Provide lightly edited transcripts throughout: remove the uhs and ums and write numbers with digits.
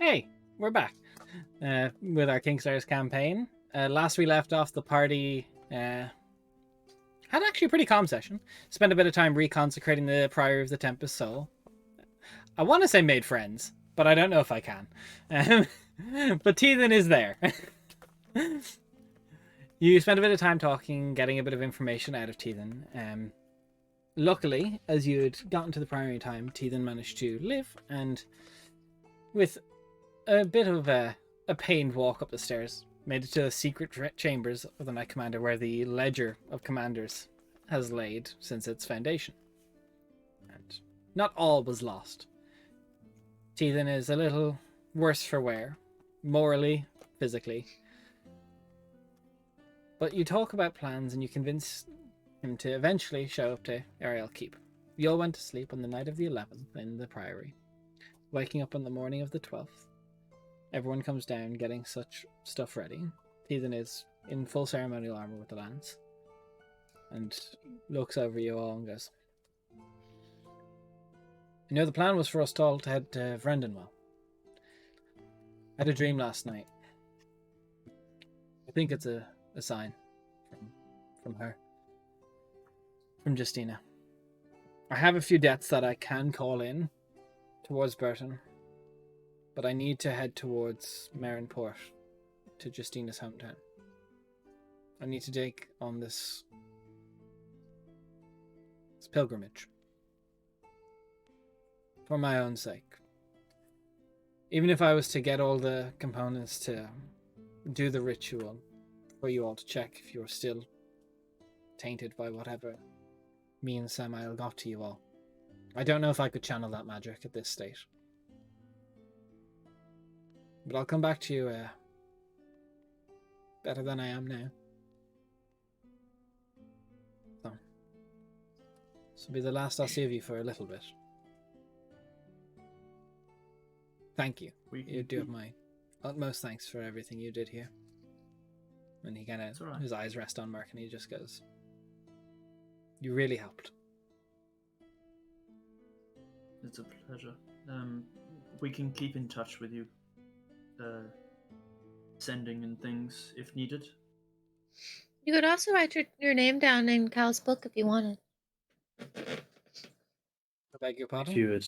Hey, we're back with our Kingslayers campaign. Last we left off, the party had actually a pretty calm session. Spent a bit of time reconsecrating the Prior of the Tempest Soul. I want to say made friends, but I don't know if I can. But Teethan is there. You spent a bit of time talking, getting a bit of information out of Teethan. Luckily, as you had gotten to the primary time, Teethan managed to live, and with a bit of a pained walk up the stairs, made it to the secret chambers of the Knight Commander, where the Ledger of Commanders has laid since its foundation. And not all was lost. Teethan is a little worse for wear, morally, physically. But you talk about plans and you convince him to eventually show up to Ariel Keep. You all went to sleep on the night of the 11th in the Priory. Waking up on the morning of the 12th, everyone comes down getting such stuff ready. Teethan is in full ceremonial armor with the lance and looks over you all and goes, "You know, the plan was for us all to head to Vrendenwel. I had a dream last night. I think it's a sign from her, from Justina. I have a few debts that I can call in towards Burton, but I need to head towards Marinport, to Justina's hometown. I need to take on this pilgrimage for my own sake. Even if I was to get all the components to do the ritual for you all to check if you're still tainted by whatever means Samael got to you all. I don't know if I could channel that magic at this state. But I'll come back to you better than I am now. So, this will be the last I'll see of you for a little bit. Thank you. You do have my utmost thanks for everything you did here." And he kind of, his eyes rest on Mark and he just goes, "You really helped." It's a pleasure. We can keep in touch with you. Sending and things if needed. You could also write your name down in Cal's book if you wanted. I beg your pardon? If you would.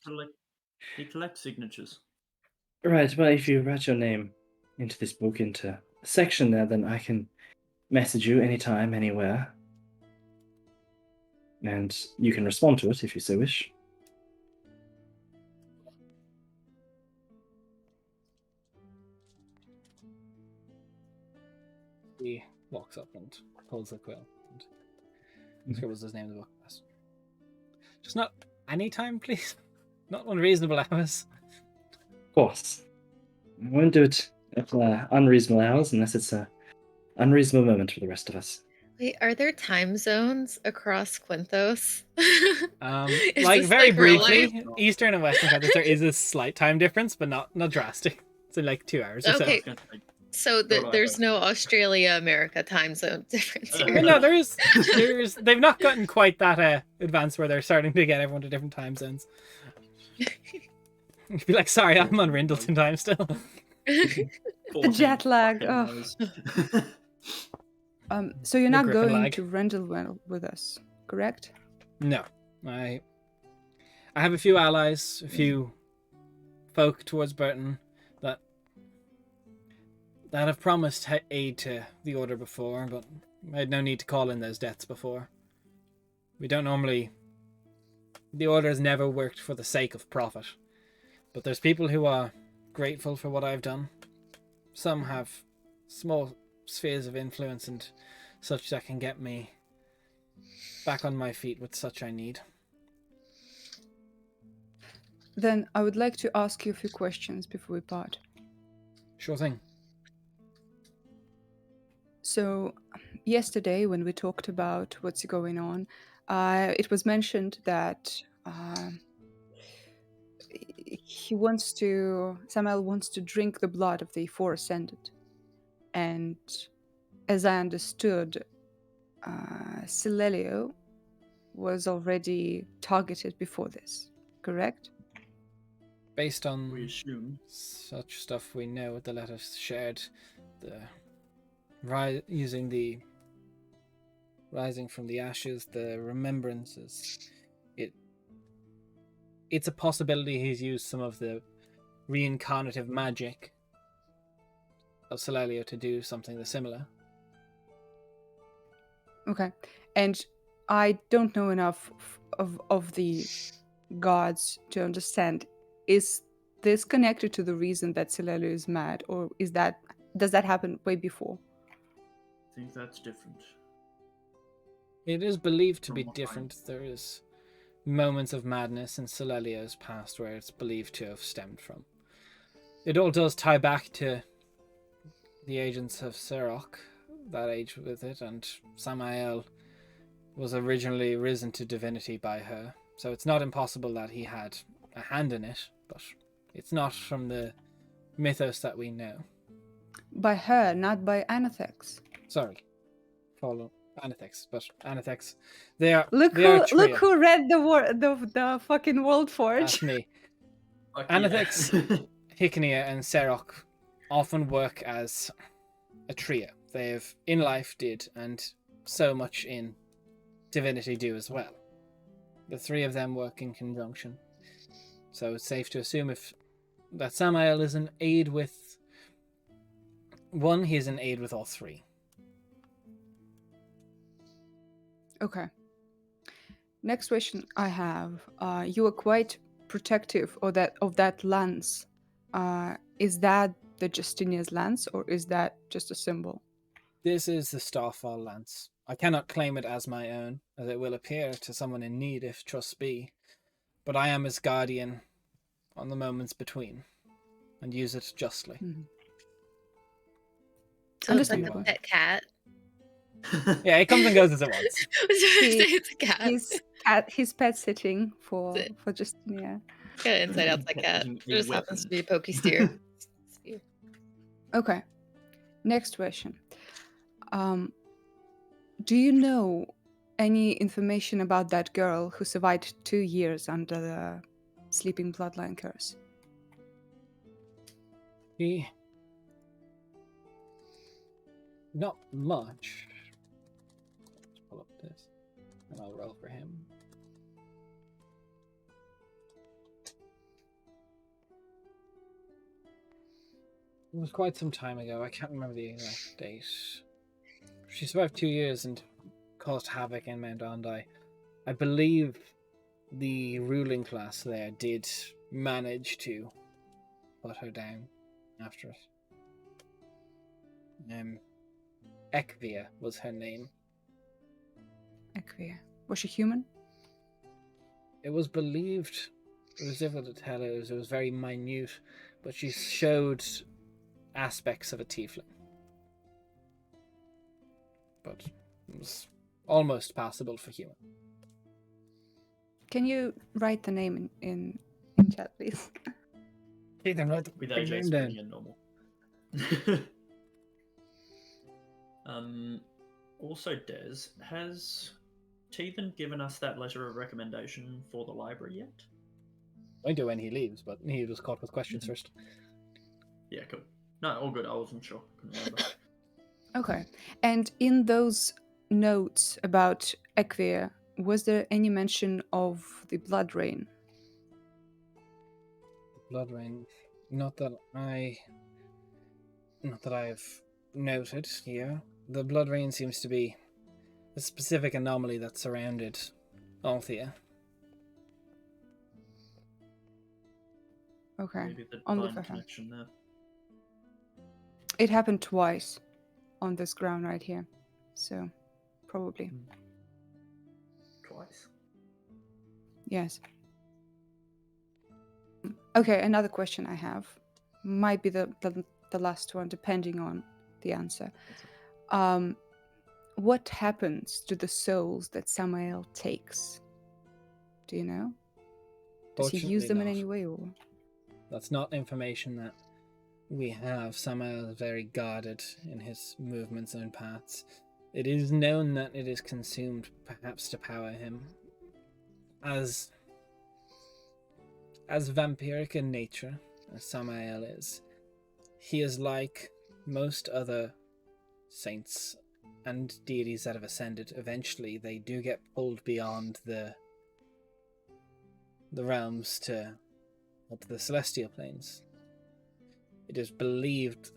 He collects signatures. Right, well, if you write your name into this book, into a section there, then I can message you anytime, anywhere. And you can respond to it if you so wish. He walks up and pulls the quill and scribbles his name in the book. Just not any time, please. Not unreasonable hours. Of course. I won't do it at unreasonable hours unless it's an unreasonable moment for the rest of us. Wait, are there time zones across Quinthos? Like very briefly, Eastern and Western Quinthos, there is a slight time difference, but not drastic. It's in like 2 hours or so. Okay. So there's no Australia-America time zone difference here. No, there's they've not gotten quite that advanced where they're starting to get everyone to different time zones. You'd be like, "Sorry, I'm on Rindleton time still." The jet lag. Oh. So you're not going to Vrendenwel with us, correct? No, I have a few allies, a few folk towards Burton that have promised aid to the Order before, but I had no need to call in those debts before. We don't normally... The Order has never worked for the sake of profit, but there's people who are grateful for what I've done. Some have small spheres of influence and such that can get me back on my feet with such I need. Then I would like to ask you a few questions before we part. Sure thing. So, yesterday when we talked about what's going on, it was mentioned that Samael wants to drink the blood of the Four Ascended. And as I understood, Silelio was already targeted before this, correct? based on We assume. such stuff we know, the letters shared, using the rising from the ashes, the remembrances. It's a possibility he's used some of the reincarnative magic of Solalio to do something similar. Okay. And I don't know enough of the gods to understand. Is this connected to the reason that Solalio is mad, or does that happen way before? I think that's different. It is believed to From be what different. There is moments of madness in Solalio's past where it's believed to have stemmed from. It all does tie back to the agents of Serok, that age with it, and Samael was originally risen to divinity by her. So it's not impossible that he had a hand in it, but it's not from the mythos that we know. By her, not by Anathex. Sorry. Follow Anathex, but Anathex, they are Look who read the fucking World Forge. That's me. Fuck Anathex, yeah. Hikania, and Serok often work as a trio. They have in life did, and so much in divinity do as well. The three of them work in conjunction. So it's safe to assume that Samael is an aid with one, he is an aid with all three. Okay. Next question I have. You are quite protective of that lance. Is that the Justinia's lance, or is that just a symbol? This is the Starfall lance. I cannot claim it as my own, as it will appear to someone in need if trust be, but I am his guardian on the moments between, and use it justly. Mm-hmm. So it's like a pet cat. Yeah, it comes and goes as it wants. It's a cat. His pet sitting for Justinia. Got an inside outside cat. It just happens to be a pokey steer. Okay. Next question. Do you know any information about that girl who survived 2 years under the sleeping bloodline curse? Not much. Let's pull up this, and I'll roll for him. It was quite some time ago. I can't remember the exact date. She survived 2 years and caused havoc in Mount Andai. I believe the ruling class there did manage to put her down after it. Ekvia was her name. Ekvia. Was she human? It was believed, it was difficult to tell, it was very minute, but she showed aspects of a tiefling. But it was almost passable for human. Can you write the name in chat, please? With AJ spelling it normal. Also, Des, has Teethan given us that letter of recommendation for the library yet? Won't do when he leaves, but he was caught with questions first. Yeah, cool. No, all good. I wasn't sure. Couldn't remember. Okay. And in those notes about Ekvia, was there any mention of the blood rain? Blood rain, not that I have noted here. The blood rain seems to be a specific anomaly that surrounded Althea. Okay. Maybe the Only divine for her. connection there. It happened twice on this ground right here. So, probably. Twice. Yes. Okay, another question I have. Might be the last one, depending on the answer. What happens to the souls that Samael takes? Do you know? Does he use them in any way? Or? That's not information that we have. Samael is very guarded in his movements and paths. It is known that it is consumed, perhaps to power him. As as vampiric in nature as Samael is, he is like most other saints and deities that have ascended. Eventually, they do get pulled beyond the realms to the celestial planes. It is believed,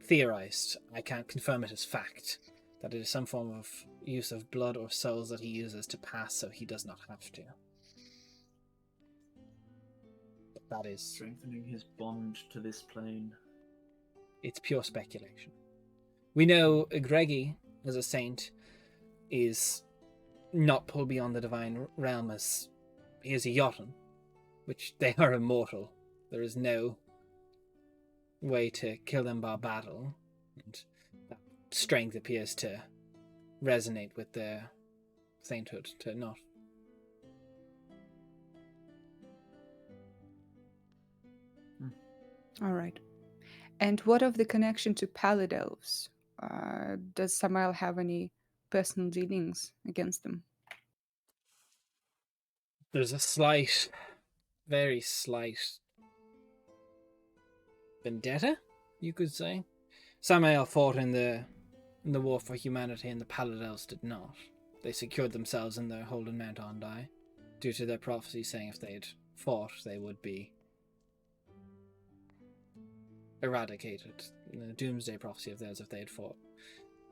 theorized, I can't confirm it as fact, that it is some form of use of blood or souls that he uses to pass so he does not have to. But that is... Strengthening his bond to this plane. It's pure speculation. We know Gregi, as a saint, is not pulled beyond the divine realm as he is a Jotun, which they are immortal. There is no way to kill them by battle, and that strength appears to resonate with their sainthood to not. All right. And what of the connection to Pallid Elves? Does Samael have any personal dealings against them? There's a slight, very slight vendetta, you could say. Samael fought in the war for humanity, and the Pallid Elves did not. They secured themselves in their hold in Mount Ondai, due to their prophecy saying if they had fought, they would be eradicated. The doomsday prophecy of theirs if they had fought.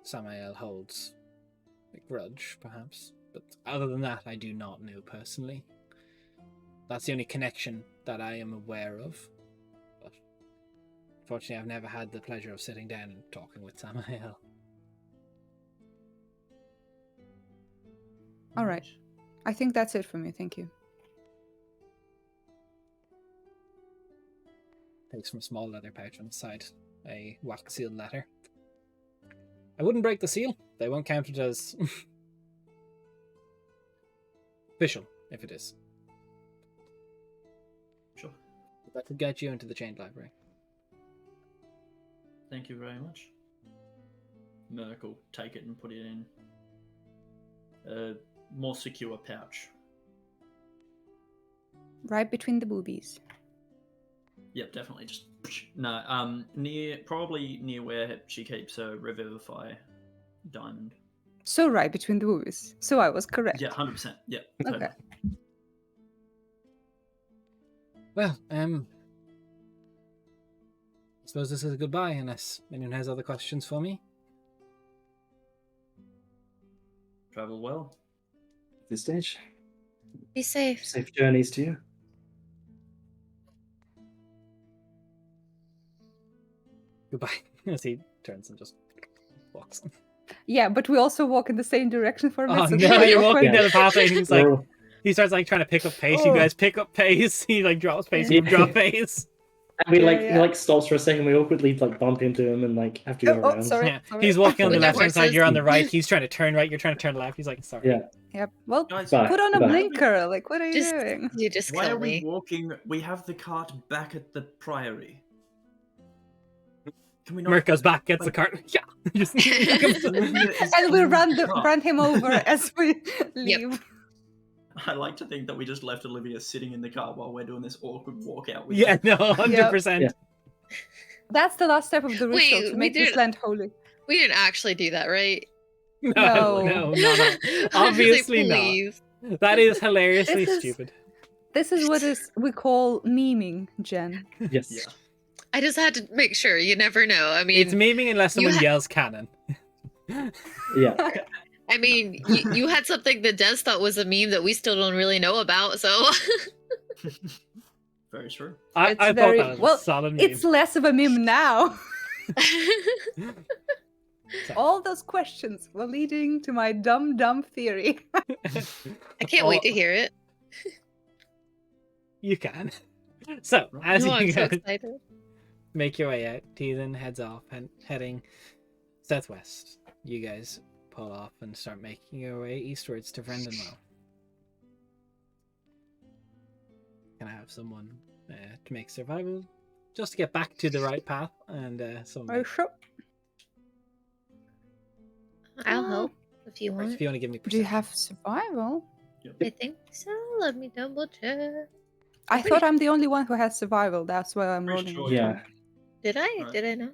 Samael holds a grudge, perhaps. But other than that, I do not know personally. That's the only connection that I am aware of. But unfortunately, I've never had the pleasure of sitting down and talking with Samael. All right. I think that's it for me. Thank you. Takes from a small leather pouch on the side a wax-sealed letter. I wouldn't break the seal. They won't count it as official, if it is. Sure. That could get you into the chained library. Thank you very much. Merc will take it and put it in a more secure pouch. Right between the boobies. Yep, definitely. Just no. Probably near where she keeps her Revivify diamond. So right between the boobies. So I was correct. Yeah, 100%. Yeah. Okay. Well, I suppose this is a goodbye, unless anyone has other questions for me. Travel well. At this stage, Be safe. safe journeys to you. Goodbye. As he turns and just walks. Yeah, but we also walk in the same direction for a bit. Oh so no, it's you're awkward. walking down the pathway and he's like, Well, he starts like trying to pick up pace. You Oh. guys pick up pace. He like drops pace. You Yeah. drop pace. and we Yeah. he like stops for a second. We awkwardly like bump into him and like have to go Oh, around. sorry. Yeah. He's walking on the With the left hand side. horses. You're on the right. He's trying to turn right. You're trying to turn left. He's like, sorry. Yeah. Yep. Well, Guys, Bye. put on a Bye. blinker. Like, what are you Just doing? you just why kill are we me. walking? We have the cart back at the priory. Can we not? Merc goes back, gets the cart. Yeah. Just And we run him over as we leave. I like to think that we just left Olivia sitting in the car while we're doing this awkward walkout. With Yeah, her. no, 100%. Yeah. That's the last step of the ritual Wait, to we make this did- land holy. We didn't actually do that, right? No, No. no, I was not. gonna say, Obviously not. please. That is hilariously This is- stupid. This is what we call memeing, Jen. Yes. Yeah. I just had to make sure. You never know. I mean, It's memeing unless you someone ha- yells cannon. Yeah. I mean, you had something that Des thought was a meme that we still don't really know about. So Very true. I It's thought very- that was well, a solid meme. It's less of a meme now. So- All those questions were leading to my dumb theory. I can't wait to hear it. You can. So, as No, I'm you so guys excited. make your way out, Teethan heads off and heading southwest. You guys pull off and start making your way eastwards to Vrendenwel. Can I have someone to make survival? Just to get back to the right path and Are you sure? I'll help if you Right, want. if you want to give me Do you perception. have survival? I think so. Let me double check. I thought I'm the only one who has survival. That's why I'm Pretty rolling. sure, on Yeah. top. Did I? Right. Did I not?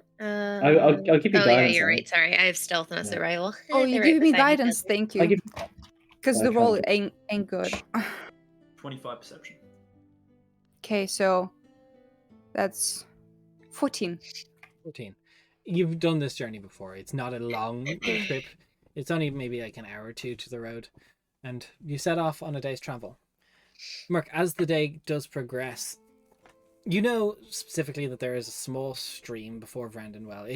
I'll give you oh yeah, guidance you're on right. it. Sorry, I have stealth, not Yeah. survival. Oh, They're you right give me beside each guidance. other. Thank I'll you. give Because the roll 500. ain't good. 25 perception. Okay, so that's 14. 14. You've done this journey before. It's not a long trip. It's only maybe like an hour or two to the road. And you set off on a day's travel. Mark, as the day does progress, you know specifically that there is a small stream before Vrendenwel.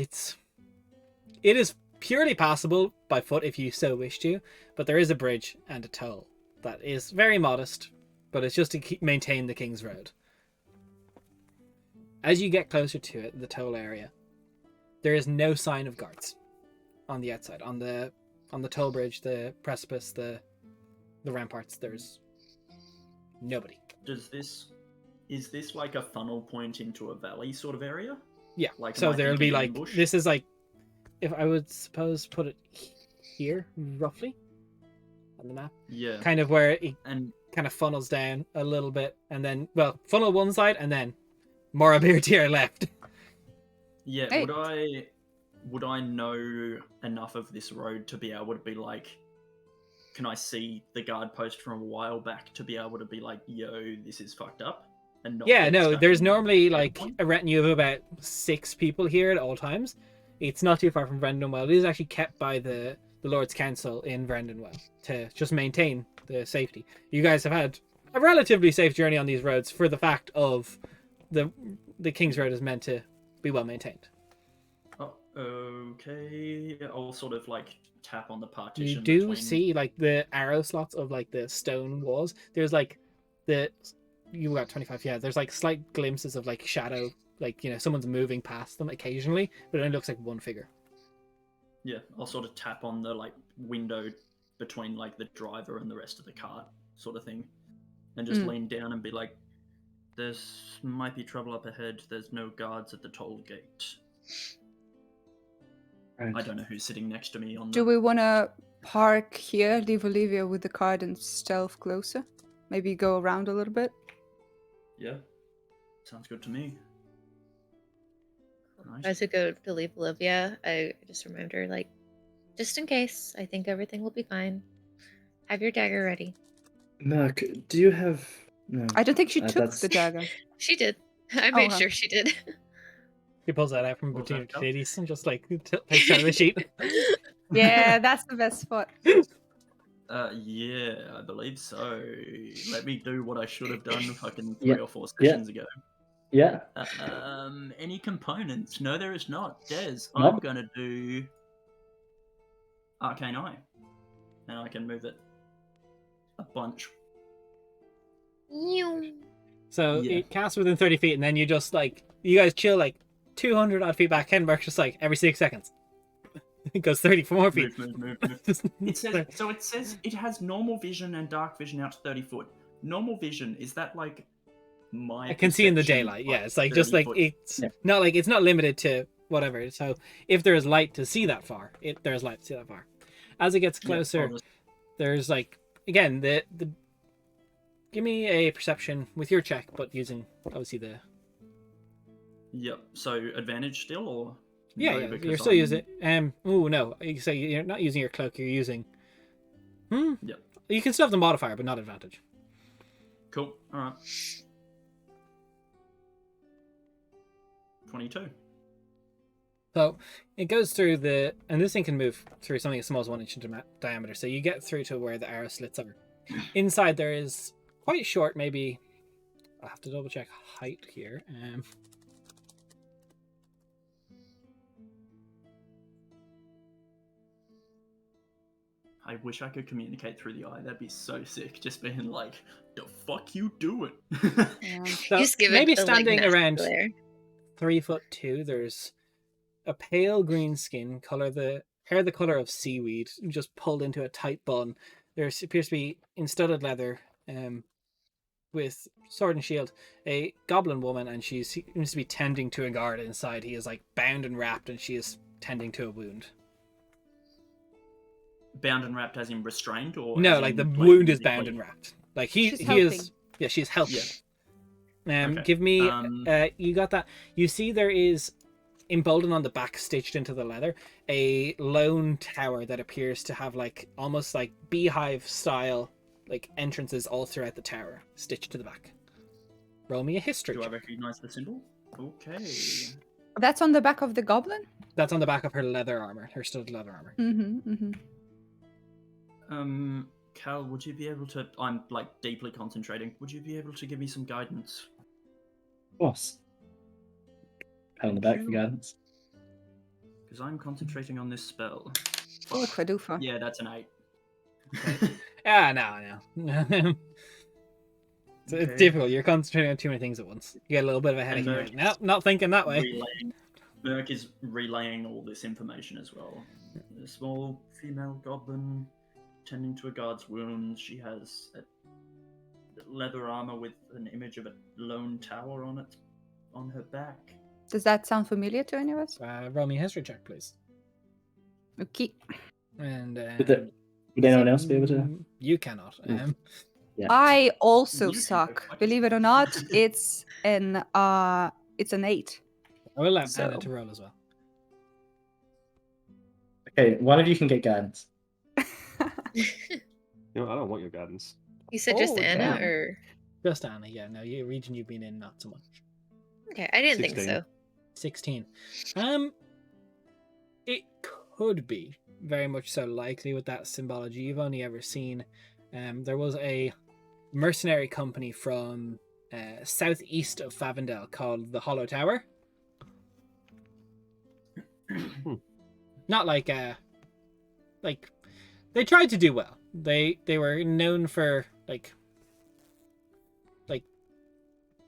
It is purely passable by foot if you so wish to, but there is a bridge and a toll that is very modest, but it's just to maintain the King's Road. As you get closer to it, the toll area, there is no sign of guards on the outside. On the toll bridge, the precipice, the ramparts, there's nobody. Is this like a funnel point into a valley sort of area? Yeah. Like, So am I there'll be thinking like, ambush? this is like, if I would suppose put it here, roughly, on the map, Yeah. kind of where it And kind of funnels down a little bit, and then, well, funnel one side, and then more beer to your left. yeah, Hey. would I know enough of this road to be able to be like, can I see the guard post from a while back to be able to be like, yo, this is fucked up? And not Yeah, get no, stuck there's in normally the like point? a retinue of about 6 people here at all times. It's not too far from Vrendenwel. It is actually kept by the Lord's Council in Vrendenwel to just maintain the safety. You guys have had a relatively safe journey on these roads for the fact of the King's Road is meant to be well maintained. Oh, okay. I'll sort of like tap on the You partition. do between... see like the arrow slots of like the stone walls. There's like you got 25, yeah. There's like slight glimpses of like shadow, like, you know, someone's moving past them occasionally, but it only looks like one figure. Yeah, I'll sort of tap on the like window between like the driver and the rest of the cart, sort of thing, and just lean down and be like, "There's might be trouble up ahead. There's no guards at the toll gate. Right. I don't know who's sitting next to me on the." Do we want to park here, leave Olivia with the card, and stealth closer? Maybe go around a little bit? Yeah, sounds good to me. Nice. As we go to leave Olivia, I just remind her, like, just in case, I think everything will be fine. Have your dagger ready. Merc, do you have? No. I don't think she took that's- the dagger. She did. I made huh. sure she did. He pulls that out from Pulls between that her out. titties and just like takes out of the sheet. Yeah, that's the best spot. Yeah, I believe so. Let me do what I should have done fucking 3 Yeah, or 4 yeah. sessions ago. Yeah. Any components? No, there is not. Des, I'm Nope. gonna do Arcane Eye. And I can move it a bunch. So Yeah. it casts within 30 feet, and then you just like, you guys chill like 200 odd feet back. Henmark's just like every 6 seconds. It goes 34 more feet. Move. It says it has normal vision and dark vision out to 30 foot. Normal vision, is that like my I can see in the perception, daylight. Yeah, it's like just 30 like foot? it's Yeah. not like it's not limited to whatever. So if there is light to see that far, there's light to see that far. As it gets Yeah, closer, I'll just- there's like again the give me a perception with your check, but using obviously the Yep. So advantage still, or yeah, no, yeah because you're still I'm- using oh no, you say you're not using your cloak, you're using Yep. You can still have the modifier, but not advantage. Cool. All right. 22. So it goes through and this thing can move through something as small as 1 inch in diameter. So you get through to where the arrow slits are. Inside there is quite short, maybe I'll have to double check height here. I wish I could communicate through the eye. That'd be so sick. Just being like, the fuck you doing? Yeah. So Just give maybe it the, standing like, around glare. 3'2", there's a pale green skin color, the hair the color of seaweed, just pulled into a tight bun. There appears to be in studded leather, with sword and shield, a goblin woman, and she seems to be tending to a guard inside. He is like bound and wrapped, and she is tending to a wound. Bound and wrapped as in restrained, or No, as like in, the wound is physically? bound and wrapped. Like he She's is helping. yeah, she's helping. Yeah. Okay. Give me. Um, You got that? You see, there is emboldened on the back, stitched into the leather, a lone tower that appears to have like almost like beehive style like entrances all throughout the tower, stitched to the back. Roll me a history Do I check. recognize the symbol? Okay. That's on the back of the goblin? That's on the back of her leather armor, her studded leather armor. Mm-hmm. Cal, would you be able to? I'm like deeply concentrating. Would you be able to give me some guidance? Of course. Pat on the back for guidance. Because I'm concentrating on this spell. Oh, Fadufa. Yeah, that's an 8. No. It's Okay. difficult. You're concentrating on too many things at once. You get a little bit of a headache. And And you're like, no, not thinking that way. Merc is relaying all this information as well. A small female goblin tending to a guard's wounds. She has a leather armor with an image of a lone tower on it, on her back. Does that sound familiar to any of us? Roll me a history check, please. Okay. And Would anyone else be able to? You cannot. Yeah. I also You can suck. go Believe it or not, it's an 8. I will allow So- Anna to roll as well. Okay, one of you can get guidance. You know, I don't want your guidance. You said just Oh, Anna, damn. or Just Anna, yeah. No, your region you've been in, not so much. okay? I didn't think 16. so. 16. It could be very much so likely with that symbology. You've only ever seen. There was a mercenary company from southeast of Vrendenwel called the Hollow Tower. Not like they tried to do well. They were known for like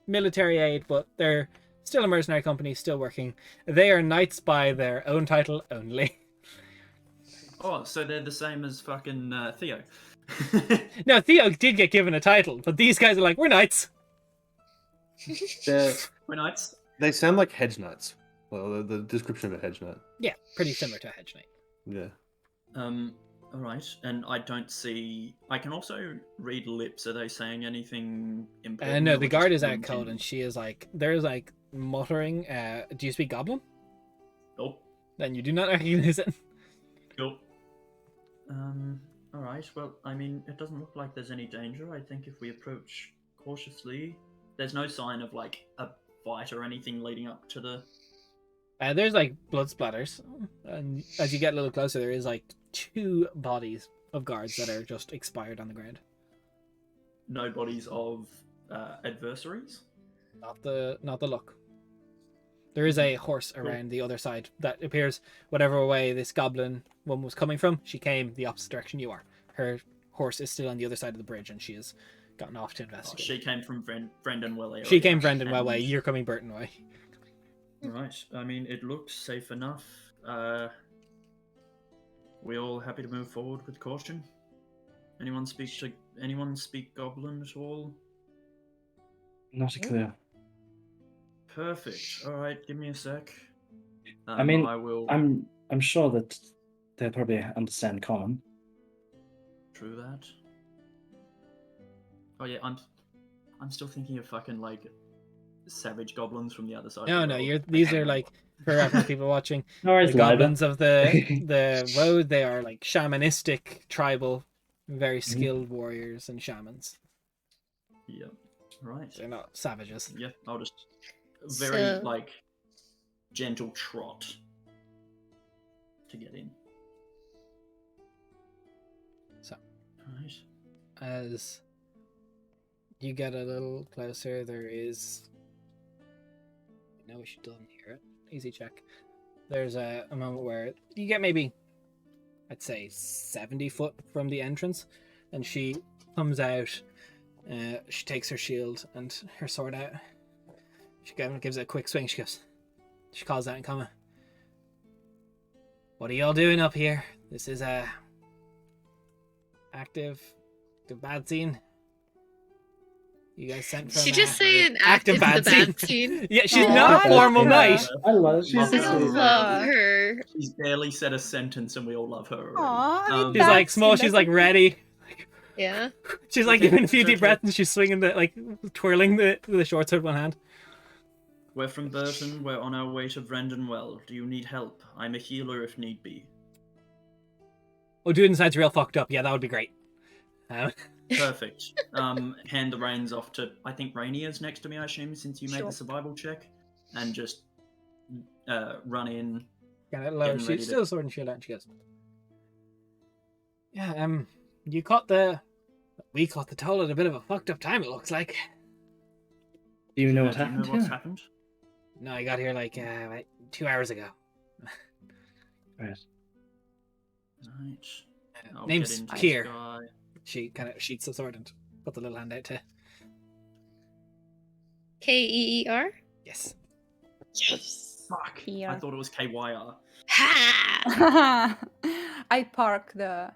military aid, but they're still a mercenary company, still working. They are knights by their own title only. Oh, so they're the same as fucking Theo. No, Theo did get given a title, but these guys are like, we're knights. They're, We're knights. they sound like hedge knights. Well, the description of a hedge knight. Yeah, pretty similar to a hedge knight. Yeah. All right, and I don't see. I can also read lips. Are they saying anything important? No, or the just guard is out grunting? cold, and she is like, there's like muttering. Do you speak Goblin? Oh, Then you do not recognize it. cool. All right. Well, I mean, it doesn't look like there's any danger. I think if we approach cautiously, there's no sign of like a fight or anything leading up to the. There's like blood splatters, and as you get a little closer, there is like 2 bodies of guards that are just expired on the ground. No bodies of adversaries. Not the luck. There is a horse Cool. around the other side that appears whatever way this goblin one was coming from. She came the opposite direction you are. Her horse is still on the other side of the bridge, and she has gotten off to Oh, investigate. she came from Vrendenwel area. She came Vrendenwel way. and- You're coming Burton way. Right. I mean, it looks safe enough. We all happy to move forward with caution. Anyone speak Goblin at all? Not a clue. Perfect. All right. Give me a sec. I mean, I will. I'm sure that they'll probably understand common. True that. Oh yeah, I'm still thinking of fucking like savage goblins from the other side. No, of the no, world. these are like, for reference, people watching, No worries, the Liza. goblins of the road. They are like shamanistic, tribal, very skilled warriors and shamans. Yep. Right. They're not savages. Yeah. I'll just very So- like gentle trot to get in. So, Right. as you get a little closer, there is. I know we should doesn't hear it. Easy check. There's a moment where you get maybe, I'd say, 70 foot from the entrance, and she comes out. She takes her shield and her sword out. She gives it a quick swing. She calls out in common. What are y'all doing up here? This is a active bad scene. You guys sent from She just saying active the bad scene. Yeah, she's Aw, not a I formal love knight. that. I love She's I so sweet. love her. She's barely said a sentence, and we all love her. Already. Aw, I mean, She's like That's- small. She's like ready. Yeah. She's like Okay, giving a few deep okay. breaths and she's swinging twirling the short sword with one hand. We're from Burton. We're on our way to Vrendenwel. Do you need help? I'm a healer if need be. Oh, dude inside's real fucked up. Yeah, that would be great. Perfect. Hand the reins off to, I think Rainier's next to me, I assume, since you made Sure. the survival check. And just run in. Kind of low. Getting She's ready still to- sword and shield out and she goes, yeah, you caught the... We caught the toll at a bit of a fucked up time, it looks like. Do you know what Do you happened know what's here? happened? No, I got here like 2 hours ago. Right. Right. I'll Name's get into this Kier. guy. She kind of sheets the sword and put the little hand out to... Keer. Yes. Yes. Fuck. I Kier. thought it was KYR. Ha! I park the.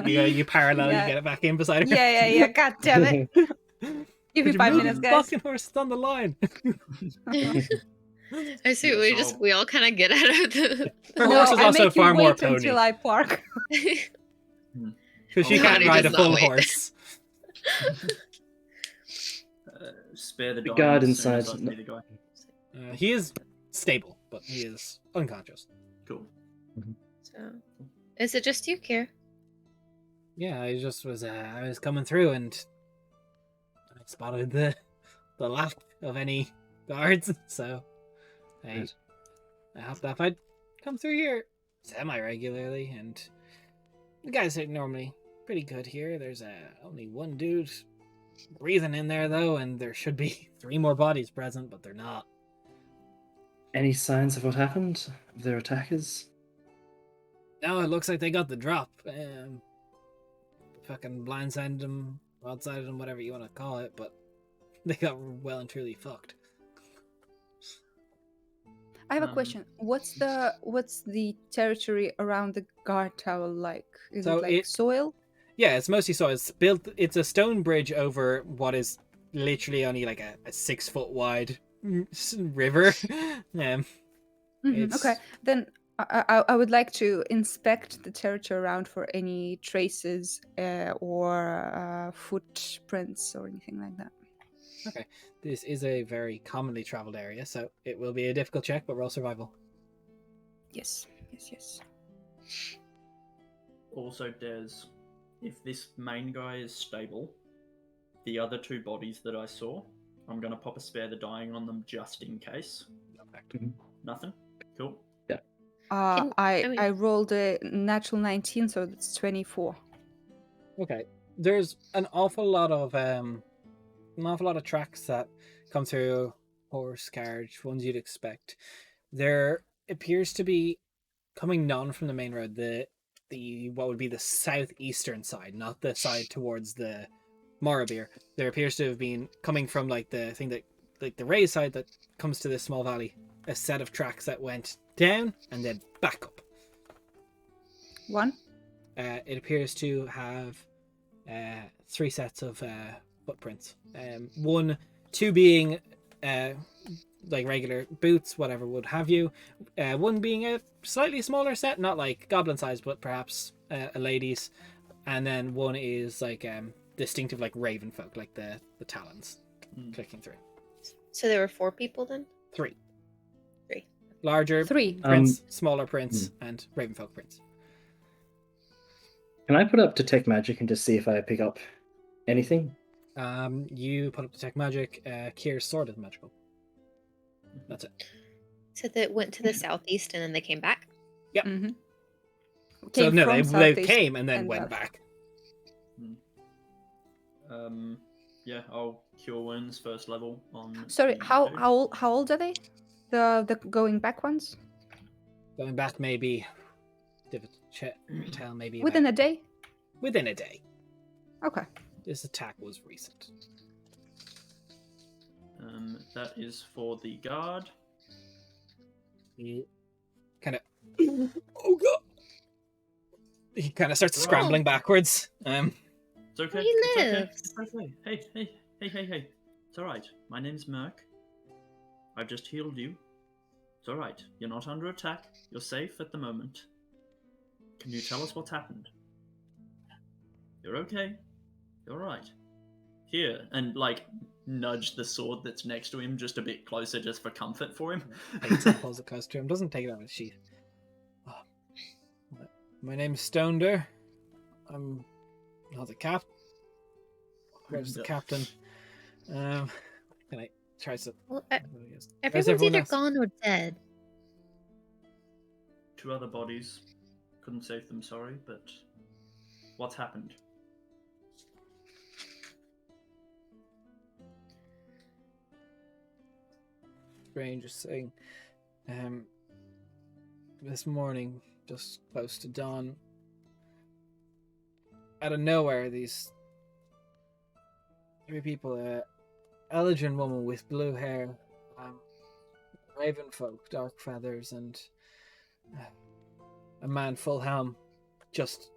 You parallel, Yeah. you get it back in beside her. Yeah. God damn it. Give me Would you 5 move minutes, your guys. fucking horse on the line. I see. Yes, We all kind of get out of the. Her No, horse is I also make you far more wait pony. until I park. Because she Oh, can't God, ride he a does full not wait. horse. Spare the The dying guard as soon as inside- I see the guy. He is stable, but he is unconscious. Cool. So, is it just you, Kier? Yeah, I just was I was coming through and I spotted the lack of any guards, so Right. I hopped off. I'd come through here semi-regularly, and the guys are normally pretty good here. There's only one dude breathing in there, though, and there should be 3 more bodies present, but they're not. Any signs of what happened? Of their attackers? No, it looks like they got the drop. Fucking blindsided them, broadsided them, whatever you want to call it, but they got well and truly fucked. I have a Um, question. What's the territory around the guard tower like? Is So it like it- soil? Yeah, it's mostly so. It's a stone bridge over what is literally only like a 6-foot wide river. Mhm, It's- Okay, then I would like to inspect the territory around for any traces or footprints or anything like that. This is a very commonly traveled area, so it will be a difficult check, but roll survival. Yes. Also, Des, if this main guy is stable, the other 2 bodies that I saw, I'm gonna pop a spare the dying on them just in case. Nothing? Cool. Can- I I mean- I rolled a natural 19, so that's 24. Okay. There's an awful lot of tracks that come through horse carriage, ones you'd expect. There appears to be coming none from the main road, the what would be the southeastern side, not the side towards the Morrowbeer. There appears to have been coming from like the thing that like the raised side that comes to this small valley, a set of tracks that went down and then back up. 1. It appears to have 3 sets of footprints. 2 being like regular boots, whatever would have you. 1 being a slightly smaller set, not like goblin size, but perhaps a lady's. And then 1 is like distinctive, like raven folk, like the talons clicking through. So there were 4 people then? 3. 3. Larger 3. prince, smaller prince, and raven folk prince. Can I put up detect magic and just see if I pick up anything? You put up detect magic. Kier's sword is magical. That's it. So they went to the southeast and then they came back? Mm-hmm. So no, they came and then and went left. back. Yeah, I'll cure wounds first level on. Sorry, the how two. how old are they? The going back ones? Going back maybe. Tell maybe Within about- a day? within a day. Okay. This attack was recent. That is for the guard. He kind of. Oh god! He kind of starts Right. scrambling backwards. It's okay. He it's okay. lives. It's okay. Hey. It's alright. My name's Merc. I've just healed you. It's alright. You're not under attack. You're safe at the moment. Can you tell us what's happened? You're okay. You're right. Here, and like nudge the sword that's next to him just a bit closer, just for comfort for him. Takes it, pulls it close to him. Doesn't take it out of his sheath. Oh, my name's Stonder. I'm not the cap. Where's the captain? Can I try to? Well, Where's everyone's everyone either else? gone or dead. 2 other bodies. Couldn't save them, sorry, but what's happened? Strangest thing. This morning, just close to dawn, out of nowhere, these 3 people, Elgin woman with blue hair, raven folk, dark feathers, and a man full helm, just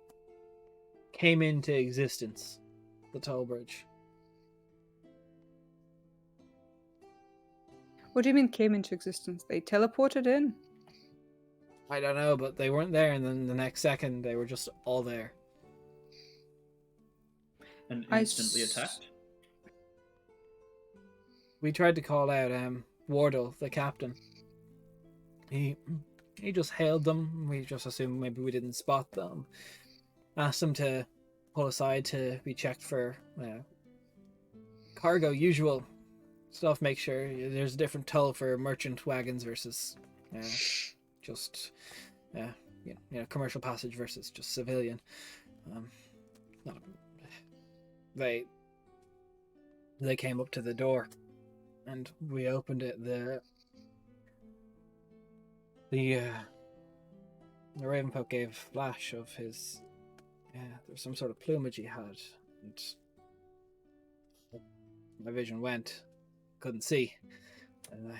came into existence. The toll bridge. What do you mean came into existence? They teleported in? I don't know, but they weren't there, and then the next second they were just all there. And I instantly s- attacked? We tried to call out Wardle, the captain. He just hailed them. We just assumed maybe we didn't spot them. Asked them to pull aside to be checked for cargo, usual stuff. Make sure there's a different toll for merchant wagons versus just commercial passage versus just civilian. They came up to the door, and we opened it. The Ravenfolk gave flash of his. There's some sort of plumage he had, and my vision went. Couldn't see, and I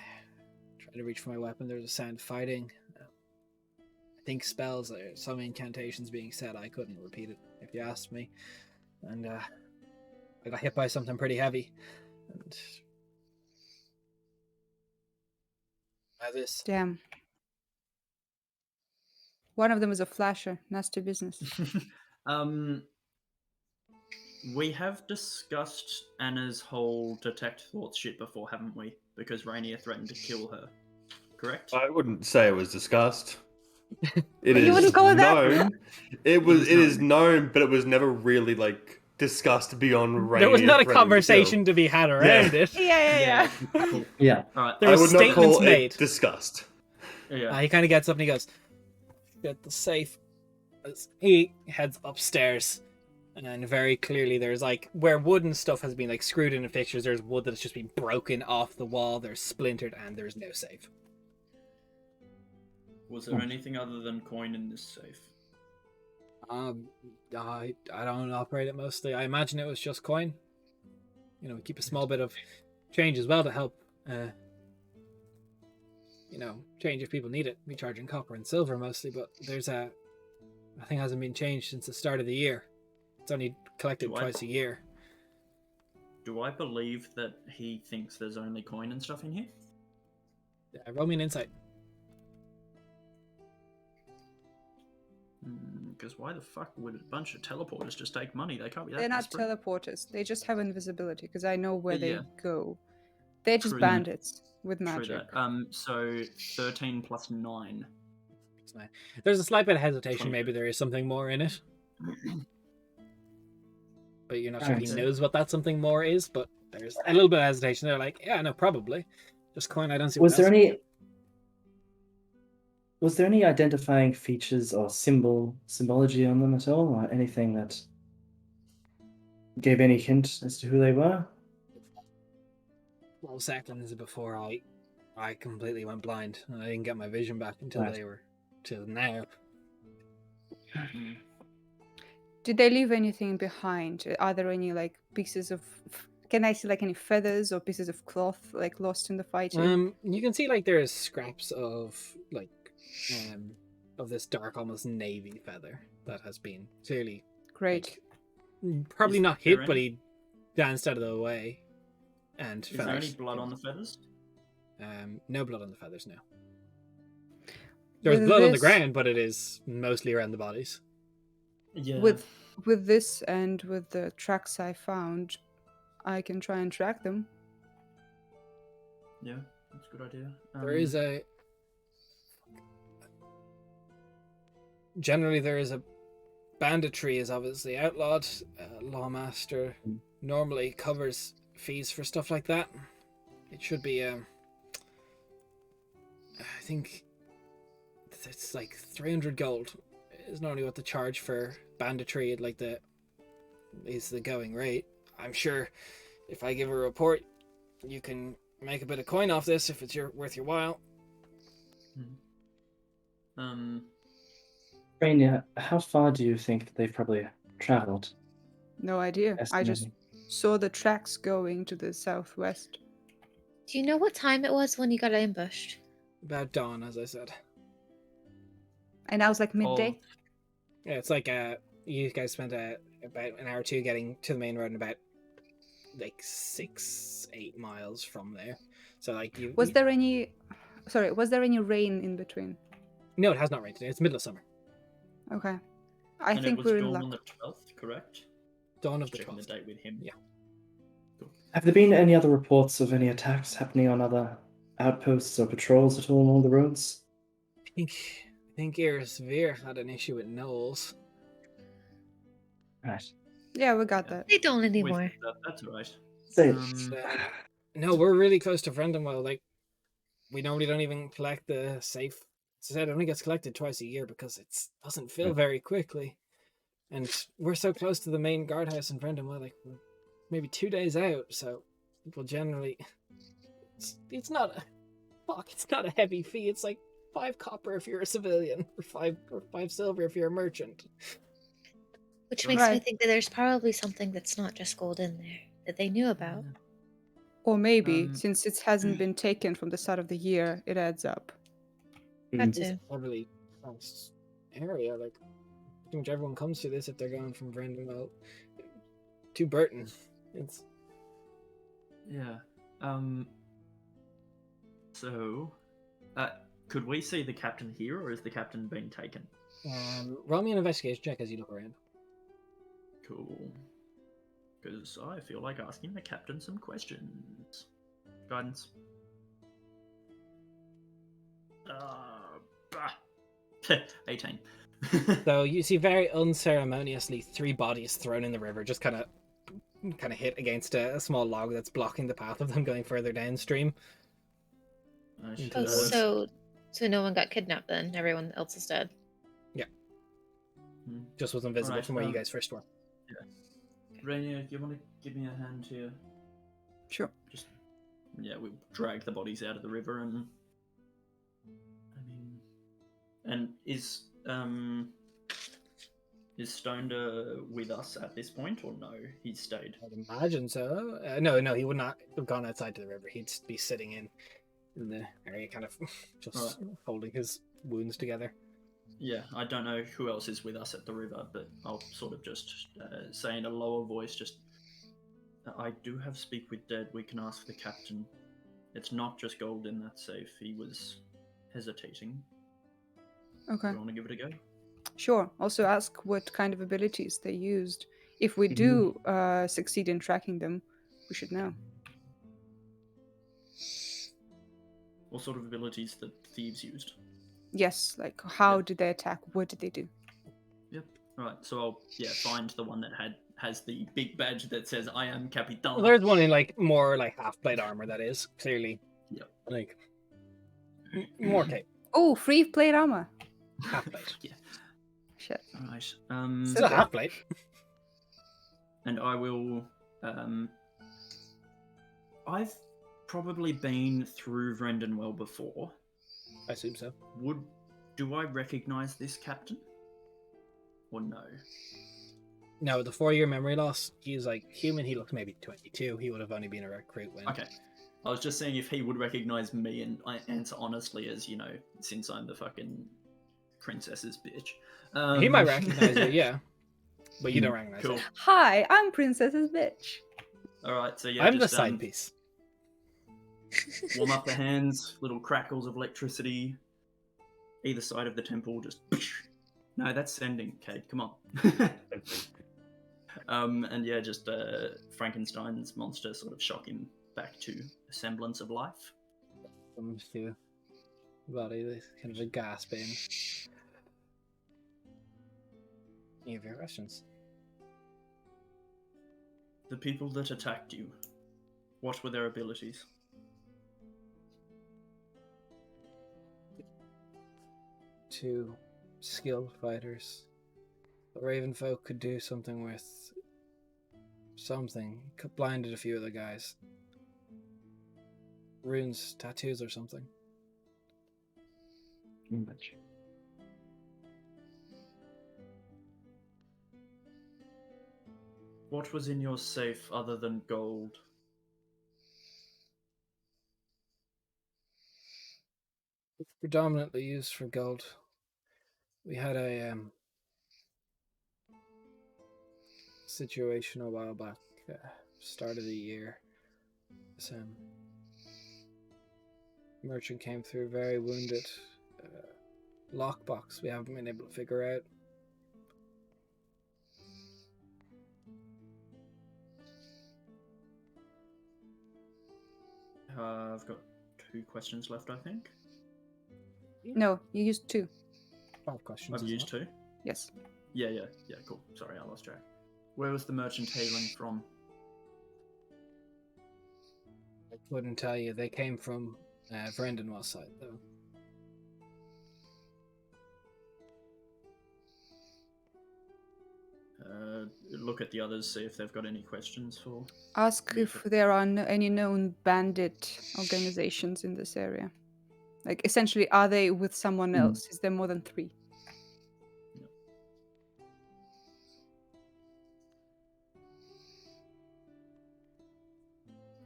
tried to reach for my weapon. There was a sound of fighting. I think spells, some incantations being said. I couldn't repeat it if you asked me, and I got hit by something pretty heavy, and by this. Damn. One of them is a flasher. Nasty business. We have discussed Anna's whole detect thoughts shit before, haven't we? Because Rainier threatened to kill her. Correct? I wouldn't say it was discussed. It You is wouldn't call that- known. It is known, but it was never really like discussed beyond Rainier. There was not a threatening to conversation to be had around it. Yeah. Cool. Yeah. Alright. There I was would not statements call made. it discussed. Yeah. He kind of gets up and he goes, "Get the safe." As he heads upstairs, and very clearly there's like where wood and stuff has been like screwed into fixtures. There's wood that's just been broken off the wall. There's splintered, and there's no safe. Was there anything other than coin in this safe? I don't operate it mostly. I imagine it was just coin. We keep a small bit of change as well to help. Change if people need it. We charge in copper and silver mostly, but nothing hasn't been changed since the start of the year. It's only collected twice a year. Do I believe that he thinks there's only coin and stuff in here? Roll me an insight. Because why the fuck would a bunch of teleporters just take money? They can't be that They're not desperate. teleporters. They just have invisibility because I know where they Yeah. go. They're just True. bandits with True magic. that. So 13 plus 9. It's fine. There's a slight bit of hesitation. 20. Maybe there is something more in it, but you're not sure he Alright. knows what that something more is. But there's a little bit of hesitation. They're like, yeah, no, probably. Just coin. I don't see. Was what there else. any? Was there any identifying features or symbology on them at all, or anything that gave any hint as to who they were? Well, seconds before I completely went blind, and I didn't get my vision back until Right. they were till now. Did they leave anything behind? Are there any like pieces of? Can I see like any feathers or pieces of cloth like lost in the fighting? You can see like there's scraps of of this dark, almost navy feather that has been clearly Great. probably Is not there hit, but he danced out of the way. And Is there feathers. any blood on the feathers? No blood on the feathers. No. There's With blood on the this- ground, but it is mostly around the bodies. Yeah. With with this and with the tracks I found, I can try and track them. Yeah, that's a good idea. There is a... Generally, there is a... Banditry is obviously outlawed. Lawmaster normally covers fees for stuff like that. It should be, I think it's like 300 gold is normally what the charge for banditry, like is the going rate. I'm sure if I give a report, you can make a bit of coin off this if it's worth your while. Rainia, how far do you think that they've probably traveled? No idea. I just Estimating. saw the tracks going to the southwest. Do you know what time it was when you got ambushed? About dawn, as I said. And I was like midday. Yeah, it's like you guys spent about an hour or two getting to the main road and about like 6-8 miles from there. So like Was there any rain in between? No, it has not rained today. It's middle of summer. Okay. I and think it was we're in dawn luck. on the 12th, correct? Dawn of the Checking the 12th. date with him. Yeah. Cool. Have there been any other reports of any attacks happening on other outposts or patrols at all along the roads? I think Veer had an issue with Knowles. Right. Yeah, we got Yeah. that. They don't With anymore. that's all right. So, No, we're really close to Vrendenwel. Like, we normally don't even collect the safe. As I said, it only gets collected twice a year because it doesn't fill very quickly. And we're so close to the main guardhouse in Vrendenwel, like, we're maybe 2 days out, so people generally... It's not a heavy fee. It's like 5 copper if you're a civilian, or 5 silver if you're a merchant. Which makes me Right. think that there's probably something that's not just gold in there that they knew about. Or maybe, Um, since it hasn't been taken from the start of the year, it adds up. Got It's to. a heavily priced area. Like, pretty much everyone comes to this if they're going from Vrendenwel to Burton. It's Yeah. So, could we see the captain here, or is the captain being taken? roll me an investigation check as you look around. Cool. Because I feel like asking the captain some questions. Guidance. Bah. 18. So you see very unceremoniously 3 bodies thrown in the river, just kind of hit against a small log that's blocking the path of them going further downstream. I should Oh, have- so no one got kidnapped then? Everyone else is dead? Hmm. Just was invisible Alright, from where you guys first were. Rainier, do you want to give me a hand here? Sure. Just, yeah, we'll drag the bodies out of the river and... And is Stoned with us at this point, or no? He's stayed. I'd imagine so. No, he would not have gone outside to the river. He'd be sitting in the area, kind of just holding his wounds together. Yeah, I don't know who else is with us at the river, but I'll sort of just say in a lower voice, just, I do have speak with dead. We can ask the captain. It's not just gold in that safe. He was hesitating. Okay. You want to give it a go? Sure. Also ask what kind of abilities they used. If we do succeed in tracking them, we should know. What sort of abilities that thieves used? Yes, like how Yeah. did they attack? What did they do? Yep. Right. So I'll find the one that has the big badge that says "I am Capitan." Well, there's one in like more like half plate armor that is clearly, Yep. like more cape, Oh, free plate armor. half plate. Yeah. Shit. All right. Still a half plate. And I will. I've probably been through Vrendenwel before. I assume so. Do I recognize this captain? Or no? No, with the 4-year memory loss, he's like human. He looks maybe 22. He would have only been a recruit when. Okay. I was just saying if he would recognize me, and I answer honestly as, since I'm the fucking princess's bitch. He might recognize you, yeah, but you don't recognize Cool. him. Hi, I'm Princess's bitch. Alright, so yeah, I'm the just, side piece. warm up the hands, little crackles of electricity. Either side of the temple, just... No, that's sending, Kate, come on. And yeah, just Frankenstein's monster sort of shock him back to a semblance of life. Comes to body, this kind of a gasp in. Any of your questions? The people that attacked you, what were their abilities? Two skilled fighters. The Raven folk could do something with something. Blinded a few of the guys. Runes, tattoos, or something. Much. What was in your safe other than gold? It's predominantly used for gold. We had a situation a while back, start of the year. This merchant came through very wounded. Lockbox we haven't been able to figure out. I've got 2 questions left, I think. No, you used 2. 5 questions. I've isn't used it? 2. Yes. Yeah, cool. Sorry, I lost track. Where was the merchant hailing from? I couldn't tell you. They came from Vrendenwel side, though. Look at the others, see if they've got any questions for. Ask if there are any known bandit organizations in this area. Like, essentially, are they with someone else? Is there more than 3?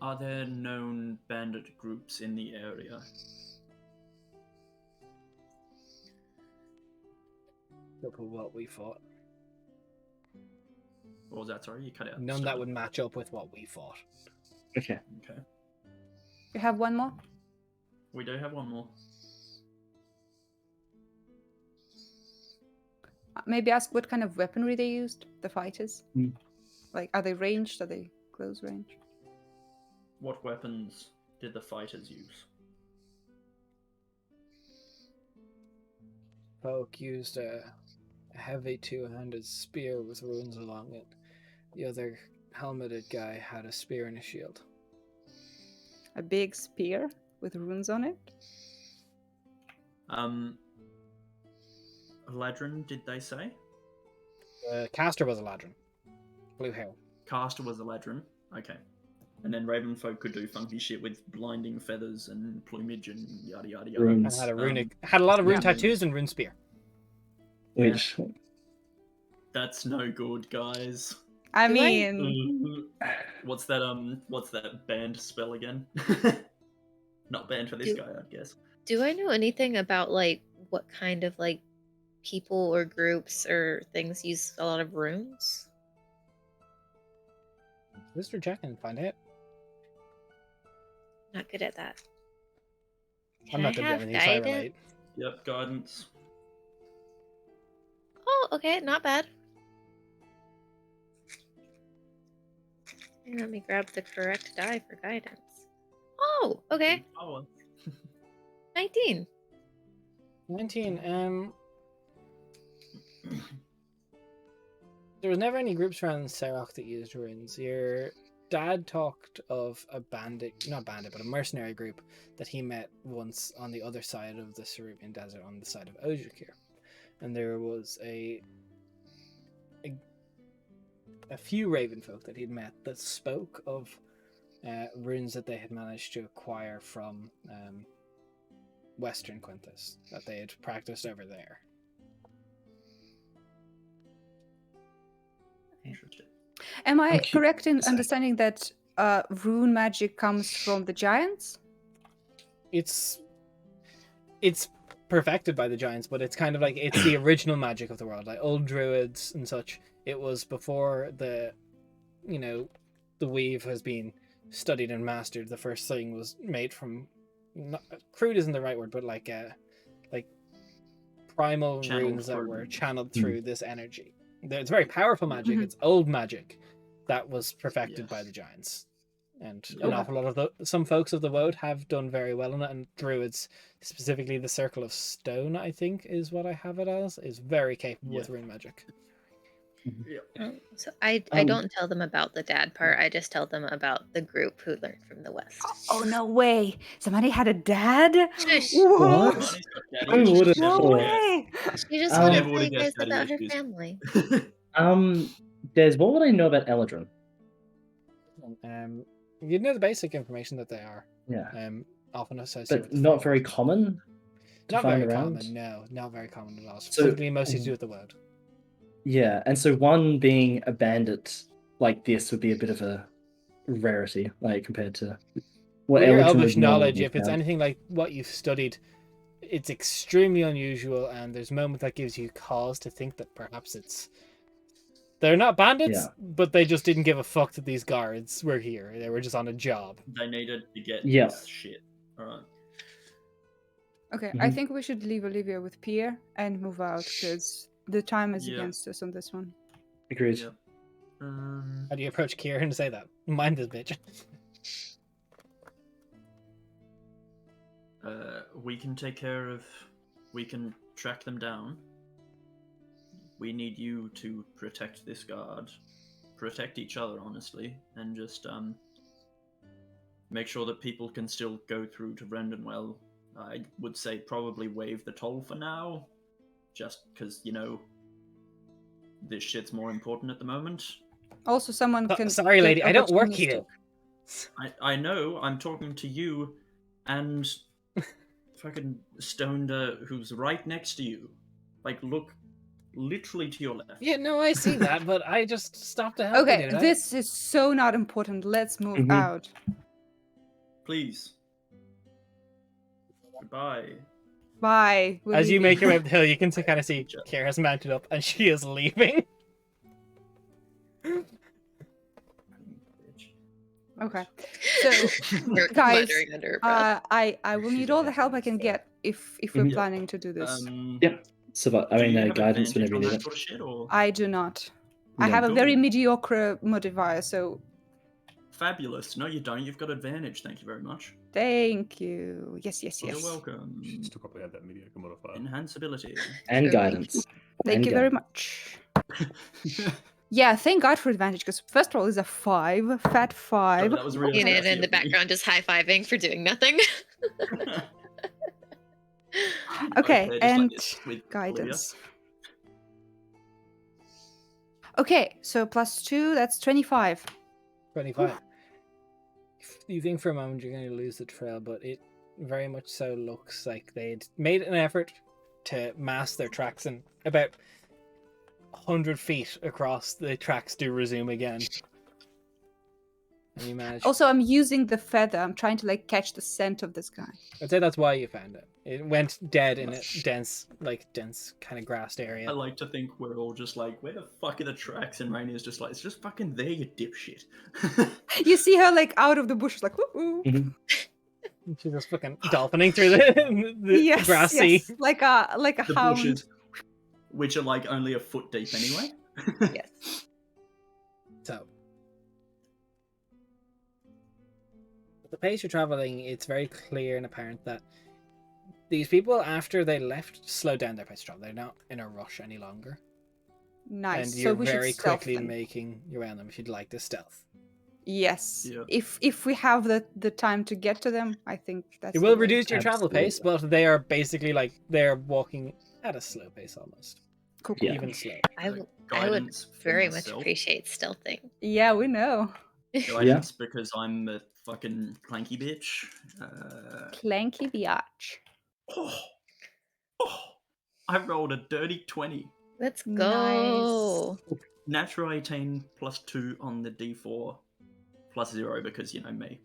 Are there known bandit groups in the area? Look at what we fought. What was that? Sorry, you cut out. None that would match up with what we fought. Okay. Okay. You have one more? We do have one more. Maybe ask what kind of weaponry they used, the fighters. Mm. Like, are they ranged? Are they close range? What weapons did the fighters use? Folk used a heavy two-handed spear with runes along it. The other helmeted guy had a spear and a shield. A big spear with runes on it? Ladrin, did they say? Caster was a ladron. Blue hair. Caster was a Ladrin. Okay. And then Ravenfolk could do funky shit with blinding feathers and plumage and yada yada yada. And Runes. had a runic, had a lot of rune yeah. tattoos and rune spear. Which That's no good, guys. I Do I- mean, What's that banned spell again? Not banned for this Do- guy, I guess. Do I know anything about like what kind of like people or groups or things use a lot of runes? Mr. Jack and find out. Not good at that. I'm Can not I going to have do anything so I guidance? relate. Yep, guidance. Oh, okay, not bad. Let me grab the correct die for guidance. Oh, okay. Oh, 19. 19. There was never any groups around Serok that used runes. Your dad talked of a not bandit, but a mercenary group that he met once on the other side of the Ceruvian Desert, on the side of Ojukir. And there was a few raven folk that he'd met that spoke of runes that they had managed to acquire from Western Quintus, that they had practiced over there. interesting. am I Thank you. correct in Sorry. understanding that rune magic comes from the giants? It's perfected by the giants, but it's kind of like it's the original magic of the world, like old druids and such. It was before the weave has been studied and mastered. The first thing was made from crude isn't the right word, but like primal Channeled runes that through. were channeled through this energy. It's very powerful magic. Mhm. It's old magic that was perfected by Yes. the giants. And Yeah. an awful lot of some folks of the woad have done very well in it, and druids, specifically the Circle of Stone, I think is what I have it as, is very capable with Yeah. rune magic. So I don't tell them about the dad part. I just tell them about the group who learned from the West. Oh no way! Somebody had a dad. Shush. What? Somebody's got daddy Who issues. would've No thought? way! She just I wanted never to would've tell you guys guessed daddy about her issues. family. Des, what would I know about Eladrin? You know the basic information that they are Yeah, often associated but with not fate. very common to Not find very around. common, no, not very common at all. So- Specifically, mostly to do with the woad. Yeah, and so one being a bandit like this would be a bit of a rarity, like compared to what With your Eladrin elvish would normally knowledge, be if it's found. anything like what you've studied, it's extremely unusual, and there's moments that gives you cause to think that perhaps they're not bandits, Yeah. but they just didn't give a fuck that these guards were here. They were just on a job. They needed to get Yeah. this shit. Alright. Okay, I Mhm. think we should leave Olivia with Pierre and move out because the time is Yeah. against us on this one. Agreed. Yep. How do you approach Kieran to say that? Mind this bitch. We can take care of. We can track them down. We need you to protect this guard, protect each other, honestly, and just make sure that people can still go through to Vrendenwel. I would say probably waive the toll for now, just because this shit's more important at the moment. Also, someone Oh, can. sorry, get lady, I don't work here. opportunistic. I know. I'm talking to you, and fucking stoned who's right next to you. Like, look literally to your left. Yeah, no, I see that, but I just stopped to help you, Okay, dude. this is so not important. Let's move Mhm. out. Please. Goodbye. Bye. we're As you leaving. make your way up the hill, you can kind of see Good job. Kira's mounted up, and she is leaving. Okay. So, We're guys, muttering under our breath. I will She's need a all the bit help I can get if we're Mhm. planning to do this. Yeah. So, I Do mean, you have guidance advantage whenever you on need that it. sort of shit, or I do not. I Yeah. have a very Cool. mediocre modifier, so fabulous? No, you don't. You've got advantage. Thank you very much. thank you. Yes, yes, You're yes. welcome. She still probably had that mediocre modifier. Enhance ability. And Sure. guidance. Thank And you very guidance. much. Yeah, thank God for advantage because first roll is a 5, fat 5. Sorry, that was really Enid sassy in the of me. background just high-fiving for doing nothing. Okay, just like and this with guidance. Okay, so plus 2, that's 25. 25. You think for a moment you're going to lose the trail, but it very much so looks like they'd made an effort to mask their tracks, and about 100 feet across, the tracks do resume again. And you manage. Also, I'm using the feather. I'm trying to like catch the scent of this guy. I'd say that's why you found it. It went dead in a dense kind of grassed area. I like to think we're all just like, where the fuck are the tracks? And Rainier's just like, it's just fucking there, you dipshit. You see her like out of the bushes, like woo. Mhm. She's just fucking dolphining through the Yes, grass sea. yes, like a The hound. bushes, which are like only a foot deep anyway. Yes. So, at the pace you're traveling, it's very clear and apparent that these people, after they left, slowed down their pace of travel. They're not in a rush any longer. Nice. And So you're we very should stealth quickly them. making your way on them if you'd like to stealth. Yes. Yeah. If we have the time to get to them, I think that's It the will way. reduce your travel pace, Absolutely. but they are basically like they're walking at a slow pace almost. Cool. Yeah. Even slow. I Like, would guidance for very much myself. appreciate stealthing. Yeah, we know. Guidance because I'm a fucking clanky bitch. Clanky biatch. I rolled a dirty 20. Let's go. Natural 18 plus 2 on the d4 plus 0 because, me.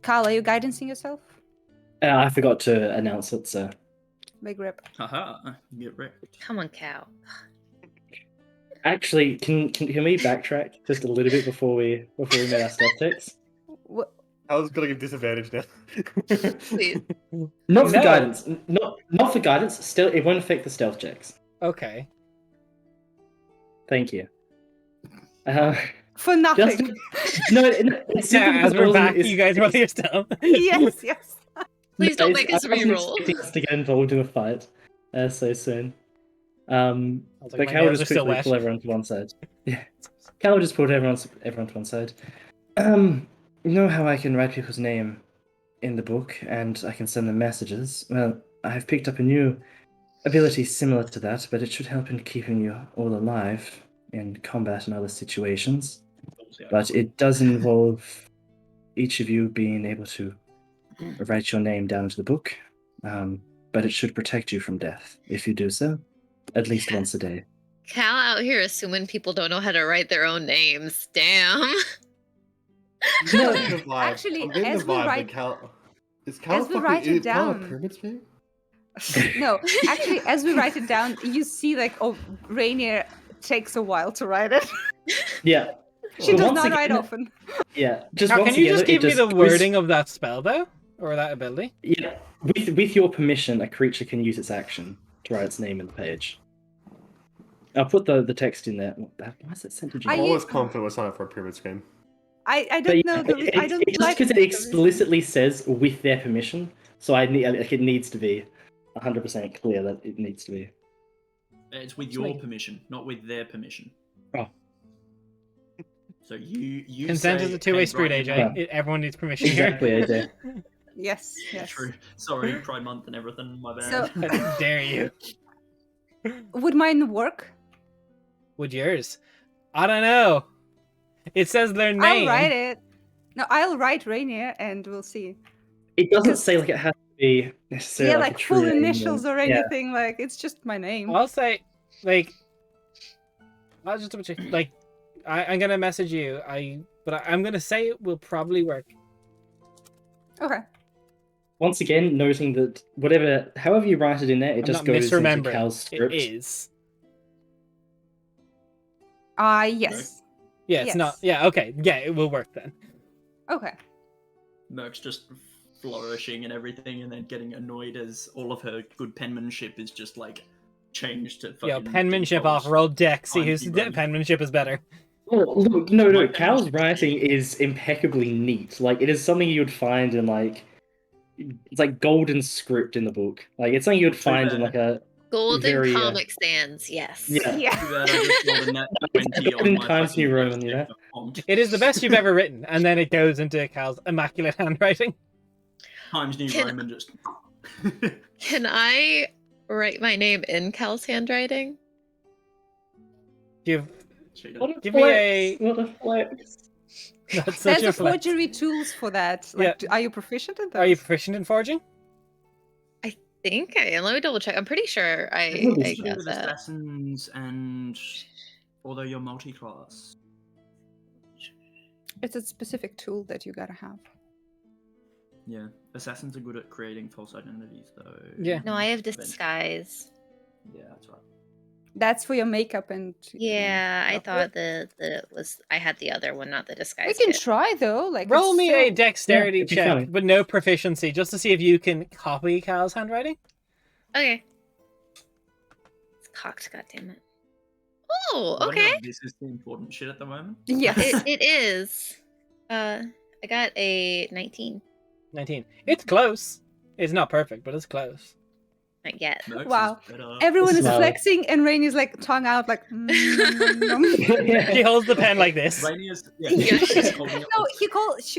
Carl, are you guidancing yourself? I forgot to announce it, so Big rip. Haha, get wrecked. Come on, cow. actually, can we backtrack just a little bit before we made our stealth checks? What? I was gonna give disadvantage now. Please. Not for No. guidance. Not for guidance. Still, it won't affect the stealth checks. Okay. Thank you. For nothing. It's simply Yeah, as because I we're wasn't- back, you guys roll your stealth. Yes, yes. Please don't it's- make us I wasn't re-roll. expecting us to get involved in a fight so soon. I was like, But my Cal will nails are just still quickly wet. pull everyone to one side. Yeah, Cal will just pull everyone to one side. You know how I can write people's name in the book and I can send them messages? Well, I've picked up a new ability similar to that, but it should help in keeping you all alive in combat and other situations. But it does involve each of you being able to write your name down into the book. But it should protect you from death if you do so, at least once a day. Cal out here assuming people don't know how to write their own names. Damn. No, I'm getting the vibe. actually, I'm getting as the we vibe write- that Cal is Cal as we fucking write it is Cal a down- pyramid scheme? No, actually, as we write it down, you see like, oh, Rainier takes a while to write it. Yeah. She But does once not write again- often. Yeah. Just Now, once can you again, just it give me the goes- wording of that spell, though? Or that ability? Yeah. With your permission, a creature can use its action to write its name in the page. I'll put the text in there. Why is it sent to Are I'm you- always confident we're signing up for a pyramid scheme. I But don't yeah, know the. I don't it's like just because it the- explicitly says with their permission, so I need like it needs to be 100% clear that it needs to be. It's with It's your like- permission, not with their permission. Oh. So you Consent say, is a two-way "Hey, street, Brian, AJ. Yeah. Everyone needs permission Exactly, here. AJ. Yes, yes. True. Sorry, Pride Month and everything. My bad. So- How dare you? Would mine work? Would yours? I don't know. It says their name. I'll write it. No, I'll write Rainier, and we'll see. It doesn't Because- say like it has to be necessarily Yeah, like like a true full name, initials or yeah. anything. Like it's just my name. I'll say, like, I'll just double check. Like, I'm gonna message you. I'm gonna say it will probably work. Okay. Once again, noting that however you write it in there, it I'm just not goes into misremembering. Cal's It script. is. Yes. Yeah, it's not. Yes. Yeah, okay. Yeah, it will work then. Okay. Merc's just flourishing and everything, and then getting annoyed as all of her good penmanship is just like changed to fucking Yo, penmanship off. default. Roll deck. See Fine, whose keep running. penmanship is better. Oh, look, no, My Cal's penmanship- writing is impeccably neat. Like it is something you'd find in like it's like golden script in the book. Like it's something you'd find in like a Golden Very, Comic Sans, yes. yeah. Yeah. Too bad I just rolled a nat 20 Golden on my Times fucking New first Roman, you know? check of font. It is the best you've ever written, and then it goes into Cal's immaculate handwriting. Times New Can- Roman just. Can I write my name in Cal's handwriting? Give Cheater. What a Give me a- flex! What a flex! that's such There's a a flex. forgery tools for that. Like, Yeah. are you proficient in those? Are you proficient in forging? I think I am. Let me double check. I'm pretty sure I It would be I It's to do got with that. assassins and although you're multi-class. It's a specific tool that you gotta have. Yeah, assassins are good at creating false identities, though. Yeah. No, I have Eventually. disguise. Yeah, that's right. That's for your makeup and. Yeah, I Yep. thought the was I had the other one, not the disguise. We can kit. try though. Like Roll it's me a still- dexterity it'd be check, funny. but no proficiency, just to see if you can copy Cal's handwriting. Okay. It's cocked, goddammit. Oh, What okay. about This is the important shit at the moment. Yes. It is. I got a 19. 19. It's close. It's not perfect, but it's close. Not yet. Mercs is Wow. better. Everyone is Wow. flexing, and Rain is like tongue out, like. She holds the pen like this. Rainier's, yeah, Yeah. she's holding it No, she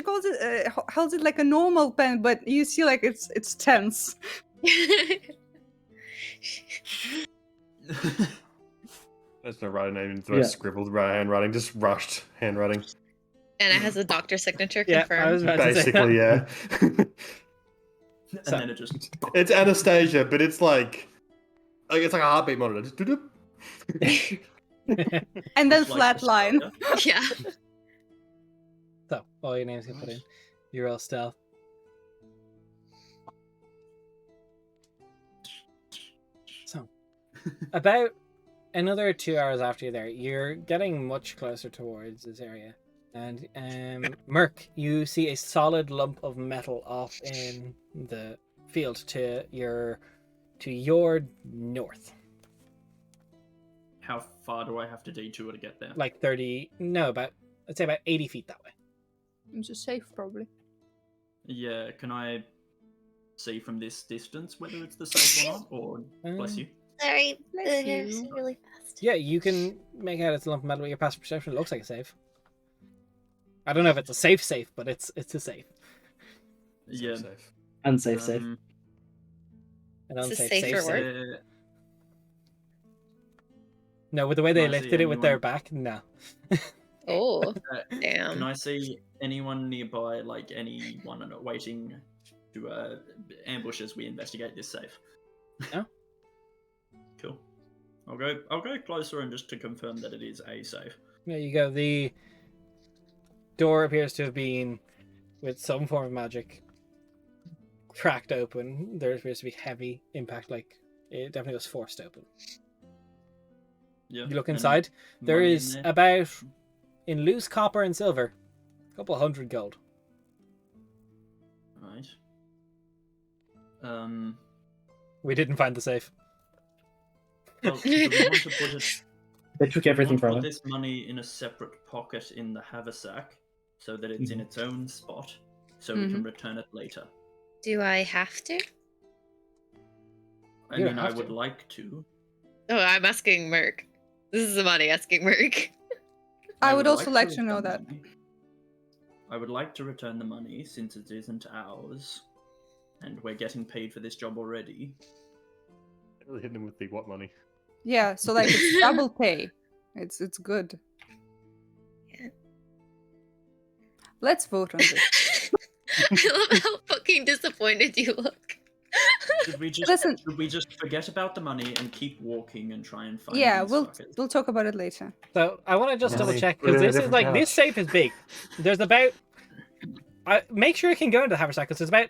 calls it holds it like a normal pen, but you see like it's tense. like- That's no writing name. It's Yeah. scribbled handwriting, just rushed handwriting. And it has a doctor signature Yeah, confirmed. I was about to say Basically, that. yeah. and then it just. It's Anastasia, but it's like it's like a heartbeat monitor. Just doop, doop. And then like flat line. Yeah. So, all your names get put in. You're all stealth. So, about another 2 hours after you're there, you're getting much closer towards this area. And, Merc, you see a solid lump of metal off in the field to your north. How far do I have to detour to get there? Like 30, no, I'd say about 80 feet that way. It's a safe, probably. Yeah, can I see from this distance whether it's the safe or not? Or bless you. Sorry, Bless here's you. really fast. Yeah, you can make out it's a lump of metal with your passive perception. It looks like a safe. I don't know if it's a safe, but it's a safe. Yeah. Safe. Unsafe safe. An Is this unsafe safe for work? uh, No, with the way they Can I see lifted it with their anyone- back, no. Oh, Can damn. I see anyone nearby, like anyone waiting to ambush as we investigate this safe? No. Cool. I'll go closer and just to confirm that it is a safe. There you go. The door appears to have been, with some form of magic, cracked open. There appears to be heavy impact, like it definitely was forced open. Yeah. You look and inside. There money in is there? about, in loose copper and silver, a couple 100 gold. Right. We didn't find the safe. Well, do we want to put it? They took Do we everything want to from put it. this money in a separate pocket in the haversack, so that it's in its own spot, so we can return it later. Do I have to? I You don't mean, I have would to. like to. Oh, I'm asking Merc. This is Amani asking Merc. I would also like to return know the that. money. I would like to return the money since it isn't ours, and we're getting paid for this job already. Really hitting him with the what money? Yeah, so like it's double pay. It's good. Yeah. Let's vote on this. I love how fucking disappointed you look. Should we just Listen- should we just forget about the money and keep walking and try and find Yeah, these we'll fuckers? talk about it later. So I want to just Yeah. double check Put it because in a this is different like this pouch. safe is big. There's about. Make sure you can go into the haversack because there's about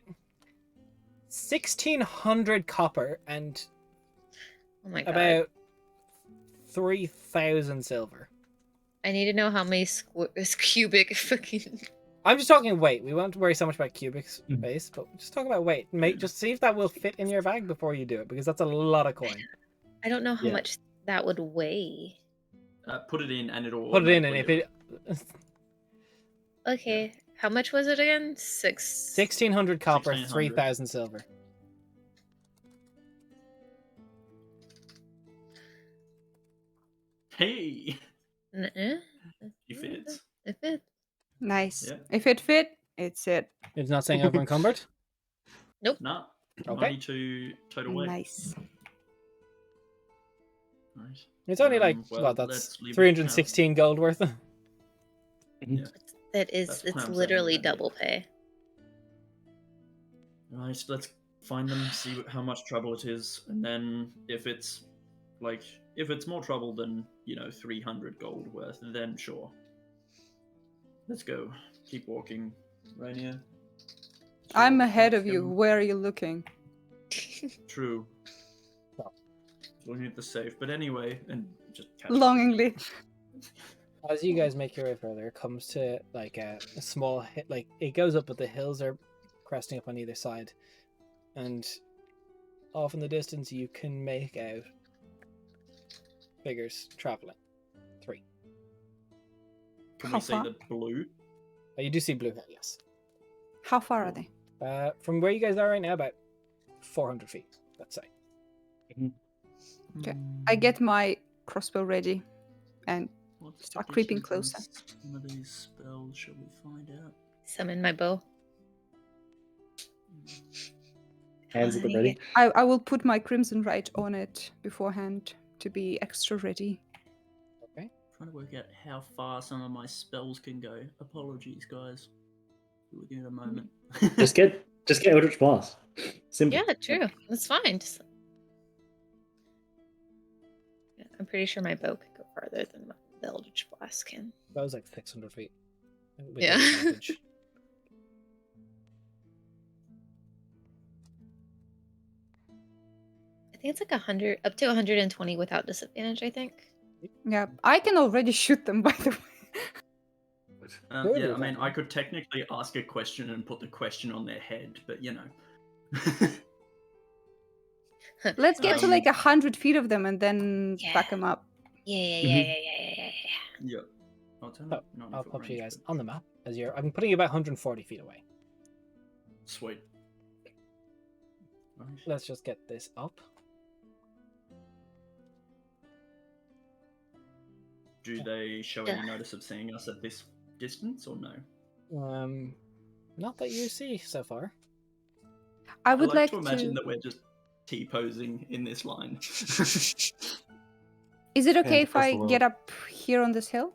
1,600 copper and Oh my god. about 3,000 silver. I need to know how many cubic fucking. I'm just talking weight. We won't worry so much about cubic Mhm. space, but just talk about weight. Just see if that will fit in your bag before you do it, because that's a lot of coin. I don't know how Yeah. much that would weigh. Put it in, and it'll Put it in, and if automatically- it Okay, how much was it again? 1,600 copper, 1,600. 3,000 silver. Hey, Nuh-uh. he fits. If it. Nice. Yeah. If it fit, it's it. It's not saying over encumbered. Nah. Okay. 92 total weight. Nice. Right. It's only like Well, what? That's let's leave it 316 gold worth. That is, That's what it's I'm saying, literally then. double pay. Right, let's find them, see how much trouble it is, and then if it's more trouble than 300 gold worth, then sure. Let's go. Keep walking, Rainier. I'm ahead of you. Where are you looking? True. Looking at the safe, but anyway, and just catch Longingly. As you guys make your way further, it comes to like a small hit. Like it goes up, but the hills are cresting up on either side, and off in the distance you can make out figures traveling. 3. Can How we see far? the blue? You do see blue hair, yes. How far are they? From where you guys are right now, about 400 feet, let's say. Okay. I get my crossbow ready and What's start the creeping difference closer. in One of these spells, shall we find out? Summon my bow. Hands at the ready. I will put my crimson right on it beforehand to be extra ready. Okay. Trying to work out how far some of my spells can go. Apologies, guys. Be with you in a moment. Just get Eldritch Blast. Simple. Yeah, true. That's fine. Yeah, I'm pretty sure my bow could go farther than the Eldritch Blast can. That was like 600 feet. with Yeah. advantage. I think it's like 100, up to 120 without disadvantage, I think. Yeah, I can already shoot them, by the way. Good, Yeah, I is mean, that? I could technically ask a question and put the question on their head, but you know. Let's get to Um, like 100 feet of them and then back Yeah. them up. Yeah. Yeah. I'll turn Oh, up 90 I'll foot pop you range, guys but- on the map as I'm putting you about 140 feet away. Sweet. Nice. Let's just get this up. Do they show any notice of seeing us at this distance or no? Not that you see so far. I I would like to imagine that we're just T-posing in this line. Is it okay Yeah, if press I the get wall. up here on this hill?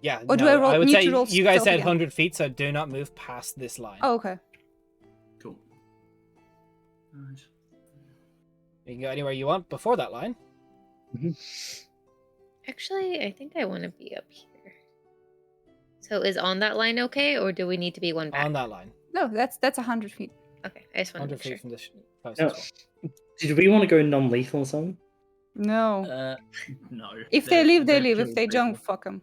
Yeah. Or do I roll- I would need say to roll you guys stealth said again? 100 feet, so do not move past this line. Oh, okay. Cool. Right. You can go anywhere you want before that line. Actually, I think I want to be up here. So is on that line okay, or do we need to be one back? On that line. No, that's 100 feet. Okay, I just want to 100 make sure. feet from the No. closest one. Did we want to go non-lethal or something? No. No. If they leave, they they've leave. If killed they don't, people. fuck them.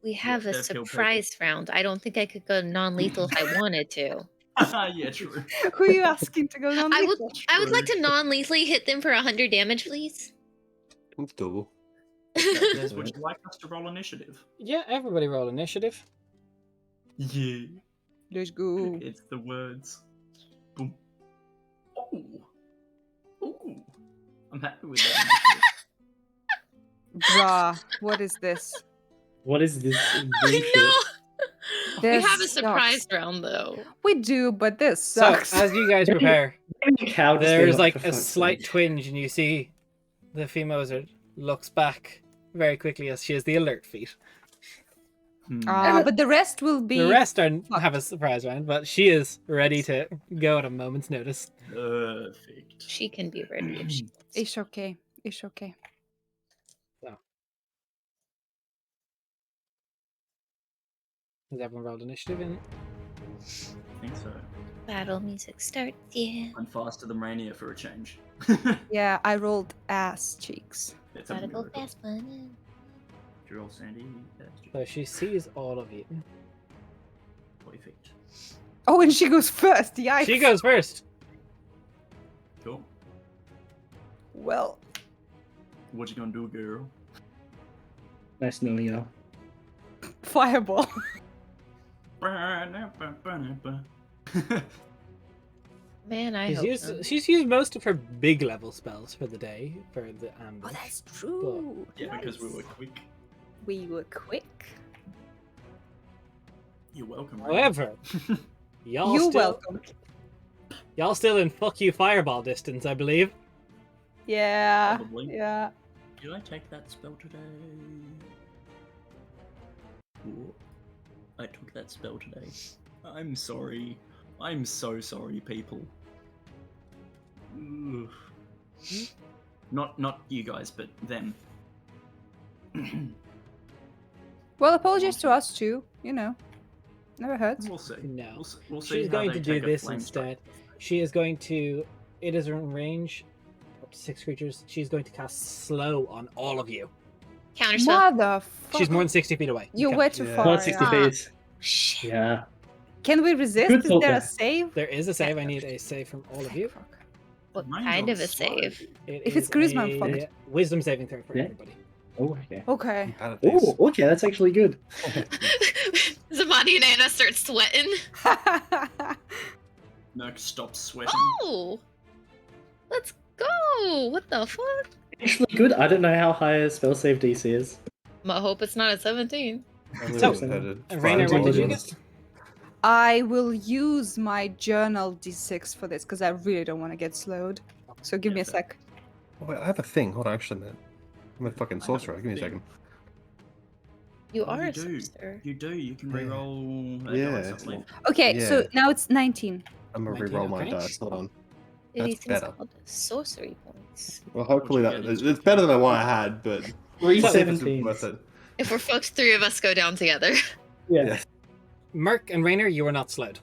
We have a they've killed people. surprise round. I don't think I could go non-lethal if I wanted to. Yeah, true. Who are you asking to go non I would like to non-lethally hit them for 100 damage, please. It's doable. Des, would you like us to roll initiative? Yeah, everybody roll initiative. Yeah. Let's go. It's the words. Boom. Oh. Ooh. I'm happy with that. Bruh, what is this? What is this bullshit? I know. We This have a sucks. surprise round though. We do, but this So, sucks. as you guys prepare, Cow just there's gave up like for a fuck's slight sake. twinge, and you see the female wizard looks back very quickly as she has the alert feat. But the rest will be. The rest fucked. have a surprise round, but she is ready to go at a moment's notice. Perfect. She can be ready if she wants. It's okay. It's okay. Has everyone rolled initiative in? I think so. Battle music starts, yeah. I'm faster than Rainier for a change. Yeah, I rolled ass cheeks. It's a Gotta go miracle. fast, man. Did you roll Sandy? Yes, So she sees all of you. perfect. Oh, and she goes first. Yikes. She goes first. Cool. Well, What you gonna do, girl? Nice knowing you. fireball. Man, I hope so. She's used most of her big level spells for the day for the ambush. Oh, that's true. Yeah, because we Nice. were quick. We were quick. You're welcome. Rainier. However, y'all You're still, welcome. Y'all still in fuck you fireball distance, I believe. Yeah. Probably. Yeah. Did I take that spell today? Ooh, I took that spell today. I'm sorry. I'm so sorry, people. Ugh. Not you guys, but them. Well, apologies to us too. You know, never hurts. We'll see. No. We'll see She's how going they to do take a this flame instead. strike. She is going to. It is in range up to 6 creatures. She's going to cast slow on all of you. Counterspell. Motherfucker. She's more than 60 feet away. You Okay. went too Yeah. far. 160 yeah. feet. Shit. Yeah. Can we resist? Good Is there thought a there. save? There is a save. I need a save from all of you. Fuck. What Mine's kind on of a slow. save? It If it's is charisma, I'm a fucked. wisdom saving throw for Yeah. everybody. Oh, okay. Okay. Bad at this. Oh, okay, that's actually good. Zamani and Anna start sweating. Merc stops sweating. Oh! Let's go! What the fuck? Actually good. I don't know how high a spell save DC is. I hope it's not at 17. I So, really had a And Rainer, fire what did you resistance. get? I will use my journal d6 for this because I really don't want to get slowed. So give me a Yeah, sec. Oh, wait, I have a thing. Hold on, actually, man. I'm a fucking I have a sorcerer. Give me a thing. second. You Oh, are you a do. sorcerer. You do. You can Yeah. reroll. Yeah, dice, I it's believe. Okay, so Yeah. now it's 19. I'm gonna 19, re-roll my okay. dice. Hold on. These That's things better. called sorcery points. Well, hopefully you that get? it's better than the one I had, but Three it's 17s. worth it. If we're folks, 3 of us go down together. Yeah. Merc and Rainer, you are not slowed.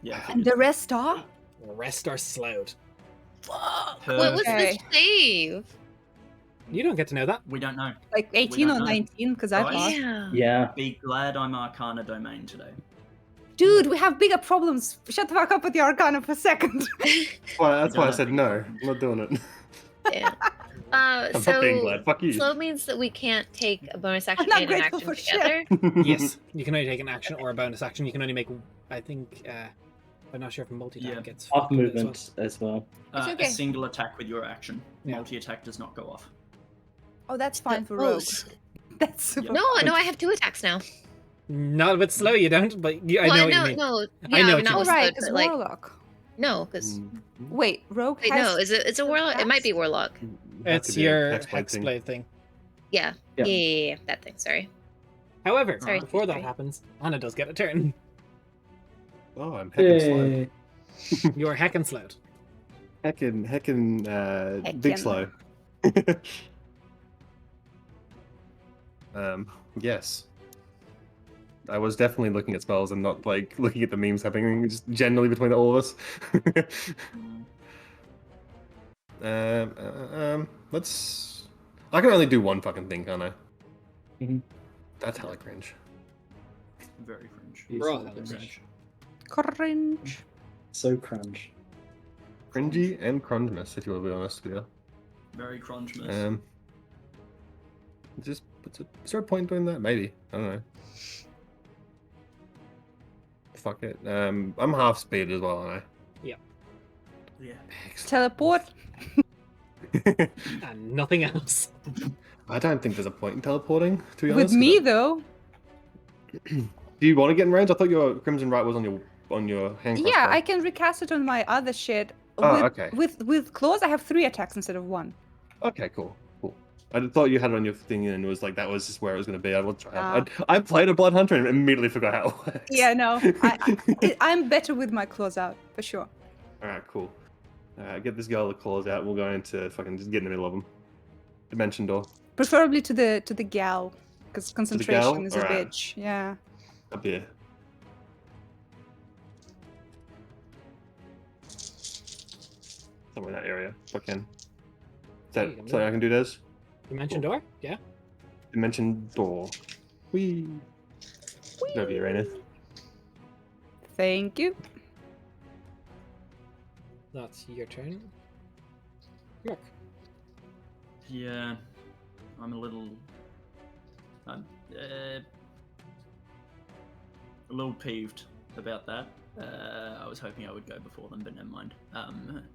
Yeah. I And figured. the rest are? The rest are slowed. Fuck! What was the Okay. save? You don't get to know that. We don't know. Like 18 don't or know. 19? Because I Right. passed. Yeah. Yeah. Be glad I'm Arcana Domain today. Dude, we have bigger problems. Shut the fuck up with the Arcana for a second. Well, that's why I don't said have no. to- I'm not doing it. Yeah. I'm not being So glad. Fuck you. slow means that we can't take a bonus action not and an grateful action for shit. together. Yes, you can only take an action or a bonus action. You can only make, I think, I'm not sure if multi-attack Yeah. gets Off factored as well. movement as well. It's A okay. single attack with your action. Yeah. Multi-attack does not go off. Oh, that's fine for Oh, rogue. s- That's super. No, fine. no, I have 2 attacks now. Not with slow, you don't, but I Well, know what no, you mean. no, I yeah, know I what mean, you not mean. with Right, slowed, it's but like warlock. no, because Wait, rogue wait, has. no, is it? It's a warlock. It might be warlock. It's your hexblade thing. Yeah. Yeah. Yeah, that thing. Sorry. However, Sorry, before that sorry. happens, Anna does get a turn. Oh, I'm heckin' slow. Yay. You're heckin' slowed. Heckin' big Heckin'. slow. Yes. I was definitely looking at spells and not like looking at the memes happening just generally between all of us. Let's. I can only do one fucking thing, can't I? Mhm. That's hella cringe. Very cringe. We're all So hella cringe. Cringe. So cringe. Cringy and crunginess, if you will be honest with you. Very cringe. Just is there a point doing that? Maybe. I don't know. Fuck it. I'm half speed as well, aren't Yeah. I? Teleport. And nothing else. I don't think there's a point in teleporting, to be With honest. me though. Do you want to get in range? I thought your Crimson Right was on your hand Yeah, crossbow. I can recast it on my other shit. Oh, with, okay. With claws, I have 3 attacks instead of 1. Okay, cool. I thought you had it on your thing and it was like that was just where it was going to be. I will try. Ah. I played a Blood Hunter and immediately forgot how it works. Yeah, no, I'm better with my claws out for sure. All right, cool. Get this girl the claws out. We'll go into fucking just get in the middle of them. Dimension door. Preferably to the gal, because concentration gal? is a Alright. bitch. Yeah. Up here. Somewhere in that area. If I can. Is Yeah, that you can do something it. I can do, Des? Dimension door? Yeah. Dimension door. Whee! Go over here, Raina. Thank you. That's your turn. Mark. Yeah. I'm a little. A little peeved about that. I was hoping I would go before them, but never mind.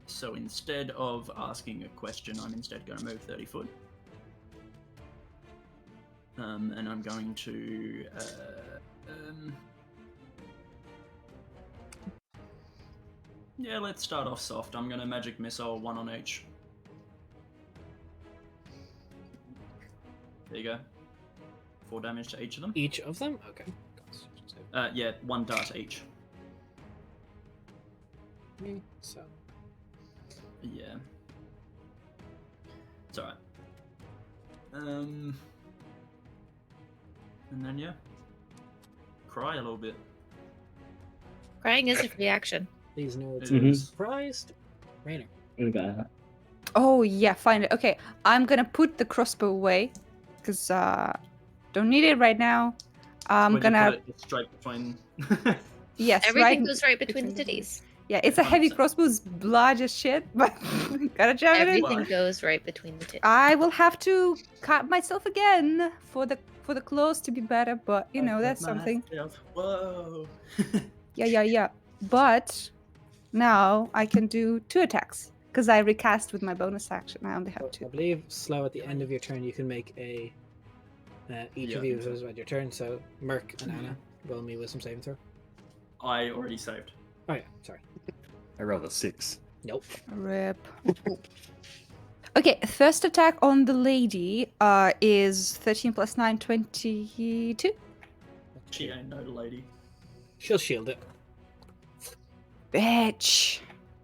So instead of asking a question, I'm instead going to move 30 foot. And I'm going to. Yeah, let's start off soft. I'm going to magic missile 1 on each. There you go. 4 damage to each of them. Each of them? Okay. Yeah, 1 dart each. So, Yeah. It's alright. And then yeah. Cry a little bit. Crying is a reaction. these nerds It are is. surprised. Rainer. We got that. Oh yeah, finally. Okay, I'm gonna put the crossbow away because don't need it right now. I'm When you gonna put it straight between. yes, Everything right. goes right between the between the titties. Yeah, it's a heavy 100%. crossbow, it's large as shit, but gotta jam it in. Everything Why? goes right between the titties. I will have to cut myself again for the claws to be better, but you know that's something. Whoa. Yeah. But now I can do 2 attacks because I recast with my bonus action. I only have I 2. believe slow at the end of your turn you can make a each Yeah, of I you think so. is at your turn, so Merc and Anna roll me wisdom saving throw. I already saved. Oh yeah, sorry. I rolled a 6. Nope. Rip. Okay, first attack on the lady is 13 plus 9, 22. She ain't no lady. She'll shield it. Bitch.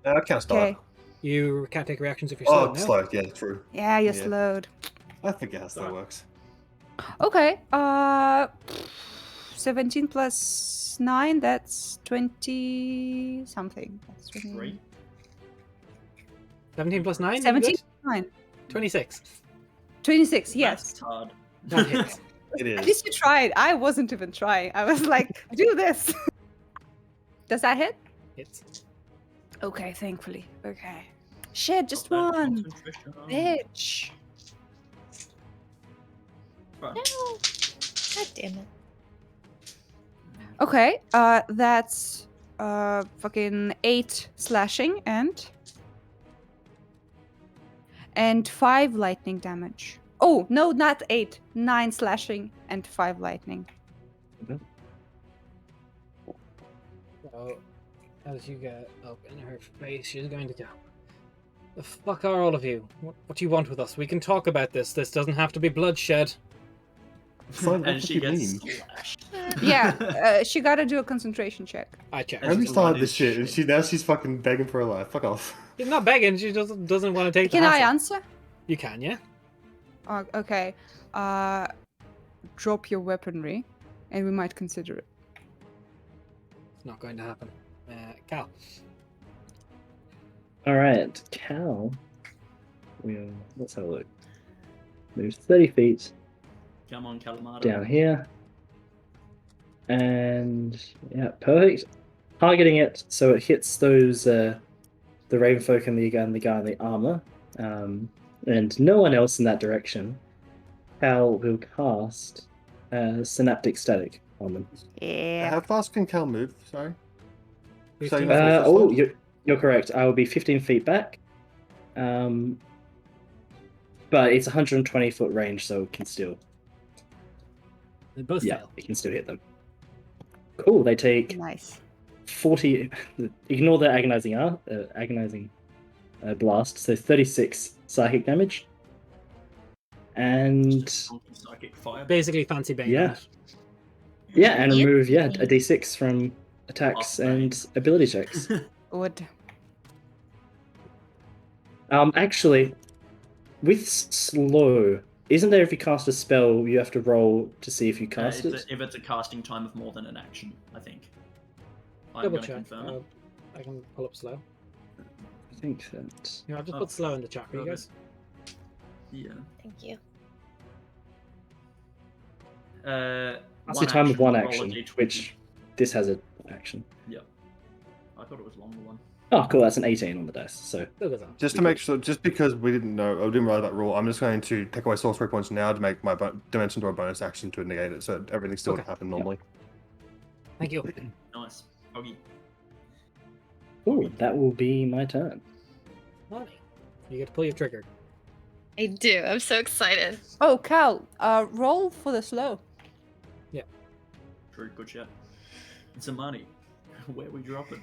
I can't stop. Okay. You can't take reactions if you're Oh, slow. No? slow. Yeah, true. Yeah, you're Yeah. slowed. I forget how slow works. Okay. 17 plus 9, that's 20 something. That's 20... 3. 17 plus 9? 17 plus 9. 26. 26, yes. That's hard. That hits. It At is. least you tried. I wasn't even trying. I was like, do this. Does that hit? Hits. Okay, thankfully. Okay. Shit, just Got that one. concentration on. Bitch. Right. No. God damn it. Okay, that's fucking 8 slashing and 5 lightning damage. Oh no, not 8, 9 slashing and 5 lightning. So, as you get up in her face, she's going to go. The fuck are all of you? What do you want with us? We can talk about this. This doesn't have to be bloodshed. Fine, And what she you gets mean? slashed. Yeah, she gotta do a concentration check. I check. I And only she's started blood this is shit, and shit. now she's fucking begging for her life. Fuck off. She's not begging. She doesn't want to take Can the I hassle. answer? You can, yeah. Okay. Drop your weaponry, and we might consider it. It's not going to happen. Cal. All right, Cal. Let's have a look. Moves 30 feet Come on, Calamari. down here. And yeah, perfect. Targeting it so it hits those the Ravenfolk and the guy in the armor. And no one else in that direction. Cal will cast Synaptic Static on them. Yeah. How fast can Cal move? Sorry. 15 So, feet. Oh, you're correct. I will be 15 feet back. But it's 120-foot range, so it can still. They both Yeah, fail. it can still hit them. Cool. They take Nice. 40. Ignore the agonizing blast. So 36 psychic damage. And Psychic fire. Basically, fancy bang. Yeah. on it. yeah, and Yep. remove a d6 from attacks Oh, and nice. ability checks. Good. Actually, with slow, isn't there if you cast a spell, you have to roll to see if you cast it? If it's a casting time of more than an action, I think. I'm Double going to check. confirm it. I can pull up slow. I think that. Here, I'll just Oh, put slow in the chat for you okay. guys. Yeah. Thank you. That's the time of one action, which this has an action. Yep. I thought it was longer one. Oh, cool. That's an 18 on the dice. So Still goes on. Just to make sure, just because we didn't know, or didn't realize that rule, I'm just going to take away sorcery points now to make my dimension door a bonus action to negate it, so everything still would Okay. happen normally. Thank you. Nice. Okay. cool. That will be my turn. Money. You get to pull your trigger. I do. I'm so excited. Oh, Cal, roll for the slow. True, good shot. It's a money. Where we dropping?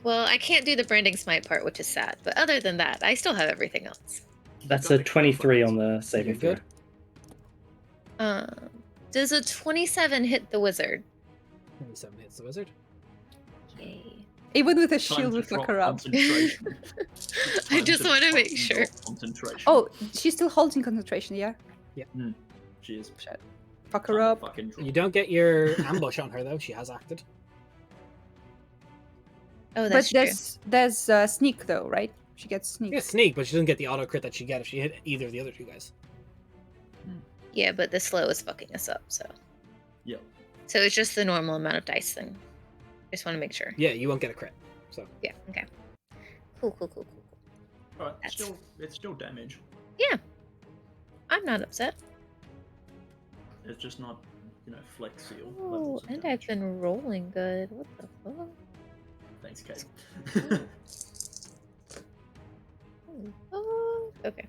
Well, I can't do the branding smite part, which is sad. But other than that, I still have everything else. That's a 23 on the saving You're throw. good. Does a 27 hit the wizard? 27 hits the wizard. Yay. Even with a Time shield, to we fuck drop her up. concentration. I Time just want to make fucking sure. drop Concentration. Oh, she's still holding concentration, yeah? She is. Fuck Time her to up. fucking drop. You don't get your ambush on her though. She has acted. Oh, But that's true. there's sneak though, right? She gets sneak. She gets sneak, but she doesn't get the auto crit that she get if she hit either of the other two guys. Yeah, but the slow is fucking us up, so. Yep. So it's just the normal amount of dice thing. Just want to make sure. Yeah, you won't get a crit. So Yeah, okay. Cool. Alright, That's- it's still damage. I'm not upset. It's just not, flex seal. Oh, levels of and damage. I've been rolling good. What the fuck? Thanks, Kate. Oh, okay.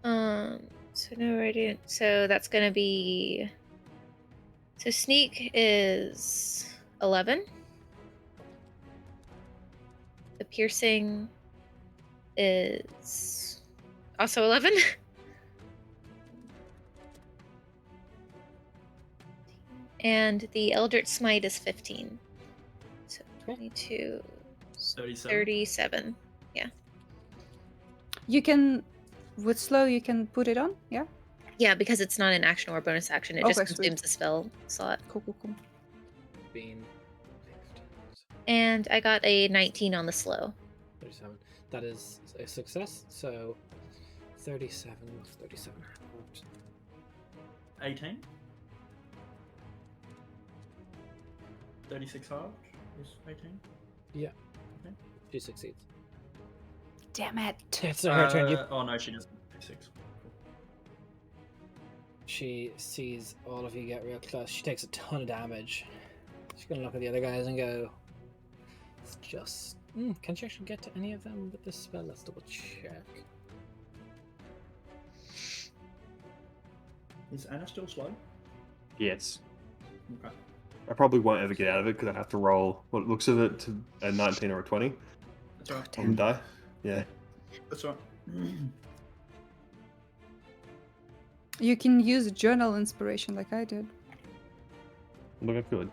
So no radiant. So that's gonna be. So sneak is 11. The piercing is also 11. And the Eldritch Smite is 15. So 22, 37. 37. You can, with slow, you can put it on, yeah? Yeah, because it's not an action or a bonus action. It just Okay, sweet. consumes a spell slot. Cool. being And I got a 19 on the slow. 37. That is a success. So 37. What's 37? 18. 36 halved is 18. She succeeds. Damn it. It's her turn. You Oh no, she doesn't. 36. She sees all of you get real close. She takes a ton of damage. She's gonna look at the other guys and go, it's just... can she actually get to any of them with this spell? Let's double check. Is Anna still slow? Yes. Okay. I probably won't ever get out of it because I'd have to roll what looks of it to a 19 or a 20 That's all right. on the die. Yeah. That's all right. You can use journal inspiration like I did. Look, I could.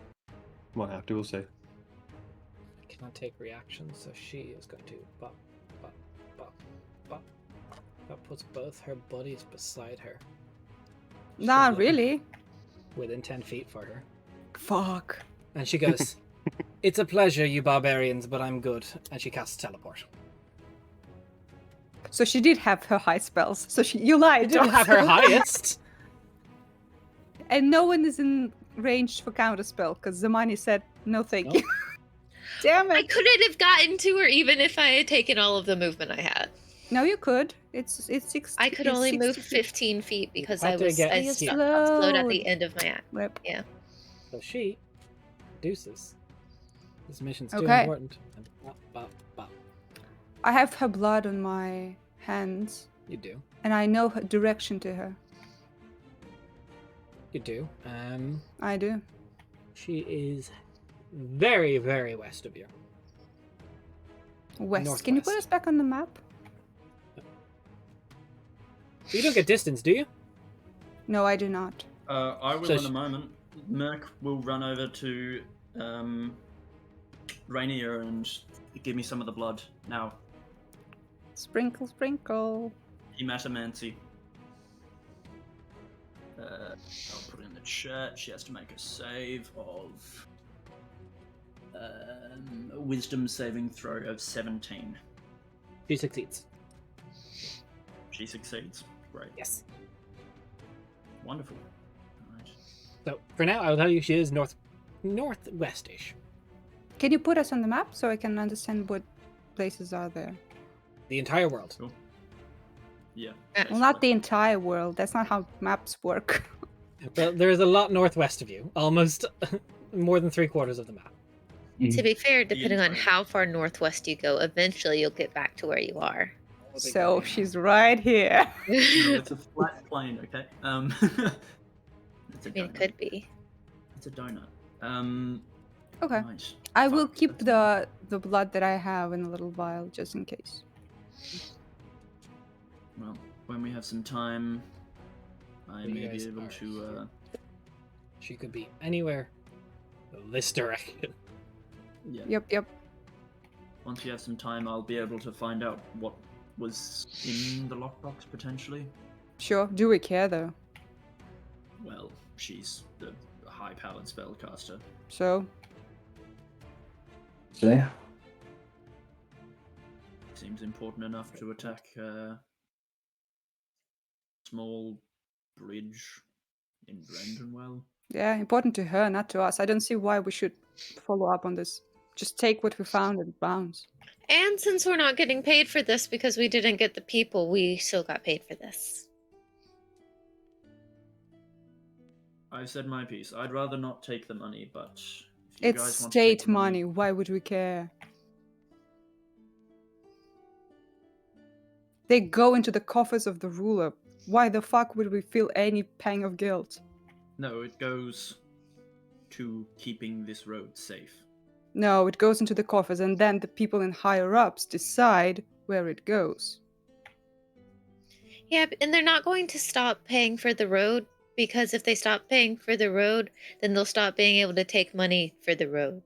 Might have to, we'll see. I cannot take reactions, so she is going to bop, bop, bop, bop. That puts both her buddies beside her. Nah, She's really? within 10 feet for her. Fuck. And she goes, it's a pleasure, you barbarians, but I'm good. And she casts teleport. So she did have her high spells. So you lied. She didn't have her also. highest. And no one is in range for counterspell because Zamani said no thank Nope. you. Damn I it. couldn't have gotten to her even if I had taken all of the movement I had. No, you could. It's 60. I could it's only 60 move feet. 15 feet because had I to was get- I Yeah. slowed at Slowed. the end of my act. Rip. Yeah. So she deuces. This mission's too Okay. important. And bop, bop, bop. I have her blood on my hands, You do. and I know her direction to her. You do. I do. She is very, very west of you. West. Can you put Northwest. us back on the map? You don't get distance, do you? No, I do not. I will So in a moment. Merc will run over to Rainier and give me some of the blood. Now, Sprinkle, sprinkle. hematomancy. I'll put it in the chat. She has to make a save of a wisdom saving throw of 17. She succeeds. She succeeds. Great. Yes. Wonderful. Right. So for now, I will tell you she is northwestish. Can you put us on the map so I can understand what places are there? The entire world. Cool. Yeah. Well, not the entire world. That's not how maps work. Well, there is a lot northwest of you. Almost more than 3/4 of the map. To be fair, depending on entire- how far northwest you go, eventually you'll get back to where you are. So she's right here. No, it's a flat plane, okay? It's a I mean, it donut. could be. It's a donut. Okay. Nice. I will Fuck, keep that's- the blood that I have in a little vial just in case. Well, when we have some time, I You may guys be able are to. She could be anywhere this direction. Yeah. Yep. Once we have some time, I'll be able to find out what was in the lockbox potentially. Sure. Do we care though? Well, she's the high-powered spellcaster. So Yeah. Seems important enough to attack a small bridge in Vrendenwel. yeah, important to her, not to us. I don't see why we should follow up on this. Just take what we found and bounce. And since we're not getting paid for this because we didn't get the people, we still got paid for this. I've said my piece. I'd rather not take the money, but if you It's guys want to take state the money. Why would we care? They go into the coffers of the ruler. Why the fuck would we feel any pang of guilt? No, it goes to keeping this road safe. No, it goes into the coffers, and then the people in higher ups decide where it goes. Yeah, and they're not going to stop paying for the road because if they stop paying for the road, then they'll stop being able to take money for the road.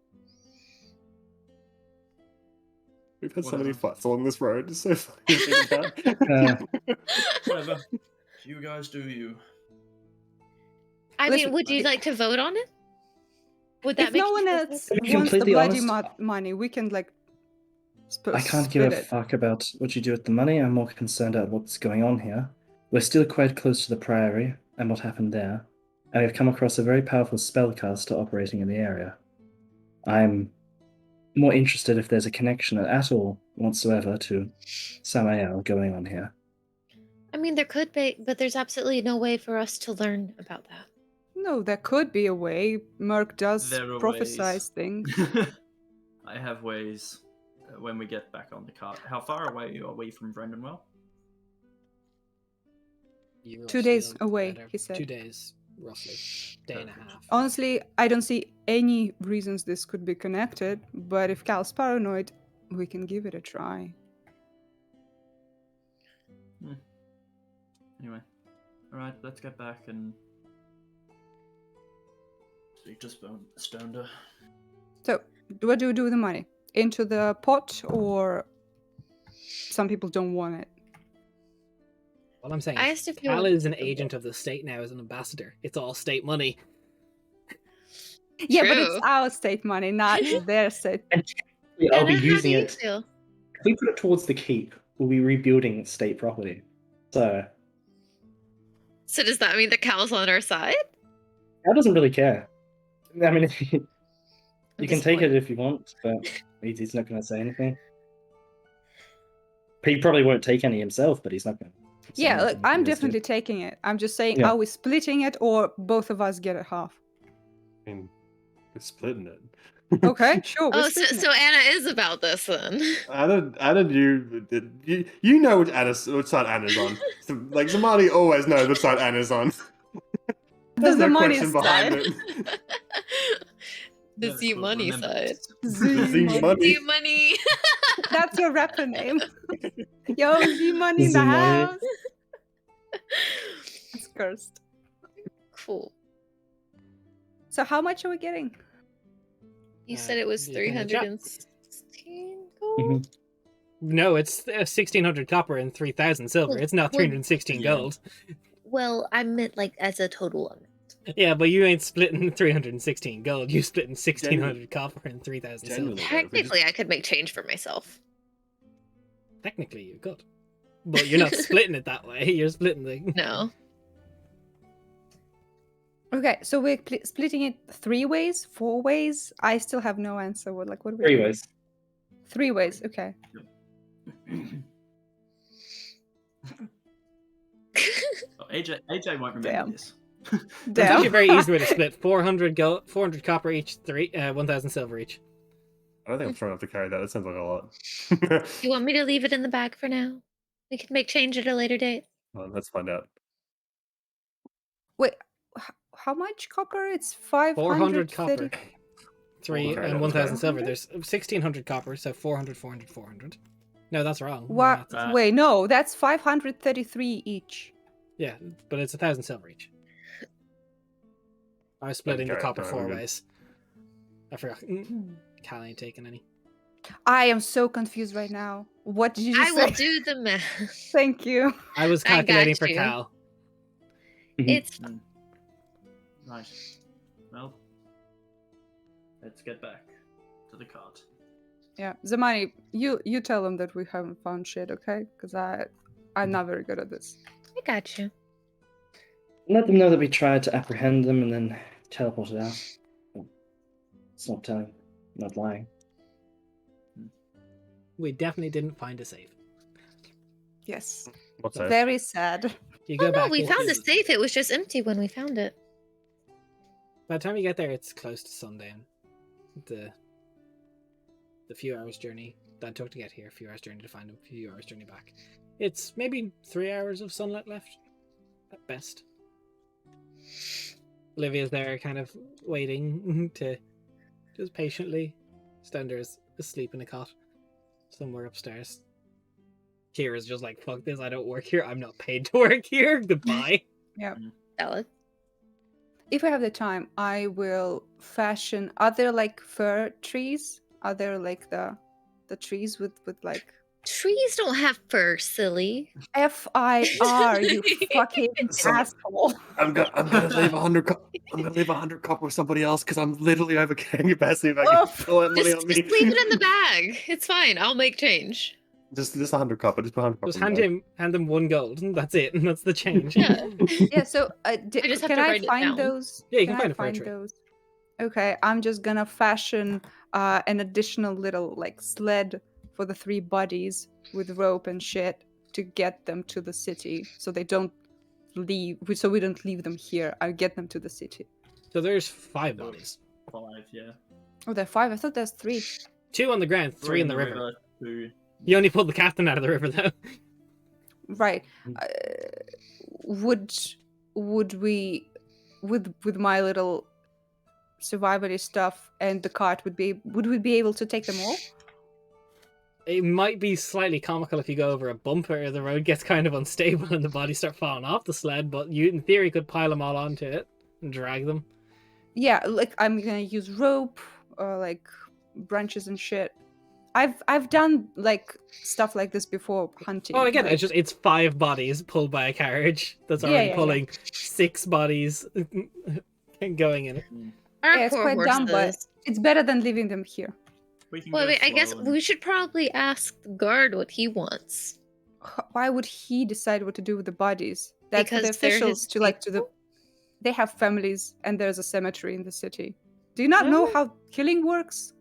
We've had so many Whatever. fights along this road. It's so funny to think about. Whatever. You guys do you. I Listen, mean, would you like to vote on it? Would that If make no you one feel else better? To be wants the completely bloody honest, money, we can like. I can't give split a it. fuck about what you do with the money. I'm more concerned about what's going on here. We're still quite close to the Priory and what happened there, and we've come across a very powerful spellcaster operating in the area. I'm more interested if there's a connection at all whatsoever to Samael going on here. I mean, there could be, but there's absolutely no way for us to learn about that. No, there could be a way. Merc does There are prophesize ways. things. I have ways when we get back on the cart. How far away are we from Vrendenwel? You 2 are days still away, better. he said. 2 days, roughly. Day and a half. Honestly, I don't see any reasons this could be connected, but if Cal's paranoid, we can give it a try. Anyway, alright, let's get back and speak to Stoneder. So, what do we do with the money? Into the pot, or some people don't want it? All I'm saying I is asked if you Cal wanted is an to- agent of the state now as an ambassador. It's all state money. Yeah, but True. it's our state money, not their state. And technically, I'll be Anna, how do using you it. feel? If we put it towards the keep, we'll be rebuilding state property. So So does that mean the Cal's on our side? Cal doesn't really care. I mean, you I'm can take it disappointed. if you want, but he's not going to say anything. He probably won't take any himself, but he's not going to. Yeah, look, I'm definitely taking it. I'm just saying, Yeah. are we splitting it, or both of us get a half? I mean, we're splitting it. Okay, sure. we're Oh, splitting so it. Anna is about this then. Anna, you know which side Anna's on. So, like Zamani always knows which side Anna's on. There's no Zamani question behind side. it. The Yeah, Z cool, money remember side. this. Z Z money. money. Z money. That's your rapper name. Yo, Z money in Z the money. house. It's cursed. Cool. So how much are we getting? You said it was you can chat. 316 gold? Mhm. No, it's 1,600 copper and 3,000 silver. Well- It's not well, 316 yeah. gold. Well, I meant like as a total amount. Yeah, but you ain't splitting 316 gold. You splitting 1,600 copper and 3,000 silver. Generally. Technically, I could make change for myself. Technically, you could. But you're not splitting it that way. You're splitting the... No. Okay, so we're splitting it 3 ways, 4 ways. I still have no answer. What are we 3 doing? ways. 3 ways. Okay. Oh, AJ won't remember Damn. this. It's Damn. actually a very easy way to split. 400 gold, 400 copper each, 1,000 silver each. I don't think I'm strong enough to carry that. That sounds like a lot. You want me to leave it in the bag for now? We can make change at a later date. Well, let's find out. Wait, how much copper? It's 500 400 copper. 3 Okay, and that was 1,000 better. silver. There's 1,600 copper, so 400, 400, 400. No, that's wrong. What? That's- Wait, no, that's 533 each. Yeah, but it's 1,000 silver each. I was splitting the Okay, copper alright, 4 we're good. ways. I forgot. Cal ain't taking any. I am so confused right now. What did you just I say? will do the math. Thank you. I was I got calculating for you. Cal. It's Right. Well, let's get back to the cart. Yeah, Zamani, you tell them that we haven't found shit, okay? Because I'm not very good at this. I got you. Let them know that we tried to apprehend them and then teleported out. It's not telling, not lying. We definitely didn't find a safe. Yes. What's that? Very sad. You go Oh no, back. we it's- found the safe. It was just empty when we found it. By the time you get there, it's close to sundown. The few hours journey that took to get here, a few hours journey to find them, a few hours journey back. It's maybe 3 hours of sunlight left, at best. Olivia's there, kind of waiting to just patiently. Stender's asleep in a cot somewhere upstairs. Kira's just like, fuck this, I don't work here. I'm not paid to work here. Goodbye. Valid. If I have the time, I will fashion. Are there like fir trees? Are there like the trees with like Trees don't have fur, silly. FIR? You fucking So- asshole! I'm gonna leave 100. I'm gonna leave 100 copper with somebody else because I'm literally over carrying capacity. If I Oh, can pull that money Just, on me. just leave it in the bag. It's fine. I'll make change. Just 100 copper. Just put 100 copper. Just in the hand them 1 gold, and that's it, and that's the change. Yeah. Yeah. So just have can to I write it find down. those? Yeah, you can I find a fir find tree. those? Okay, I'm just gonna fashion an additional little like sled for the 3 bodies with rope and shit, to get them to the city, so they don't leave. So we don't leave them here. I'll get them to the city. So there's 5 bodies. 5, yeah. Oh, there are 5. I thought there's 3. 2 on the ground, 3 in the river. 2. You only pulled the captain out of the river, though. Right. Would we, with my little survivor stuff and the cart, would we be able to take them all? It might be slightly comical if you go over a bump or the road gets kind of unstable and the bodies start falling off the sled, but you, in theory, could pile them all onto it and drag them. Yeah, like I'm gonna use rope or like branches and shit. I've done like stuff like this before hunting. Oh, I get it. like- It's 5 bodies pulled by a carriage that's already yeah. pulling 6 bodies and going in it. Our Yeah, it's poor quite dumb, but horses. it's better than leaving them here. We can Well, go wait, I guess slow and- we should probably ask the guard what he wants. Why would he decide what to do with the bodies? That's for the Because they're officials his to like to the. They have families, and there's a cemetery in the city. Do you not know Oh. how killing works?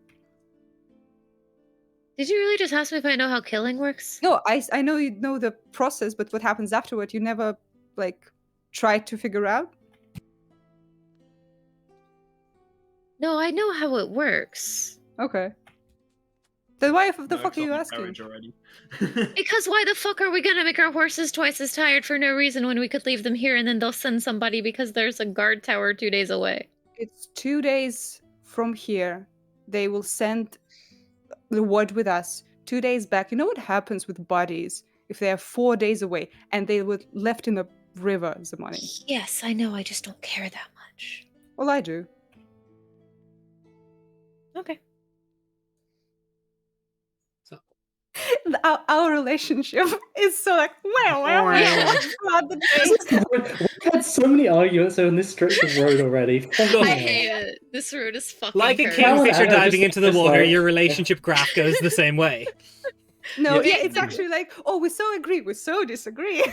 Did you really just ask me if I know how killing works? No, I know you know the process, but what happens afterward, you never like try to figure out. No, I know how it works. Okay. Then why the No, fuck are you got my asking? courage already. Because why the fuck are we gonna make our horses twice as tired for no reason when we could leave them here and then they'll send somebody because there's a guard tower 2 days away? It's 2 days from here. They will send the word with us. 2 days back. You know what happens with bodies if they are 4 days away and they were left in the river, Zamani? Yes, I know, I just don't care that much. Well, I do. Okay. Our relationship is so like, well, throughout the day. We've had so many arguments on this stretch of road already. Look, I hate it. This road is fucking Like a terrible. kingfisher Anna diving just- into the just water, like- your relationship graph goes the same way. No, Yeah. yeah, it's actually like, oh, we so agree, we so disagree.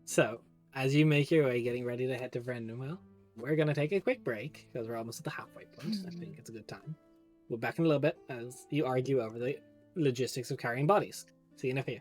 So, as you make your way getting ready to head to Vrendenwel, we're going to take a quick break because we're almost at the halfway point. I think it's a good time. We'll be back in a little bit as you argue over the logistics of carrying bodies. See you in a few.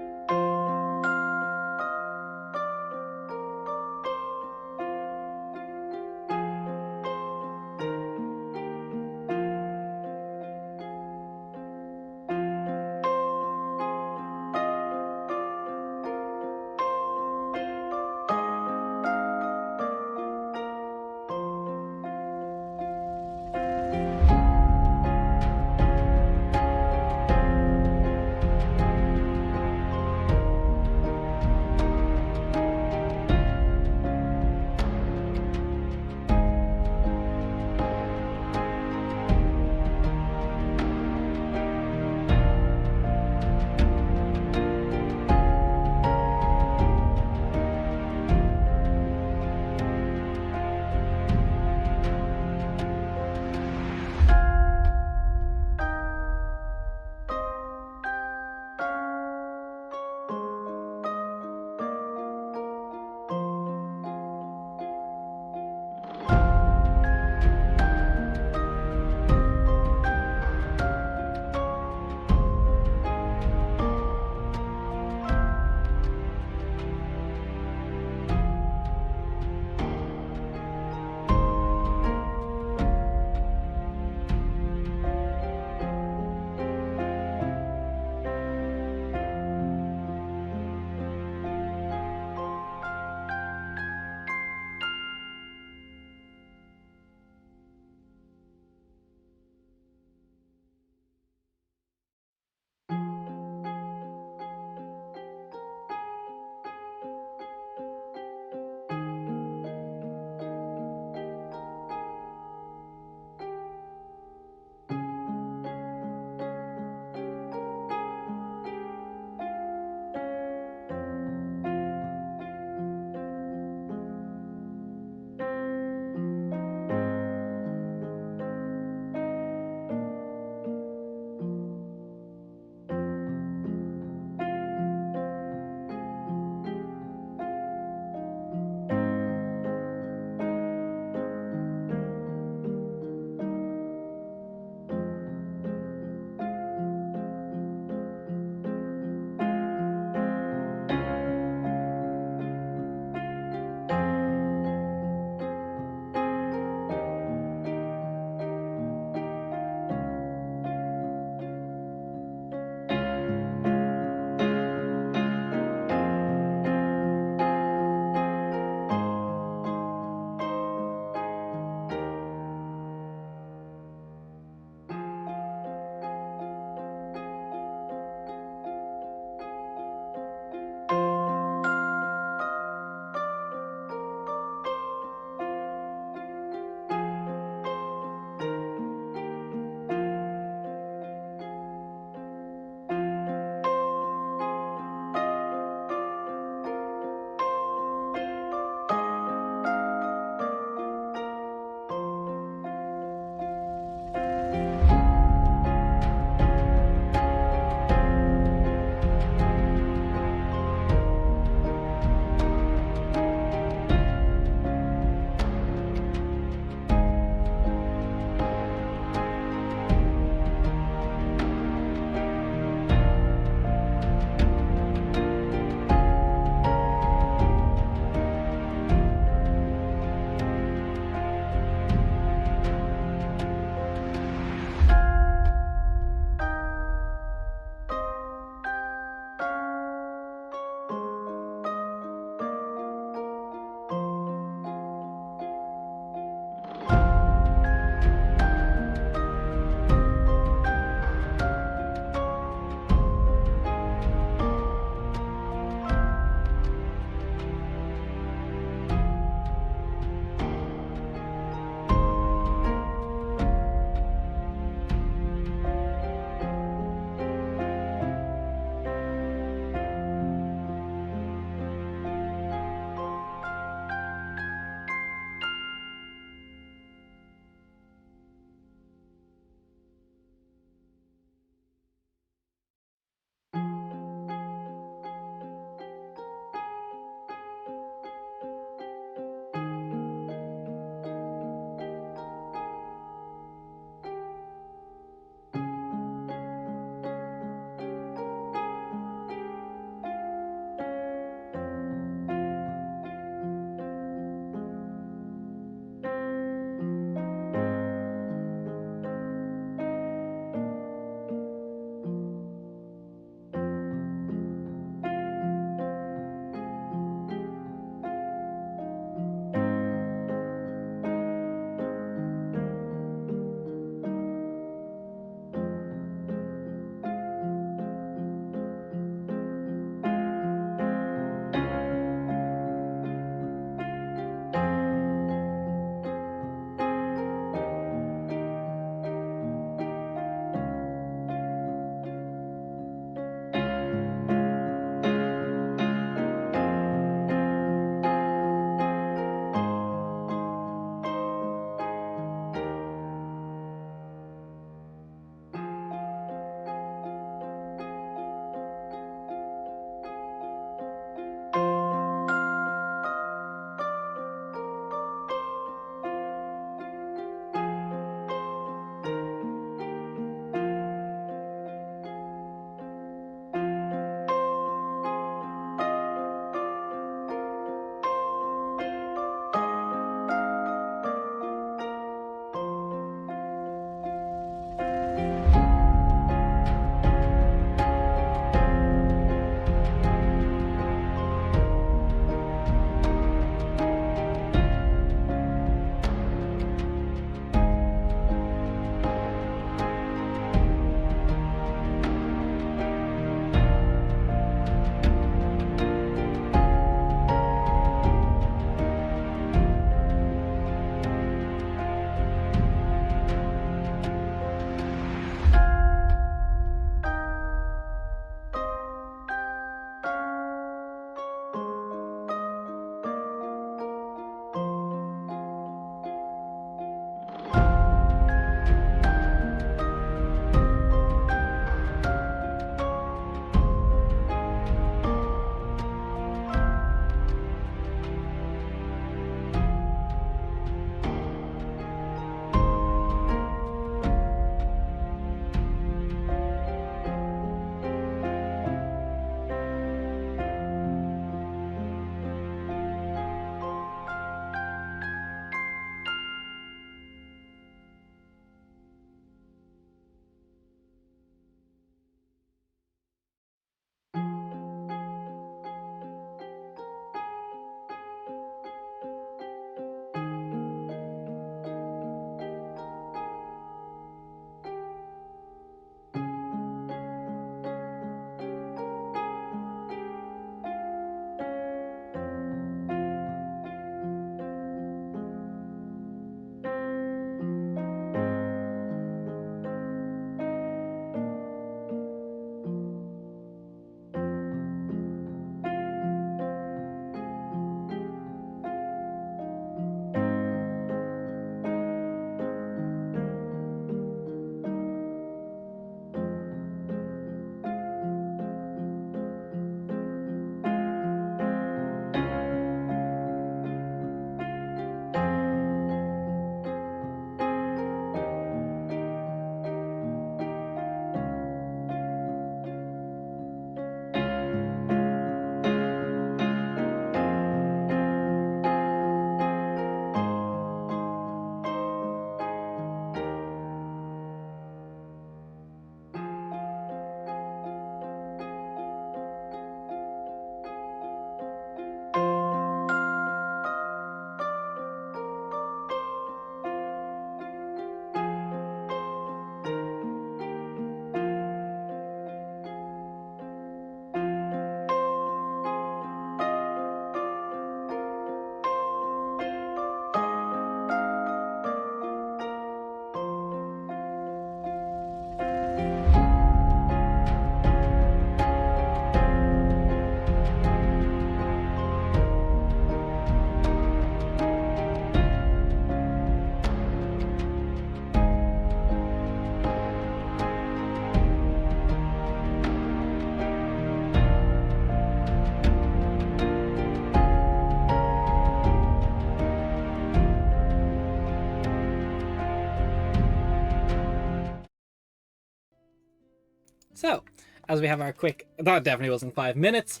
So, as we have our quick, that definitely wasn't 5 minutes,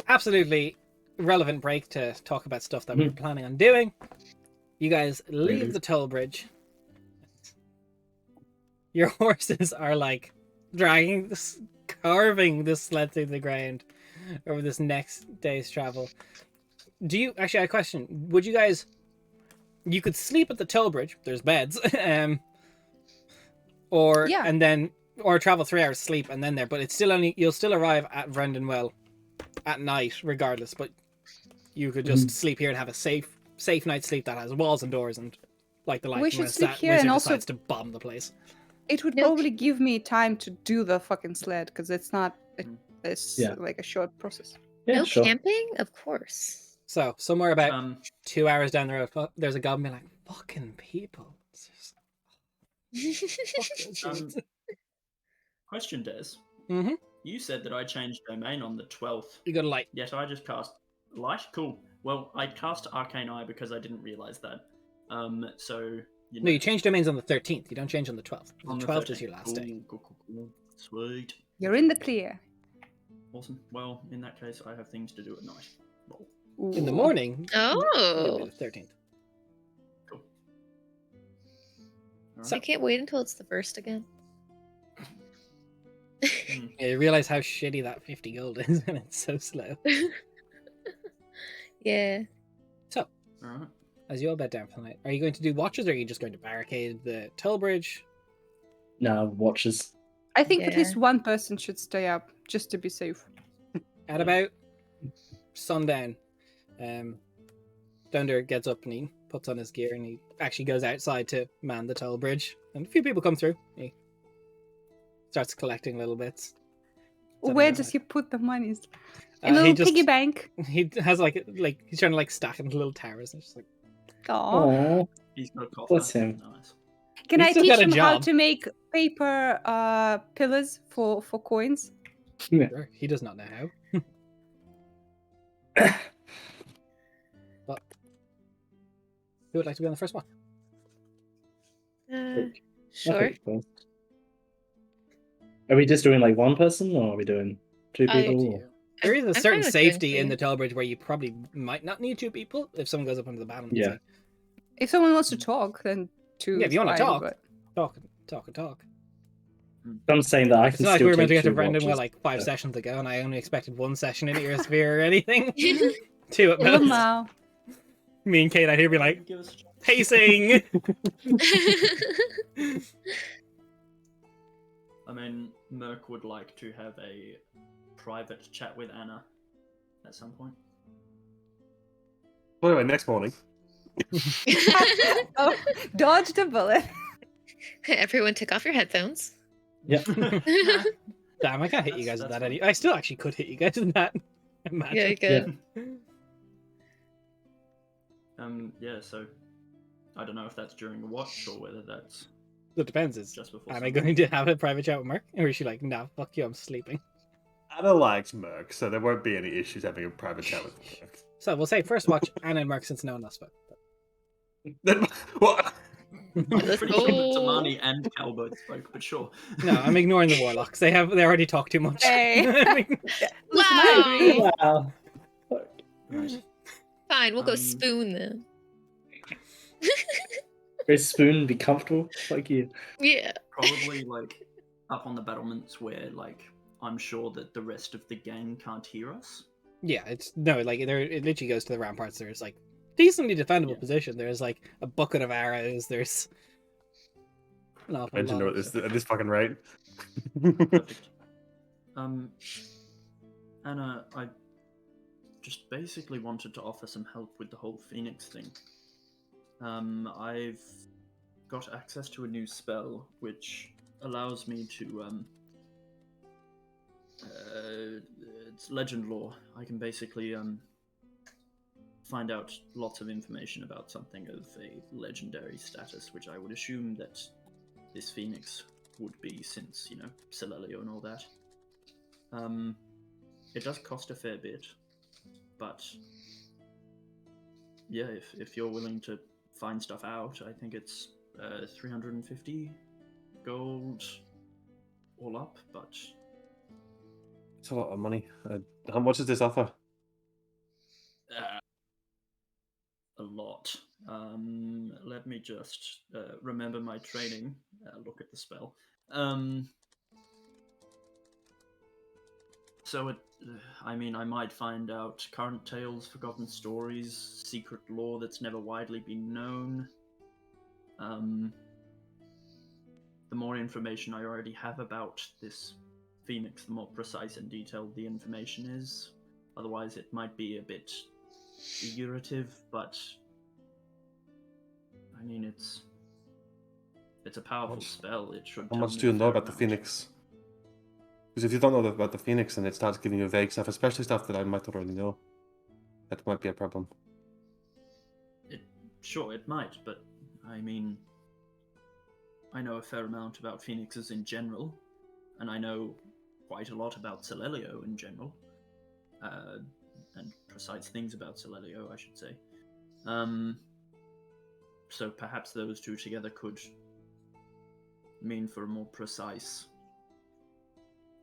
absolutely relevant break to talk about stuff that we were planning on doing. You guys leave the toll bridge. Your horses are like dragging this, carving this sled through the ground over this next day's travel. Do you actually? I have a question. Would you guys? You could sleep at the toll bridge. There's beds. Or Yeah. and then or travel 3 hours sleep and then there. But it's still only you'll still arrive at Vrendenwel at night regardless. But you could just sleep here and have a safe night's sleep that has walls and doors and like the light. We should sleep here and also decides to bomb the place. It would Nope. probably give me time to do the fucking sled because it's not it's Yeah. like a short process. Yeah, No sure. camping? Of course. So somewhere about Um, 2 hours down the road, there's a goblin like fucking people. It's just- question, Des. Mhm. You said that I changed domain on the 12th. You go to light. Yet I just cast light. Cool. Well, I cast Arcane Eye because I didn't realize that. So you know, No, you change domains on the 13th. You don't change on the 12th. on The the 12th is 13th. your last day. Cool. Sweet. You're in the clear. Awesome. Well, in that case, I have things to do at night. Lol. In the Ooh. morning, it'll Oh. be the 13th. Cool. I Alright. can't wait until it's the first again. Yeah, you realize how shitty that 50 gold is, and it's so slow. Yeah. So, Alright. as you all bed down for the night, are you going to do watches, or are you just going to barricade the toll bridge? No, watches. I think at Yeah. least one person should stay up just to be safe. At about sundown, Thunder gets up and he puts on his gear and he actually goes outside to man the toll bridge. And a few people come through. He starts collecting little bits. Setting Where them does out. he put the monies? Uh, In a he little just- piggy bank. He has like he's trying to like stack into little towers. And it's just like, Aw. Oh, He's got a coffer. Bless him. Nice. Can He's I still teach got a him how job. to make paper pillars for coins? sure, he does not know how. But who would like to be on the first one? Sure. Are we just doing like one person, or are we doing two I- people? or- There is a I'm certain fine with doing safety in three. the toll bridge where you probably might not need 2 people if someone goes up onto the battlement. Yeah. If someone wants to talk, then two. Yeah, if you is wanna fine, talk. but- Talk. I'm saying that I It's can not like still we were meant to take get to two Vrendenwel watches. like 5 so- sessions ago, and I only expected 1 session in Earsphere or anything. 2 at Well, most. now. Me and Kate out here be like, Give us a chance. pacing! I mean, Merc would like to have a private chat with Anna at some point. By the way, next morning. Oh, dodged a bullet. Everyone take off your headphones. Yeah. Damn, I can't hit you guys with That's that any. I still actually could hit you guys with that. Imagine. Yeah, good. Yeah, so I don't know if that's during a watch or whether that's It depends. Is just before. am I sunrise. going to have a private chat with Mark, or is she like, nah, fuck you, I'm sleeping? Anna likes Merc, so there won't be any issues having a private chat with Merc. So we'll say first watch Anna and Mark since no one else spoke. Then, what? I'm Let's pretty sure that go. Tamani and Cal both spoke, but sure. No, I'm ignoring the warlocks. They already talked too much. Hey. Wow. I agree. Wow. Right. Fine, we'll go Um, spoon then. Great spoon, be comfortable. Fuck you. Yeah. Probably like up on the battlements where like I'm sure that the rest of the gang can't hear us. Yeah, it's no, like it literally goes to the ramparts. There's like decently defendable Yeah. position. There's like a bucket of arrows. There's an awful Mentioned lot at of this, stuff. at this fucking rate. Perfect. Anna, I just basically wanted to offer some help with the whole Phoenix thing. I've got access to a new spell which allows me to it's legend lore. I can basically find out lots of information about something of a legendary status, which I would assume that this Phoenix would be, since, you know, Celelio and all that. It does cost a fair bit, but yeah, if you're willing to find stuff out, I think it's 350 gold all up, but It's a lot of money. How much does this offer? a lot. Let me just remember my training. Look at the spell. So I mean, I might find out current tales, forgotten stories, secret lore that's never widely been known. The more information I already have about this phoenix, the more precise and detailed the information is. Otherwise, it might be a bit figurative, but I mean, it's a powerful spell. It should. How tell much me do you a know fair about the amount. phoenix? Because if you don't know about the phoenix and it starts giving you vague stuff, especially stuff that I might already know, that might be a problem. Sure, it might, but I mean, I know a fair amount about phoenixes in general, and I know quite a lot about Celelio in general, and precise things about Celelio, I should say. So perhaps those two together could mean for a more precise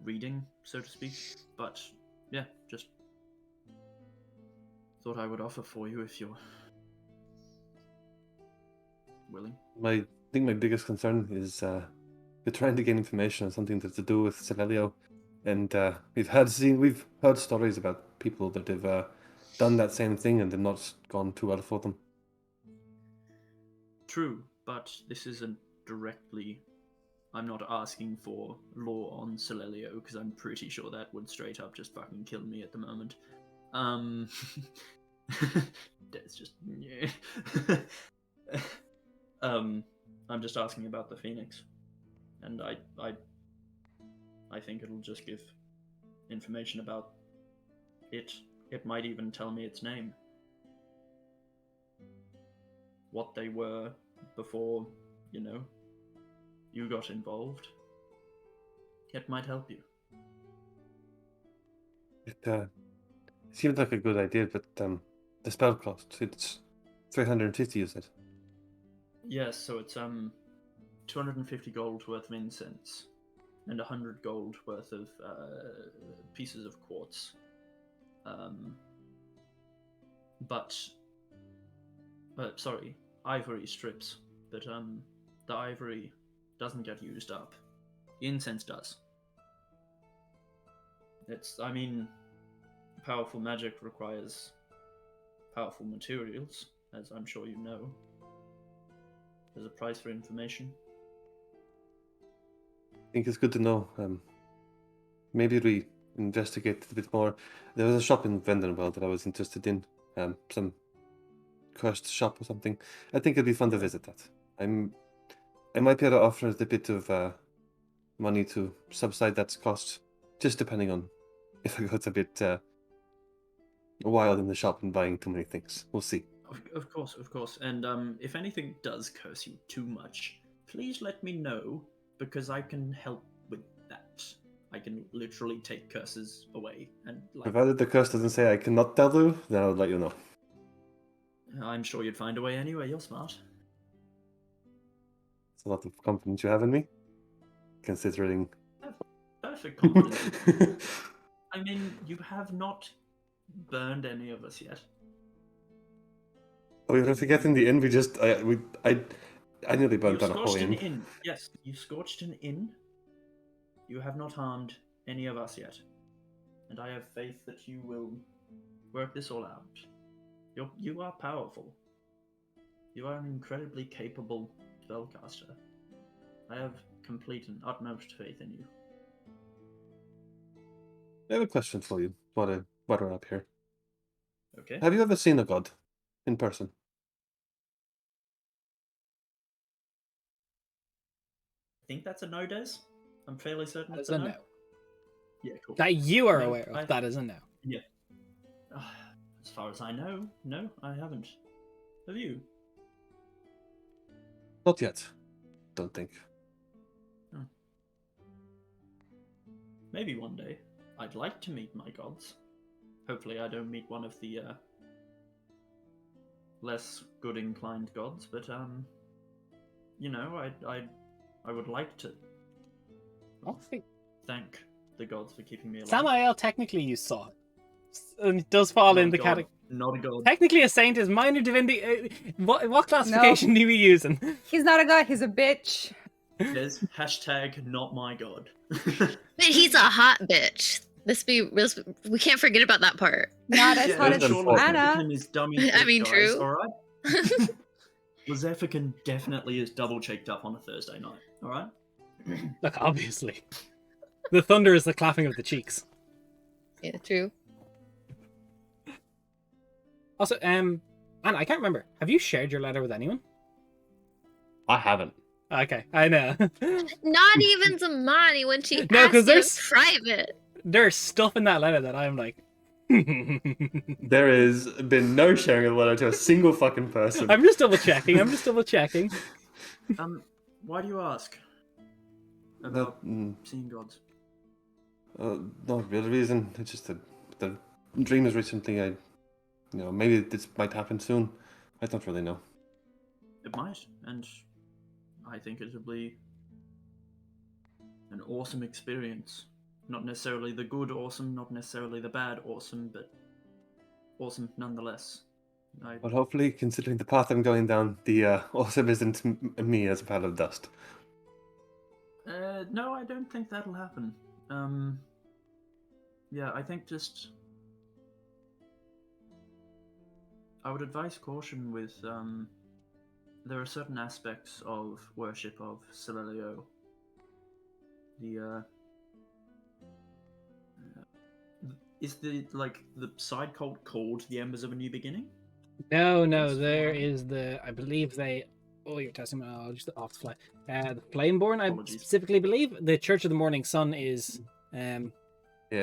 reading, so to speak. But yeah, just thought I would offer for you if you're willing. I think my biggest concern is we're trying to gain information on something that's to do with Celelio, and we've heard stories about people that have done that same thing and they've not gone too well for them. True, but this isn't directly. I'm not asking for lore on Celelio because I'm pretty sure that would straight up just fucking kill me at the moment. That's just yeah. I'm just asking about the Phoenix, and I think it'll just give information about it. It might even tell me its name, what they were before, you got involved. It might help you. It seemed like a good idea, but the spell cost, it's 350, you said. Yes, so it's 250 gold worth of incense and 100 gold worth of pieces of quartz. Sorry, ivory strips. But the ivory doesn't get used up. The incense does. Powerful magic requires powerful materials, as I'm sure you know. There's a price for information. I think it's good to know. Maybe we investigate a bit more. There was a shop in Vrendenwel that I was interested in. Some cursed shop or something. I think it'd be fun to visit that. I might be able to offer a bit of money to subside that cost, just depending on if I got a bit wild in the shop and buying too many things. We'll see. Of course. And if anything does curse you too much, please let me know, because I can help with that. I can literally take curses away, and Provided the curse doesn't say I cannot tell you, then I'll let you know. I'm sure you'd find a way anyway. You're smart. It's a lot of confidence you have in me, considering. Perfect confidence. I mean, you have not burned any of us yet. Oh, you're forgetting the inn. I nearly You burnt down a whole scorched an inn. inn. Yes, you scorched an inn. You have not harmed any of us yet, and I have faith that you will work this all out. You are powerful. You are an incredibly capable spellcaster. I have complete and utmost faith in you. I have a question for you. While we're up here, Okay. have you ever seen a god in person? I think that's a no, Des. I'm fairly certain That it's is a a no. no. Yeah, cool. That you are No, aware of. That is a no. Yeah. As far as I know, no, I haven't. Have you? Not yet. Don't think. Maybe one day. I'd like to meet my gods. Hopefully I don't meet one of the less good inclined gods, but I would like to Okay. Thank the gods for keeping me alive. Samael, technically you saw it. And it does fall Not in a the god, category. Not a god. Technically a saint is minor divinity. What classification do we using? He's not a god, he's a bitch. There's hashtag not my god. But he's a hot bitch. We can't forget about that part. Not as Yeah, hot that's as important. Anna. Lazephican is dummy. I mean, guys, true. Alright? Lazephican definitely is double cheeked up on a Thursday night. Alright? Look, obviously. The thunder is the clapping of the cheeks. Yeah, true. Also, Anna, I can't remember. Have you shared your letter with anyone? I haven't. Okay, I know. Not even Zamani when she No, 'cause asked you in there's- private. There's stuff in that letter that I'm like. There has been no sharing of the letter to a single fucking person. I'm just double checking. Why do you ask? About seeing gods. No real reason. It's just that the dream is recently. Maybe this might happen soon. I don't really know. It might, and I think it'll be an awesome experience. Not necessarily the good awesome, not necessarily the bad awesome, but awesome nonetheless. But hopefully, considering the path I'm going down, the awesome isn't me as a pile of dust. No, I don't think that'll happen. Yeah, I think just I would advise caution with there are certain aspects of worship of Celelio. Is the side cult called the Embers of a New Beginning? No, That's there fine. is I believe they. Oh, you're testing my knowledge off the fly. The Flameborn, I Apologies. specifically believe. The Church of the Morning Sun is. Yeah,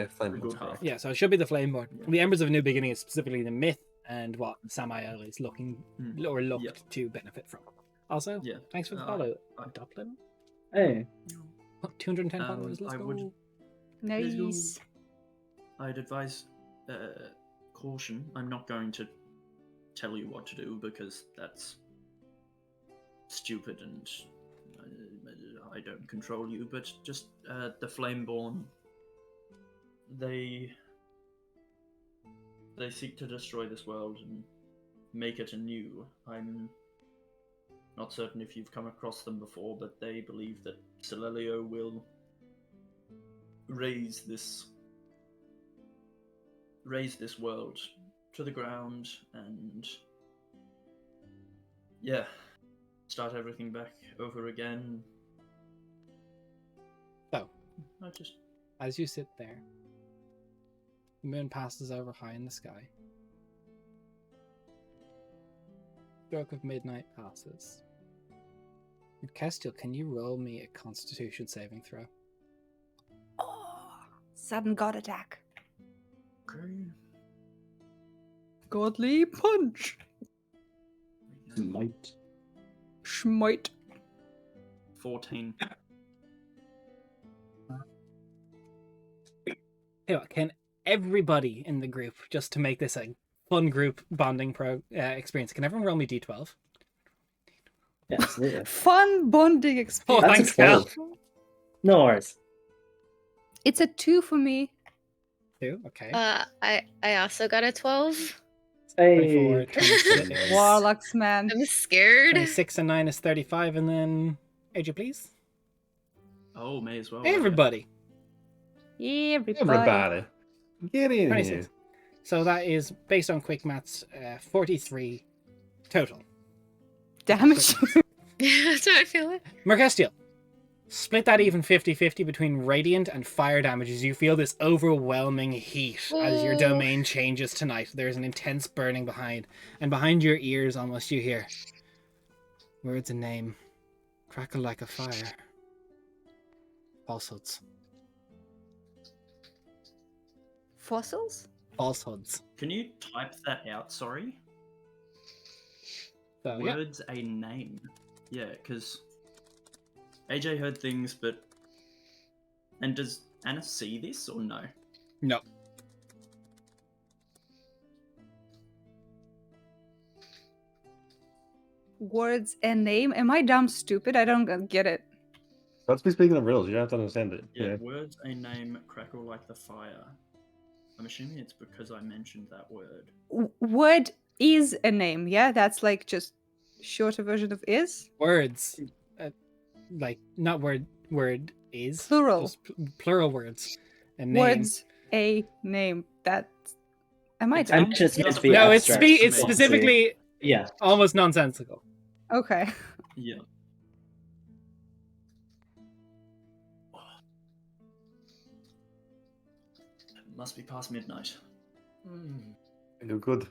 flame. The good half. Yeah, so it should be the Flameborn. Yeah. The Embers of a New Beginning is specifically the myth and what Samael is looking or looked Yep. to benefit from. Also, Yeah. thanks for the Uh, follow, I- Dublin. Hey. 210 followers. Let's I go. would- Nice. I'd advise caution. I'm not going to tell you what to do because that's stupid and I don't control you. But just the Flameborn, they seek to destroy this world and make it anew. I'm not certain if you've come across them before, but they believe that Celelio will raise this world to the ground and start everything back over again. So, I just as you sit there, the moon passes over high in the sky. Stroke of midnight passes. Kestiel, can you roll me a Constitution saving throw? Oh, sudden god attack. okay. Godly punch. Might. Schmite. 14. Hey, what, can everybody in the group, just to make this a fun group bonding experience, can everyone roll me d12? Yeah, absolutely. Fun bonding Oh, experience. That's thanks, a Cal. 12. No worries. It's a 2 for me. 2, okay. I also got a 12. 24, Hey. 26. Warlocks, man. I'm scared. 26 and 9 is 35, and then AJ, please. Oh, may as well. Everybody. Everybody, get in 26. here. So that is, based on quick maths, 43 total. Damage. That's what I feel like. Merkestiel, split that even 50-50 between radiant and fire damage as you feel this overwhelming heat as your Ooh. domain changes tonight. There's an intense burning behind, and behind your ears almost you hear words and name crackle like a fire. Falsehoods. Fossils? Falsehoods. Can you type that out? Sorry. So, yeah. Words a name. Yeah, because AJ heard things, but and does Anna see this or no? No. Words and name? Am I dumb stupid? I don't get it. Let's be speaking of riddles. You have to understand it. Yeah, Yeah. words a name crackle like the fire. I'm assuming it's because I mentioned that word. Word is a name, yeah? That's like just shorter version of is? Words, like not word is Plural. just plural words. And name. Words a name. That am I It's- I dumb? mentioned it's meant to be No, it's abstract. it's obviously. specifically Yeah. almost nonsensical. Okay. Yeah. It must be past midnight. You're good.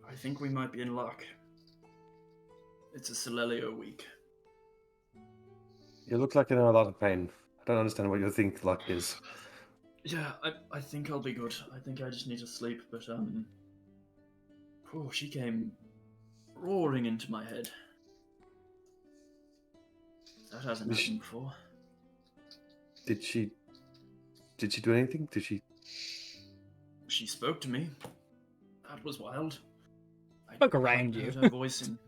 I think we might be in luck. It's a Celelio week. You look like you're in a lot of pain. I don't understand what you think luck is. Yeah, I think I'll be good. I think I just need to sleep, but oh, she came roaring into my head. That hasn't happened before. Did she do anything? Did she? She spoke to me. That was wild. I Spoke around heard you. her voice in